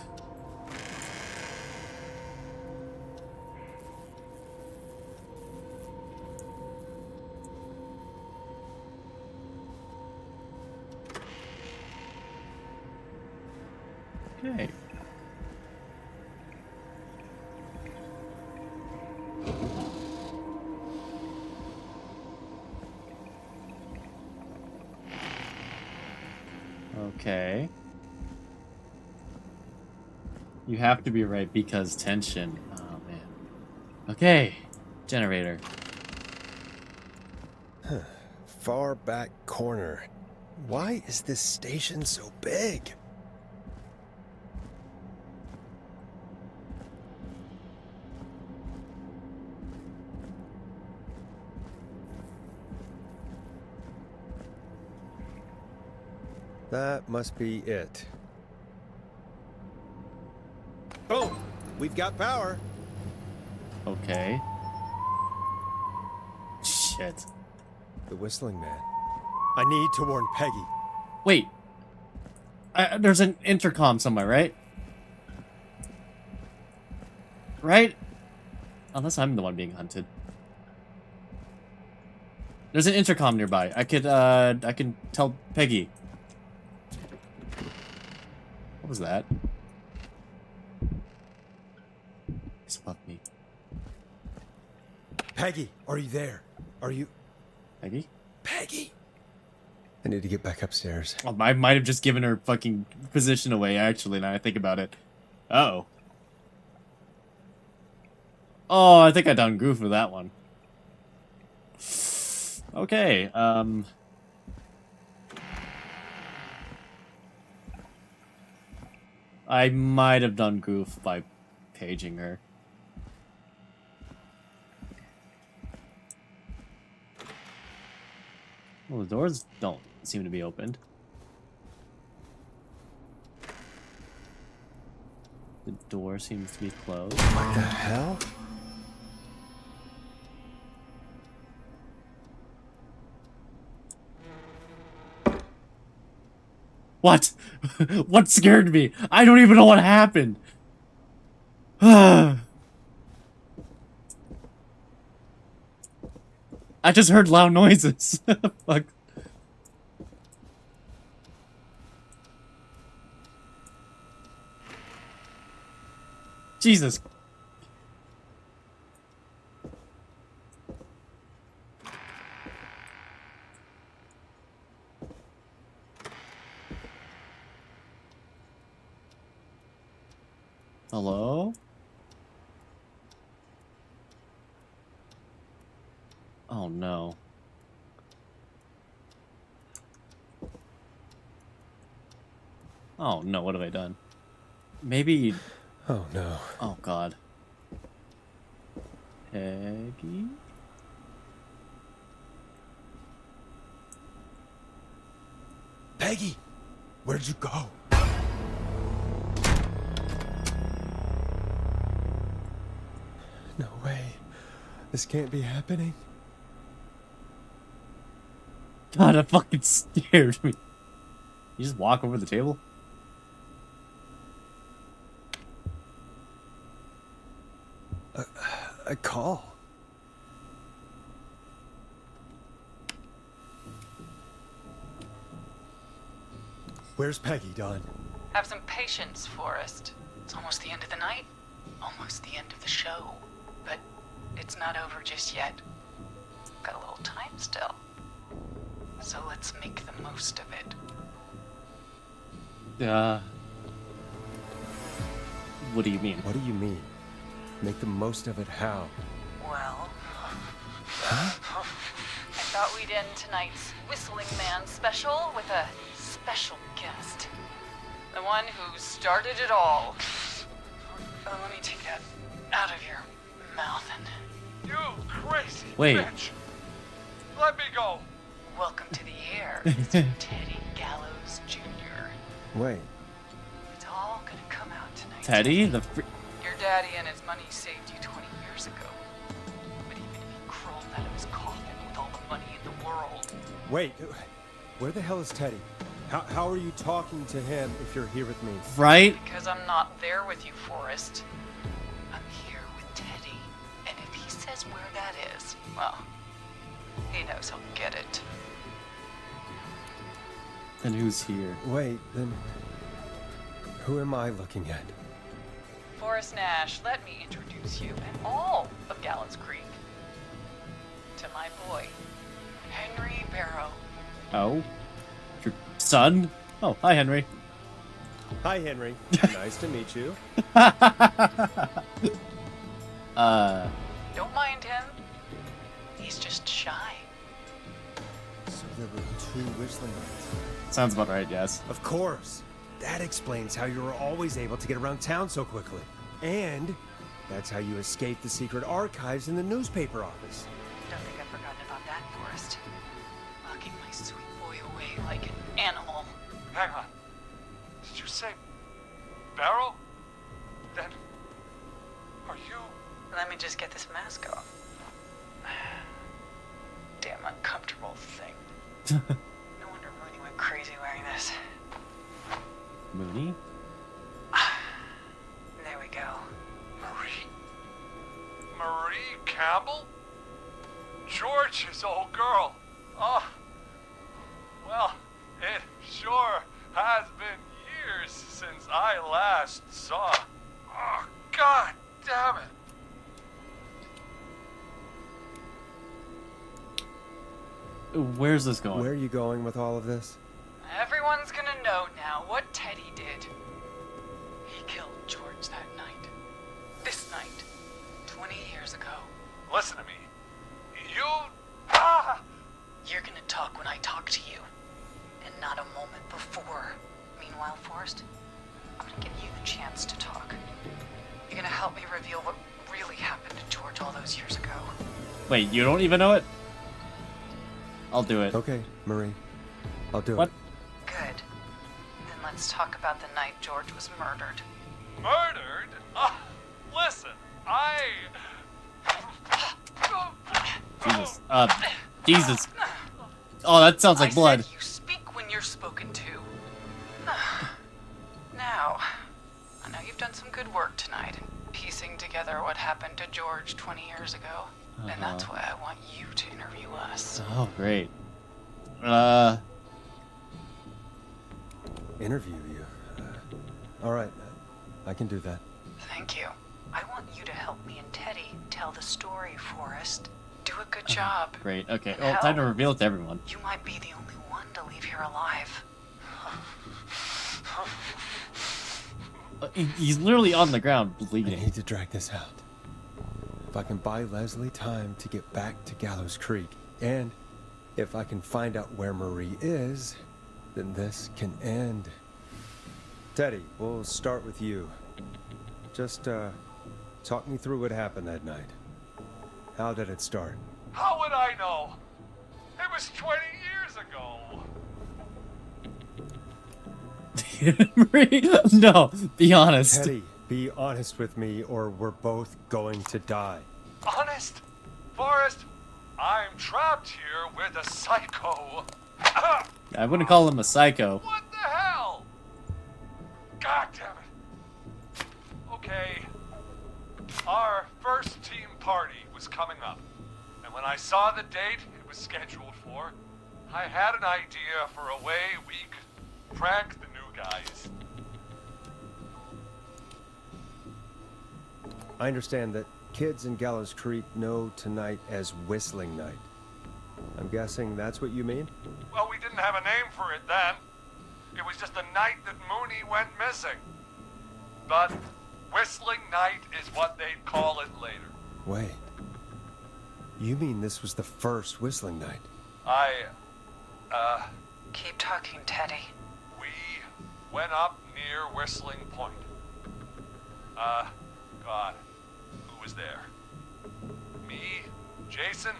S1: Okay. Okay. You have to be right because tension. Oh, man. Okay. Generator.
S2: Far back corner. Why is this station so big? That must be it. Boom! We've got power.
S1: Okay. Shit.
S2: The whistling man. I need to warn Peggy.
S1: Wait. There's an intercom somewhere, right? Right? Unless I'm the one being hunted. There's an intercom nearby. I can tell Peggy. What was that? It's above me.
S2: Peggy, are you there? Are you...
S1: Peggy?
S2: Peggy! I need to get back upstairs.
S1: Well, I might have just given her fucking position away, actually, now I think about it. Uh-oh. Oh, I think I done goof with that one. Okay, I might have done goof by paging her. Well, the doors don't seem to be opened. The door seems to be closed.
S2: What the hell?
S1: What? What scared me? I don't even know what happened. I just heard loud noises. Fuck. Jesus. Hello? Oh no. Oh no, what have I done? Maybe...
S2: Oh no.
S1: Oh god. Peggy?
S2: Peggy! Where'd you go? No way. This can't be happening.
S1: God, that fucking scared me. You just walk over the table?
S2: A call. Where's Peggy, Don?
S7: Have some patience, Forrest. It's almost the end of the night. Almost the end of the show. But it's not over just yet. Got a little time still. So let's make the most of it.
S1: What do you mean?
S2: What do you mean? Make the most of it how?
S7: Well... I thought we'd end tonight's Whistling Man special with a special guest. The one who started it all. Let me take that out of your mouth and...
S4: You crazy
S1: Wait.
S4: bitch! Let me go!
S7: Welcome to the air, Mr. Teddy Gallows Jr.
S2: Wait.
S7: It's all gonna come out tonight.
S1: Teddy? The
S7: Your daddy and his money saved you 20 years ago. But even if he crawled out of his coffin with all the money in the world...
S2: Wait. Where the hell is Teddy? How are you talking to him if you're here with me?
S1: Right?
S7: Because I'm not there with you, Forrest. I'm here with Teddy. And if he says where that is, well, he knows he'll get it.
S1: Then who's here?
S2: Wait, then... Who am I looking at?
S7: Forrest Nash, let me introduce you and all of Gallows Creek to my boy, Henry Barrow.
S1: Oh? Your son? Oh, hi, Henry.
S2: Hi, Henry. Nice to meet you.
S7: Don't mind him. He's just shy.
S2: So there were 2 Whistling Nights.
S1: Sounds about right, yes.
S2: Of course. That explains how you were always able to get around town so quickly. And that's how you escaped the secret archives in the newspaper office.
S7: Don't think I've forgotten about that, Forrest. Locking my sweet boy away like an animal.
S4: Hang on. Did you say Barrow? Then are you?
S7: Let me just get this mask off. Damn uncomfortable thing. No wonder Mooney went crazy wearing this.
S1: Mooney?
S7: There we go.
S4: Marie Campbell? George's old girl. Oh, well, it sure has been years since I last saw. Oh, God damn it.
S1: Where's this going?
S2: Where are you going with all of this?
S7: Everyone's gonna know now what Teddy did. He killed George that night. This night. 20 years ago.
S4: Listen to me. You...
S7: You're gonna talk when I talk to you. And not a moment before. Meanwhile, Forrest, I'm gonna give you the chance to talk. You're gonna help me reveal what really happened to George all those years ago.
S1: Wait, you don't even know it? I'll do it.
S2: Okay, Marie. I'll do
S1: What?
S2: it.
S7: Good. Then let's talk about the night George was murdered.
S4: Murdered? Listen,
S1: Jesus. Jesus. Oh, that sounds like blood.
S7: I said you speak when you're spoken to. Now, I know you've done some good work tonight in piecing together what happened to George 20 years ago. And that's why I want you to interview us.
S1: Oh, great.
S2: Interview you. All right. I can do that.
S7: Thank you. I want you to help me and Teddy tell the story, Forrest. Do a good job.
S1: Great, okay.
S7: And
S1: Oh, time to
S7: hell,
S1: reveal it to everyone.
S7: You might be the only one to leave here alive.
S1: He's literally on the ground
S2: I
S1: bleeding.
S2: need to drag this out. If I can buy Leslie time to get back to Gallows Creek, and if I can find out where Marie is, then this can end. Teddy, we'll start with you. Just, talk me through what happened that night. How did it start?
S4: how would I know? It was 20 years ago.
S1: Marie, no, be honest.
S2: Teddy, be honest with me or we're both going to die.
S4: Honest? Forrest, I'm trapped here with a psycho.
S1: I wouldn't call him a psycho.
S4: What the hell? God damn it. Okay. Our first team party was coming up. And when I saw the date it was scheduled for, I had an idea for a way we could prank the new guys.
S2: I understand that kids in Gallows Creek know tonight as Whistling Night. I'm guessing that's what you mean?
S4: Well, we didn't have a name for it then. It was just the night that Mooney went missing. But Whistling Night is what they'd call it later.
S2: Wait. You mean this was the first Whistling Night?
S7: Keep talking, Teddy.
S4: We went up near Whistling Point. God, who was there? Me, Jason,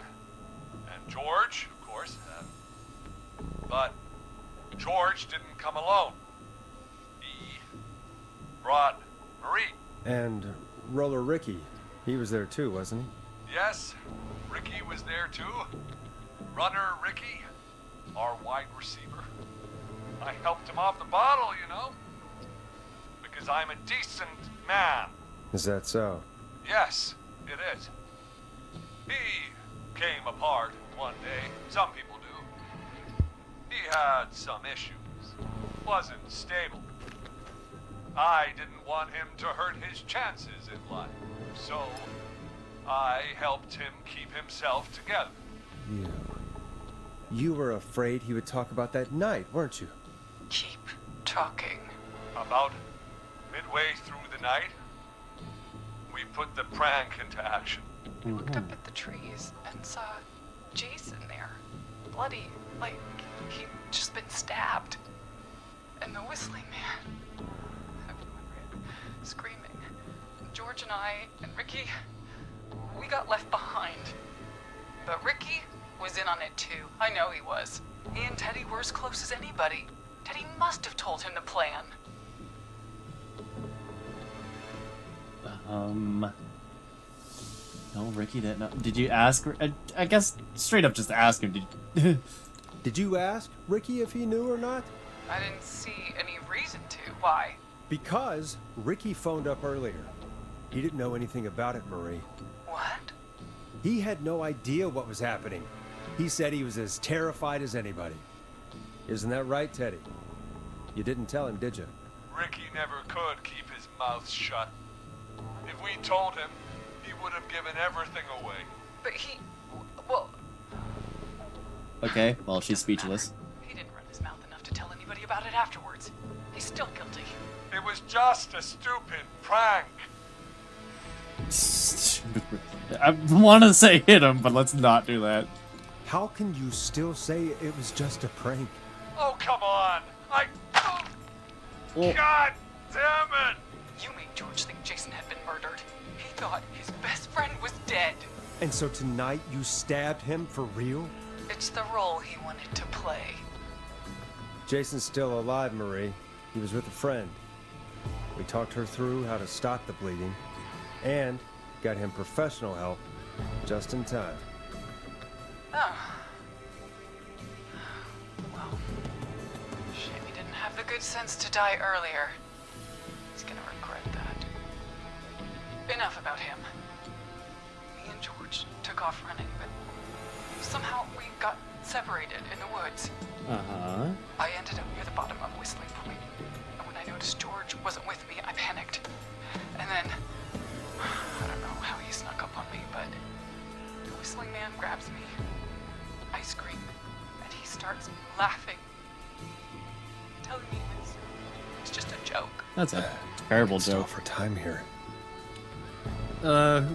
S4: and George, of course. But George didn't come alone. He brought Marie.
S2: And Roller Ricky. He was there too, wasn't he?
S4: Yes, Ricky was there too. Runner Ricky, our wide receiver. I helped him off the bottle, you know. Because I'm a decent man.
S2: Is that so?
S4: Yes, it is. He came apart one day. Some people do. He had some issues. Wasn't stable. I didn't want him to hurt his chances in life. So, I helped him keep himself together.
S2: You were afraid he would talk about that night, weren't you?
S7: Keep talking.
S4: About midway through the night, we put the prank into action.
S7: We looked up at the trees and saw Jason there. Bloody, like he'd just been stabbed. And the whistling man, screaming. George and I and Ricky, we got left behind. But Ricky was in on it too. I know he was. He and Teddy were as close as anybody. Teddy must have told him the plan.
S1: No, Ricky didn't know. Did you ask? I guess straight up just ask him.
S2: Did you ask Ricky if he knew or not?
S7: I didn't see any reason to. Why?
S2: Because Ricky phoned up earlier. He didn't know anything about it, Marie.
S7: What?
S2: He had no idea what was happening. He said he was as terrified as anybody. Isn't that right, Teddy? You didn't tell him, did you?
S4: Ricky never could keep his mouth shut. If we told him, he would have given everything away.
S7: But he... well...
S1: Okay, well, she's speechless.
S7: He didn't run his mouth enough to tell anybody about it afterwards. He's still guilty.
S4: It was just a stupid prank.
S1: I want to say hit him, but let's not do that.
S2: How can you still say it was just a prank?
S4: Oh, come on.
S1: Well,
S4: God damn it.
S7: You made George think Jason had been murdered. He thought his best friend was dead.
S2: And so tonight you stabbed him for real?
S7: It's the role he wanted to play.
S2: Jason's still alive, Marie. He was with a friend. We talked her through how to stop the bleeding and got him professional help just in time.
S7: Oh. Well, shame he didn't have the good sense to die earlier. He's gonna regret that. Enough about him. Me and George took off running, but somehow we got separated in the woods.
S1: uh-huh.
S7: I ended up near the bottom of Whistling Point, and when I noticed George wasn't with me, I panicked. And then, I don't know how he snuck up on me, but the Whistling Man grabs me. I scream, and he starts laughing, telling me it's just a joke.
S1: That's a terrible
S2: Stall
S1: joke.
S2: for time here.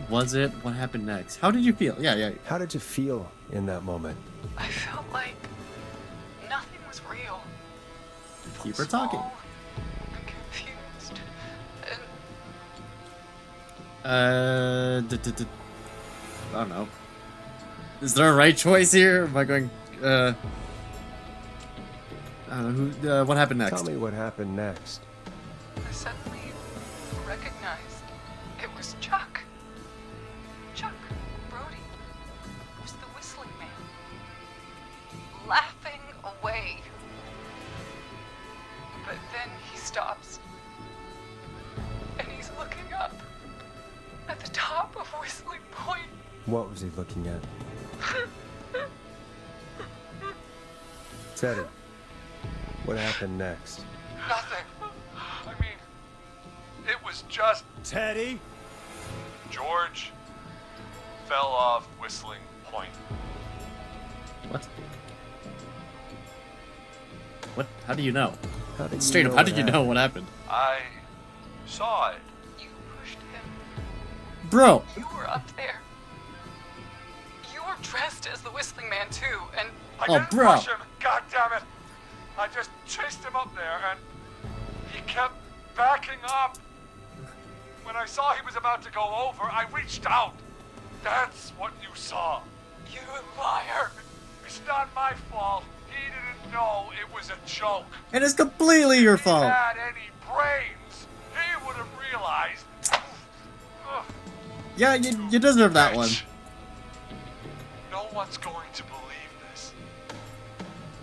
S1: Was it? What happened next? How did you feel? Yeah.
S2: How did you feel in that moment?
S7: I felt like nothing was real. I
S1: Keep
S7: felt
S1: her talking.
S7: small and confused, and
S1: I don't know. Is there a right choice here? Am I going, I don't know, what happened next?
S2: Tell me what happened next.
S7: I suddenly recognized it was Chuck. Chuck Brody was the Whistling Man, laughing away. But then he stops, and he's looking up at the top of Whistling Point.
S2: What was he looking at? Teddy, what happened next?
S4: Nothing. I mean, it was just
S2: Teddy?
S4: George fell off Whistling Point.
S1: What? What? How do you know?
S2: How did you
S1: Straight up,
S2: know
S1: how
S2: what
S1: did you know
S2: happened?
S1: what happened?
S4: I saw it.
S7: You pushed him.
S1: Bro!
S7: You were up there. You were dressed as the Whistling Man too, and
S4: I
S1: Oh,
S4: didn't
S1: bro.
S4: push him. God damn it. I just chased him up there and he kept backing up. When I saw he was about to go over, I reached out. That's what you saw.
S7: you liar.
S4: It's not my fault. He didn't know it was a joke.
S1: It is completely your
S4: If he
S1: fault!
S4: had any brains, he would have realized. Ugh,
S1: Yeah, you deserve that one.
S4: bitch. No one's going to believe this.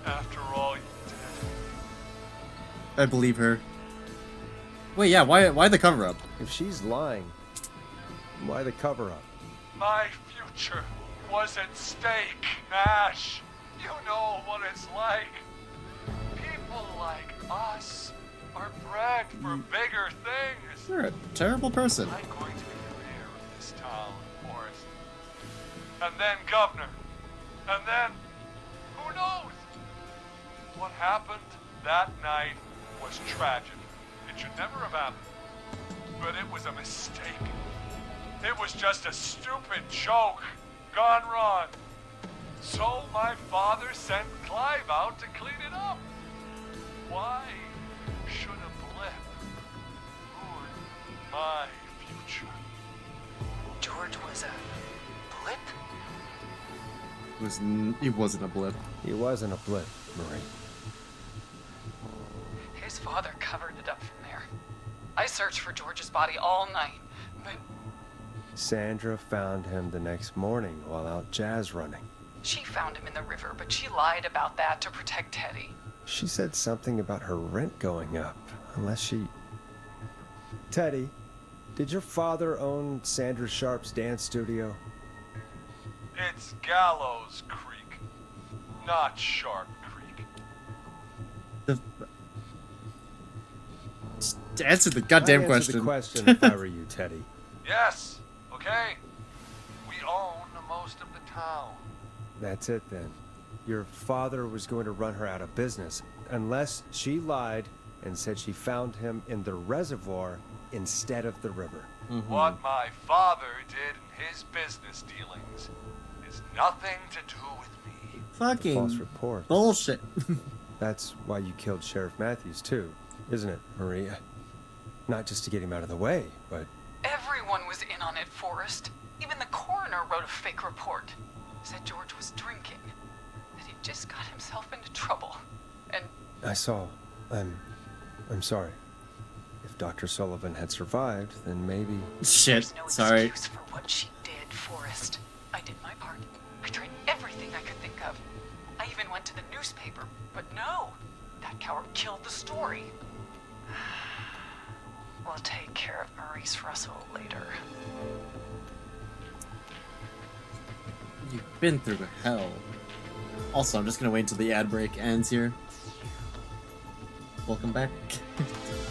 S4: After all you did.
S1: I believe her. Wait, yeah, why the cover-up?
S2: If she's lying, why the cover-up?
S4: My future was at stake, Nash. You know what it's like. People like us are bred for bigger things.
S1: You're a terrible person.
S4: I'm going to be the mayor of this town, Forrest. And then governor. And then, who knows? What happened That night was tragic. It should never have happened. But it was a mistake. It was just a stupid joke gone wrong. So my father sent Clive out to clean it up. Why should a blip ruin my future?
S7: George was a blip?
S1: He wasn't a blip.
S2: He wasn't a blip, Marie.
S7: His father covered it up from there. I searched for George's body all night, but
S2: Sandra found him the next morning while out jazz running.
S7: she found him in the river, but she lied about that to protect Teddy.
S2: She said something about her rent going up, unless she... Teddy, did your father own Sandra Sharp's dance studio?
S4: It's Gallows Creek, not Sharp Creek.
S1: Answer the goddamn
S2: I'd answer
S1: question.
S2: the question if I were you, Teddy.
S4: Yes, okay. We own most of the town.
S2: That's it then. Your father was going to run her out of business, unless she lied and said she found him in the reservoir instead of the river.
S4: What my father did in his business dealings is nothing to do with me.
S1: Fucking
S2: False reports.
S1: bullshit.
S2: That's why you killed Sheriff Matthews too, isn't it, Maria? Not just to get him out of the way, but...
S7: Everyone was in on it, Forrest. Even the coroner wrote a fake report. Said George was drinking. That he just got himself into trouble. And
S2: I saw. I'm sorry. If Dr. Sullivan had survived, then maybe...
S1: Shit.
S7: there's no
S1: Sorry.
S7: excuse for what she did, Forrest. I did my part. I tried everything I could think of. I even went to the newspaper, but no. That coward killed the story. We'll take care of Maurice Russell later.
S1: You've been through hell. Also, I'm just gonna wait until the ad break ends here. Welcome back.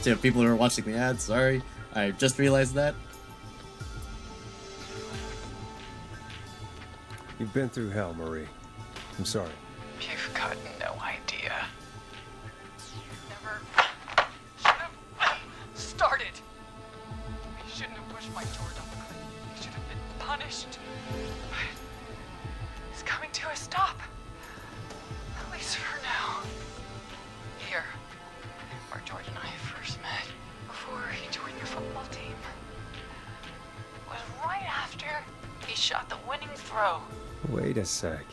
S1: To people who are watching the ad, sorry. I just realized that.
S2: You've been through hell, Marie. I'm sorry.
S7: You've got no idea. Never should have started. He shouldn't have pushed my George off the cliff. He should have been punished. But it's coming to a stop. At least for now. Here, where George and I first met, before he joined your football team, was right after he shot the winning throw.
S2: Wait a sec.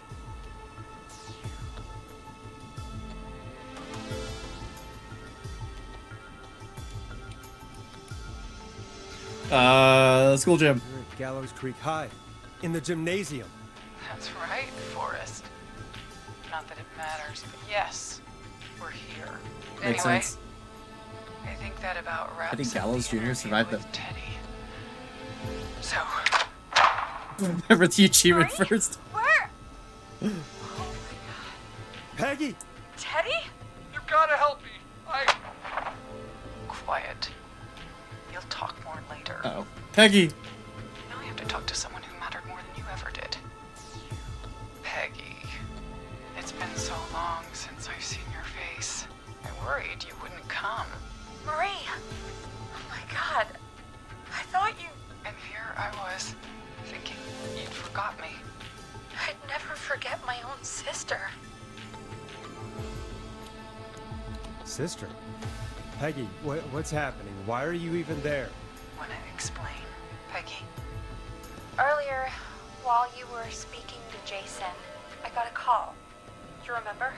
S1: School gym.
S2: You're at Gallows Creek High, in the gymnasium.
S7: That's right, Forrest. Not that it matters, but yes, we're here.
S1: Makes
S7: Anyway,
S1: sense.
S7: I think that about wraps
S1: I think
S7: up
S1: Gallows
S7: the
S1: Jr.
S7: interview
S1: survived
S7: with
S1: the-
S7: Teddy. So,
S1: Remember the achievement
S7: Marie?
S1: first.
S7: where?
S2: Peggy!
S7: Teddy?
S4: You gotta help me.
S7: Quiet. You'll talk more later.
S1: Uh-oh. Peggy!
S7: Now I have to talk to someone who mattered more than you ever did. Peggy. It's been so long since I've seen your face. I worried you wouldn't come.
S3: Marie! Oh my god. I thought you...
S7: And here I was, thinking you'd forgot me.
S3: I'd never forget my own sister.
S2: Sister. Peggy, what's happening? Why are you even there?
S7: Wanna explain, Peggy?
S3: Earlier, while you were speaking to Jason, I got a call. Do you remember?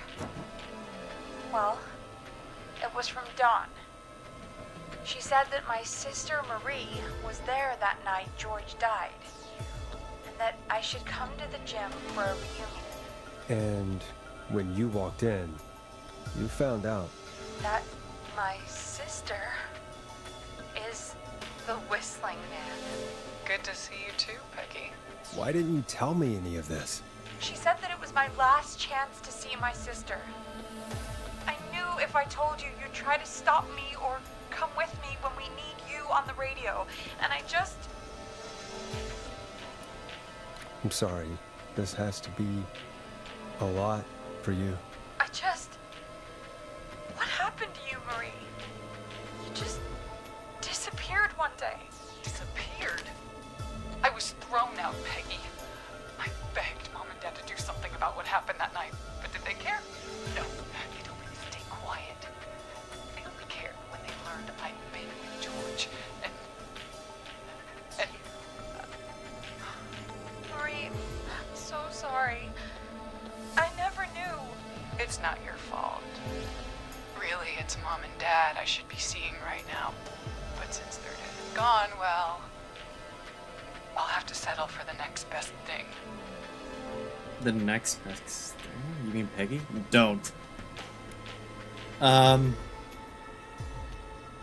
S3: Well, it was from Dawn. She said that my sister Marie was there that night George died, and that I should come to the gym for a reunion.
S2: And when you walked in, you found out.
S3: That my sister is the Whistling Man.
S7: Good to see you too, Peggy.
S2: Why didn't you tell me any of this?
S3: She said that it was my last chance to see my sister. I knew if I told you, you'd try to stop me or come with me when we need you on the radio. And I just...
S2: I'm sorry. This has to be a lot for you.
S3: What
S7: one day. Disappeared. I was thrown out, Peggy. I begged Mom and Dad to do something about what happened that night, but did they care? No. They told me to stay quiet. They only cared when they learned I'd been with George, and...
S11: Marie, I'm so sorry. I never knew.
S7: It's not your fault. Really, it's Mom and Dad I should be seeing right now. But since they're dead and gone, well... I'll have to settle for the next best thing.
S1: The next best thing? You mean Peggy? Don't.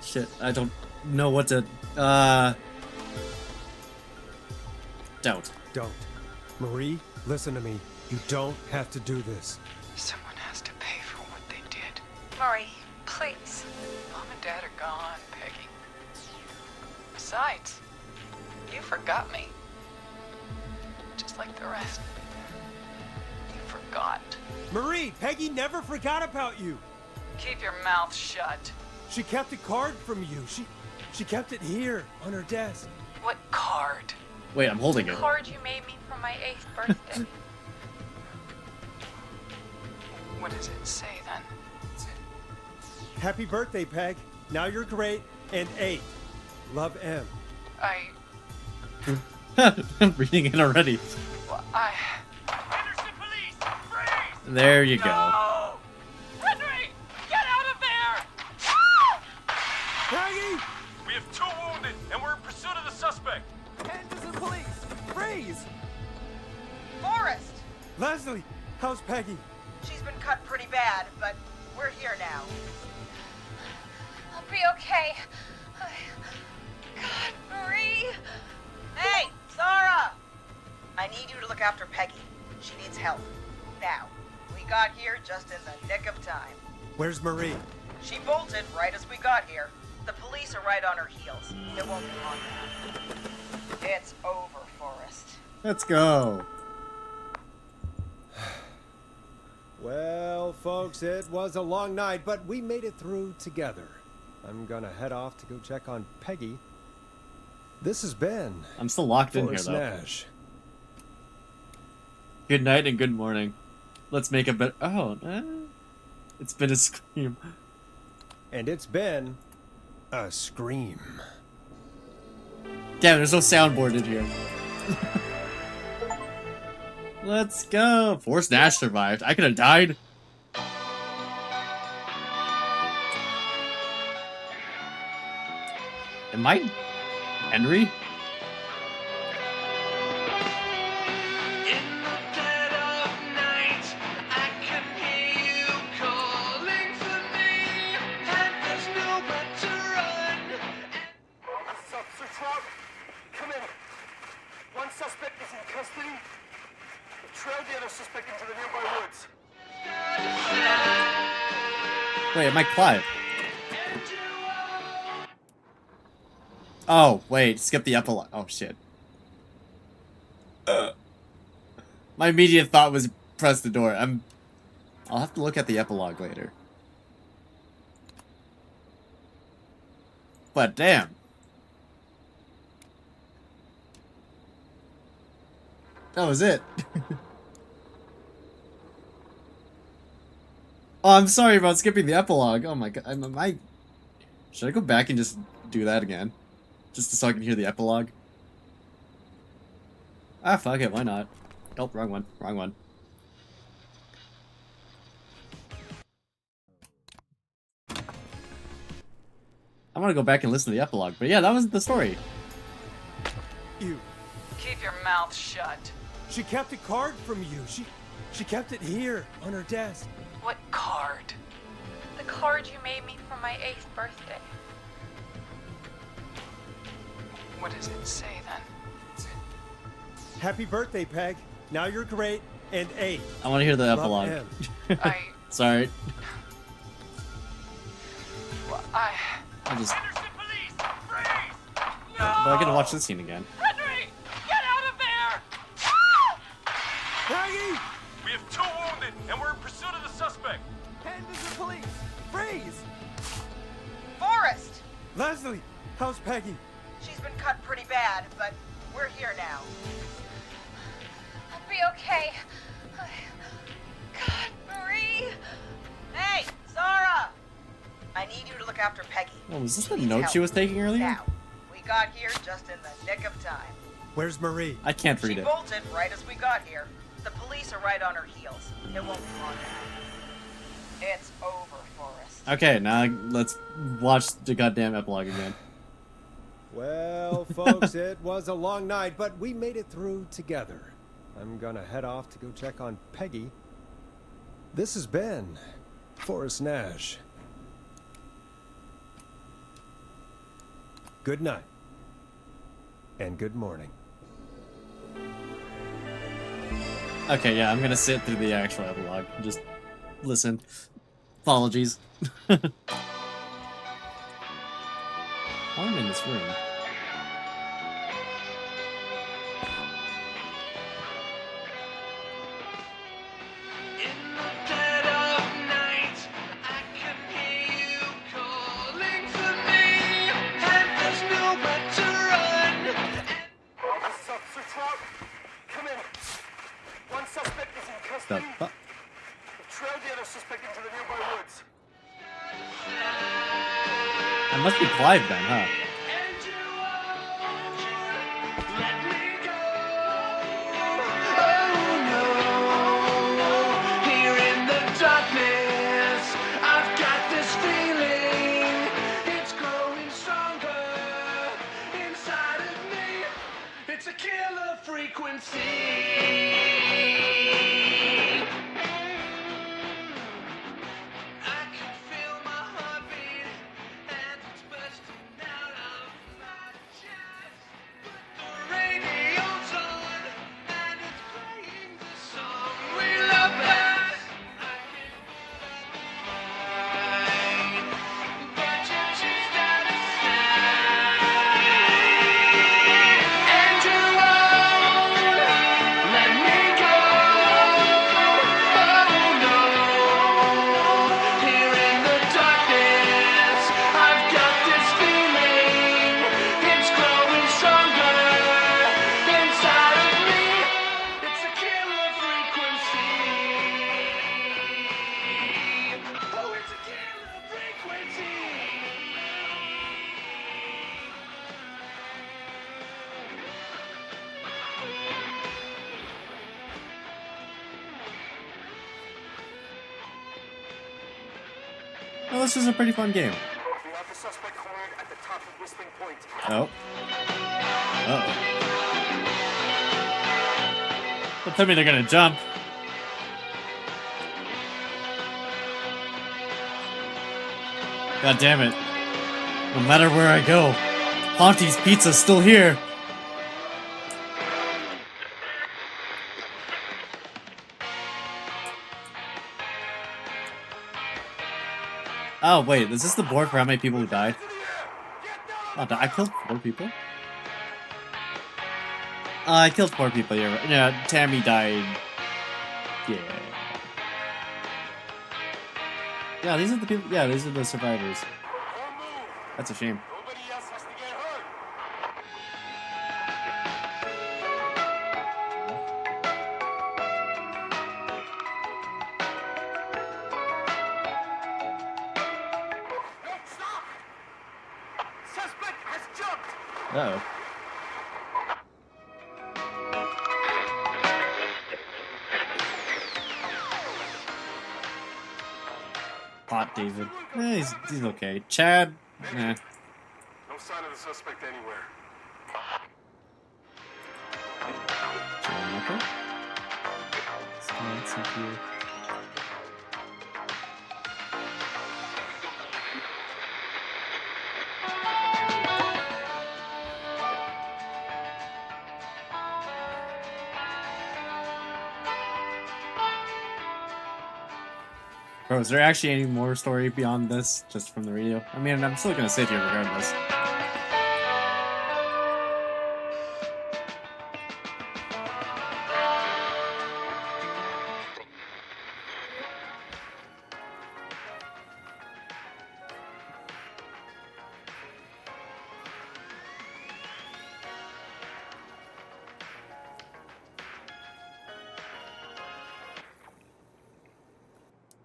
S1: Shit, I don't know what to... Don't.
S2: Don't. Marie, listen to me. You don't have to do this.
S7: Someone has to pay for what they did.
S11: Marie, please.
S7: Mom and Dad are gone, Peggy. Besides, you forgot me. Just like the rest. You forgot.
S2: Marie, Peggy never forgot about you.
S7: Keep your mouth shut.
S2: She kept a card from you. She kept it here on her desk.
S7: What card?
S1: Wait, I'm holding
S11: The
S1: it.
S11: card you made me for my 8th birthday.
S7: What does it say then?
S2: Happy birthday, Peg. Now you're great and 8. Love, M.
S1: I'm reading it already.
S4: Henderson police! Freeze!
S1: There you go.
S4: No! Henry! Get out of there!
S2: Peggy!
S10: We have 2 wounded, and we're in pursuit of the suspect.
S2: Henderson police! Freeze!
S8: Forrest!
S2: Leslie, how's Peggy?
S8: She's been cut pretty bad, but we're here now.
S11: I'll be okay. God, Marie.
S8: Hey, Zara! I need you to look after Peggy. She needs help. Now. We got here just in the nick of time.
S2: Where's Marie?
S8: She bolted right as we got here. The police are right on her heels. It won't be long now. It's over, Forrest.
S1: Let's go.
S2: Well, folks, it was a long night, but we made it through together. I'm gonna head off to go check on Peggy. This has been
S1: I'm still locked in here,
S2: Forrest
S1: though.
S2: Nash.
S1: Good night and good morning. Let's make a bit. Oh, it's been a scream.
S2: And it's been a scream.
S1: Damn, there's no soundboard in here. Let's go. Forrest Nash survived. I could have died. Am I Henry?
S4: In the dead of night, I can hear you calling for me, and there's nowhere to run.
S12: Officer Trout, come in. One suspect is in custody. We've trailed the other suspect into the nearby woods.
S1: Wait, am I Clive? Oh, wait, skip the epilogue. Oh, shit. My immediate thought was press the door. I'll have to look at the epilogue later. But damn. That was it. Oh, I'm sorry about skipping the epilogue. Oh my god. Should I go back and just do that again? Just so I can hear the epilogue? Ah, fuck it, why not? Oh, wrong one. Wrong one. I want to go back and listen to the epilogue, but yeah, that was the story.
S2: You.
S7: Keep your mouth shut.
S2: She kept a card from you. She kept it here on her desk.
S7: What card?
S11: The card you made me for my 8th birthday.
S7: What does it say then?
S2: Happy birthday, Peg. Now you're great and 8.
S1: I want to hear the
S2: Love,
S1: epilogue.
S2: M.
S1: Sorry.
S7: Well,
S1: I'll just...
S4: Henderson police! Freeze!
S1: But I get to watch this scene again.
S4: Henry! Get out of there!
S2: Peggy!
S10: We have 2 wounded, and we're in pursuit of the suspect.
S12: Henderson police! Freeze!
S8: Forrest!
S2: Leslie, how's Peggy?
S8: been cut pretty bad, but we're here now.
S11: I'll be okay. God, Marie!
S8: Hey, Zara! I need you to look after Peggy.
S1: Oh, was this
S8: She
S1: the
S8: needs
S1: note
S8: help.
S1: she was taking earlier?
S8: Now, we got here just in the nick of time.
S2: Where's Marie?
S1: I can't
S8: She
S1: read it.
S8: bolted right as we got here. The police are right on her heels. It won't be long now. It's over, Forrest.
S1: Okay, now let's watch the goddamn epilogue again.
S2: Well, folks, it was a long night, but we made it through together. I'm gonna head off to go check on Peggy. This has been Forrest Nash. Good night. And good morning.
S1: Okay, yeah, I'm gonna sit through the actual epilogue. Just listen. Apologies. While I'm in this room.
S12: This is Officer Trout. Come in. One suspect is in
S1: The
S12: custody.
S1: fu-
S12: We've trailed the other suspect into the nearby woods.
S1: That must be Clive then, huh?
S12: Here in the darkness, I've got this feeling. It's growing stronger inside of me. It's a killer frequency. I can feel my heartbeat, and it's bursting out of my chest. But the radio's on, and it's playing the song we love best. I can find, but you choose out of sight. And you won't let me go. Oh no. Here in the darkness, I've got this feeling. It's growing stronger inside of me. It's a killer frequency. Oh, it's a killer frequency.
S1: Well, this is a pretty fun game.
S12: We have the suspect cornered at the top of Whistling Point.
S1: Oh. Uh-oh. Don't tell me they're gonna jump. God damn it. No matter where I go, Ponty's Pizza's still here. Oh, wait, is this the board for how many people who died? Oh, I killed 4 people? I killed 4 people, yeah. Yeah, Tammy died. Yeah. Yeah, these are the people. Yeah, these are the survivors. That's a shame.
S12: Nobody else has to get hurt. No, stop! Suspect has jumped!
S1: Uh-oh. Pot David. He's okay. Chad. Eh.
S12: No sign of the suspect anywhere.
S1: John Michael. Let's see here. Bro, is there actually any more story beyond this, just from the radio? I mean, I'm still gonna sit here regardless.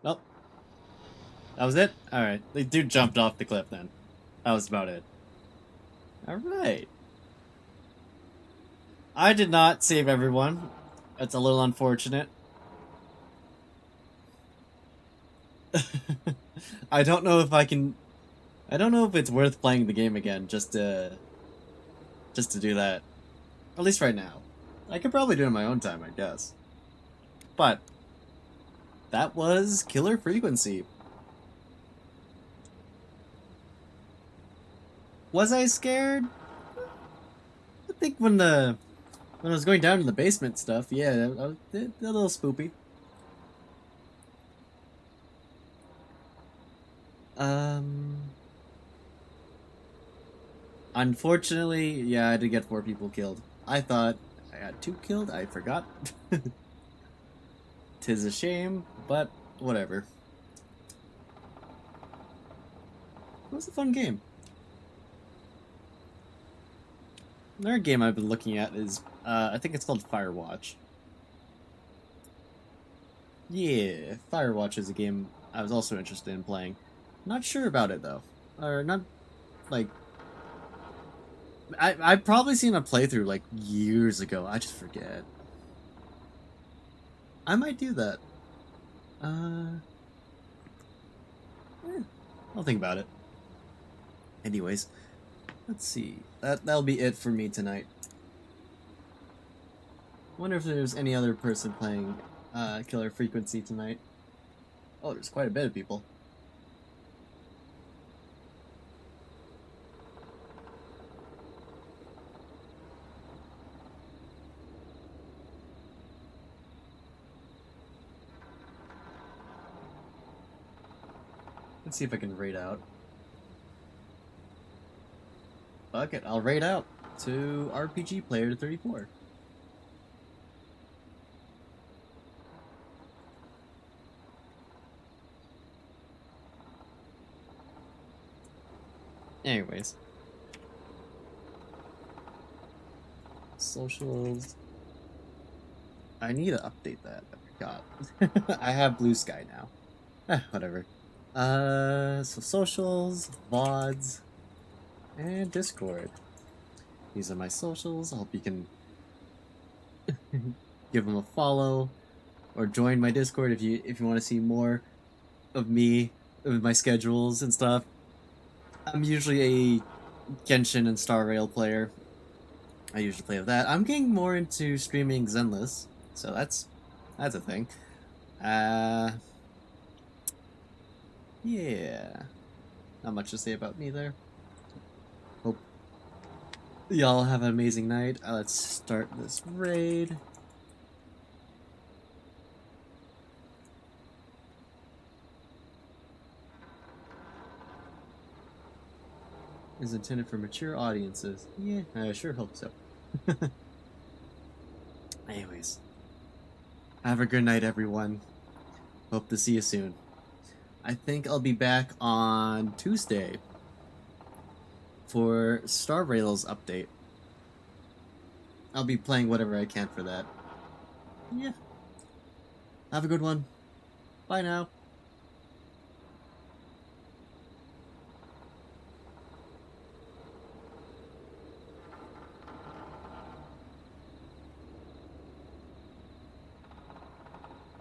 S1: Nope. That was it? Alright. The dude jumped off the cliff then. That was about it. Alright. I did not save everyone. That's a little unfortunate. I don't know if I can... I don't know if it's worth playing the game again just to do that. At least right now. I could probably do it in my own time, I guess. But that was Killer Frequency. Was I scared? I think when I was going down to the basement stuff, yeah, I was a little spoopy. Unfortunately, yeah, I did get 4 people killed. I thought I had 2 killed, I forgot. 'Tis a shame, but whatever. It was a fun game. Another game I've been looking at is, I think it's called Firewatch. Yeah, Firewatch is a game I was also interested in playing. Not sure about it, though. Or not, like... I've probably seen a playthrough, like, years ago. I just forget. I might do that. I'll think about it. Anyways, let's see. That'll be it for me tonight. Wonder if there's any other person playing Killer Frequency tonight. Oh, there's quite a bit of people. Let's see if I can raid out. Fuck it, I'll raid out to RPG Player 34. Anyways. Socials. I need to update that. I forgot. I have Blue Sky now. Whatever. So socials, VODs, and Discord. These are my socials. I hope you can give them a follow or join my Discord if you want to see more of me with my schedules and stuff. I'm usually a Genshin and Star Rail player. I usually play with that. I'm getting more into streaming Zenless, so that's a thing. Yeah. Not much to say about me there. Hope y'all have an amazing night. Let's start this raid. Is intended for mature audiences. Yeah, I sure hope so. Anyways. Have a good night, everyone. Hope to see you soon. I think I'll be back on Tuesday for Star Rail's update. I'll be playing whatever I can for that. Yeah. Have a good one. Bye now.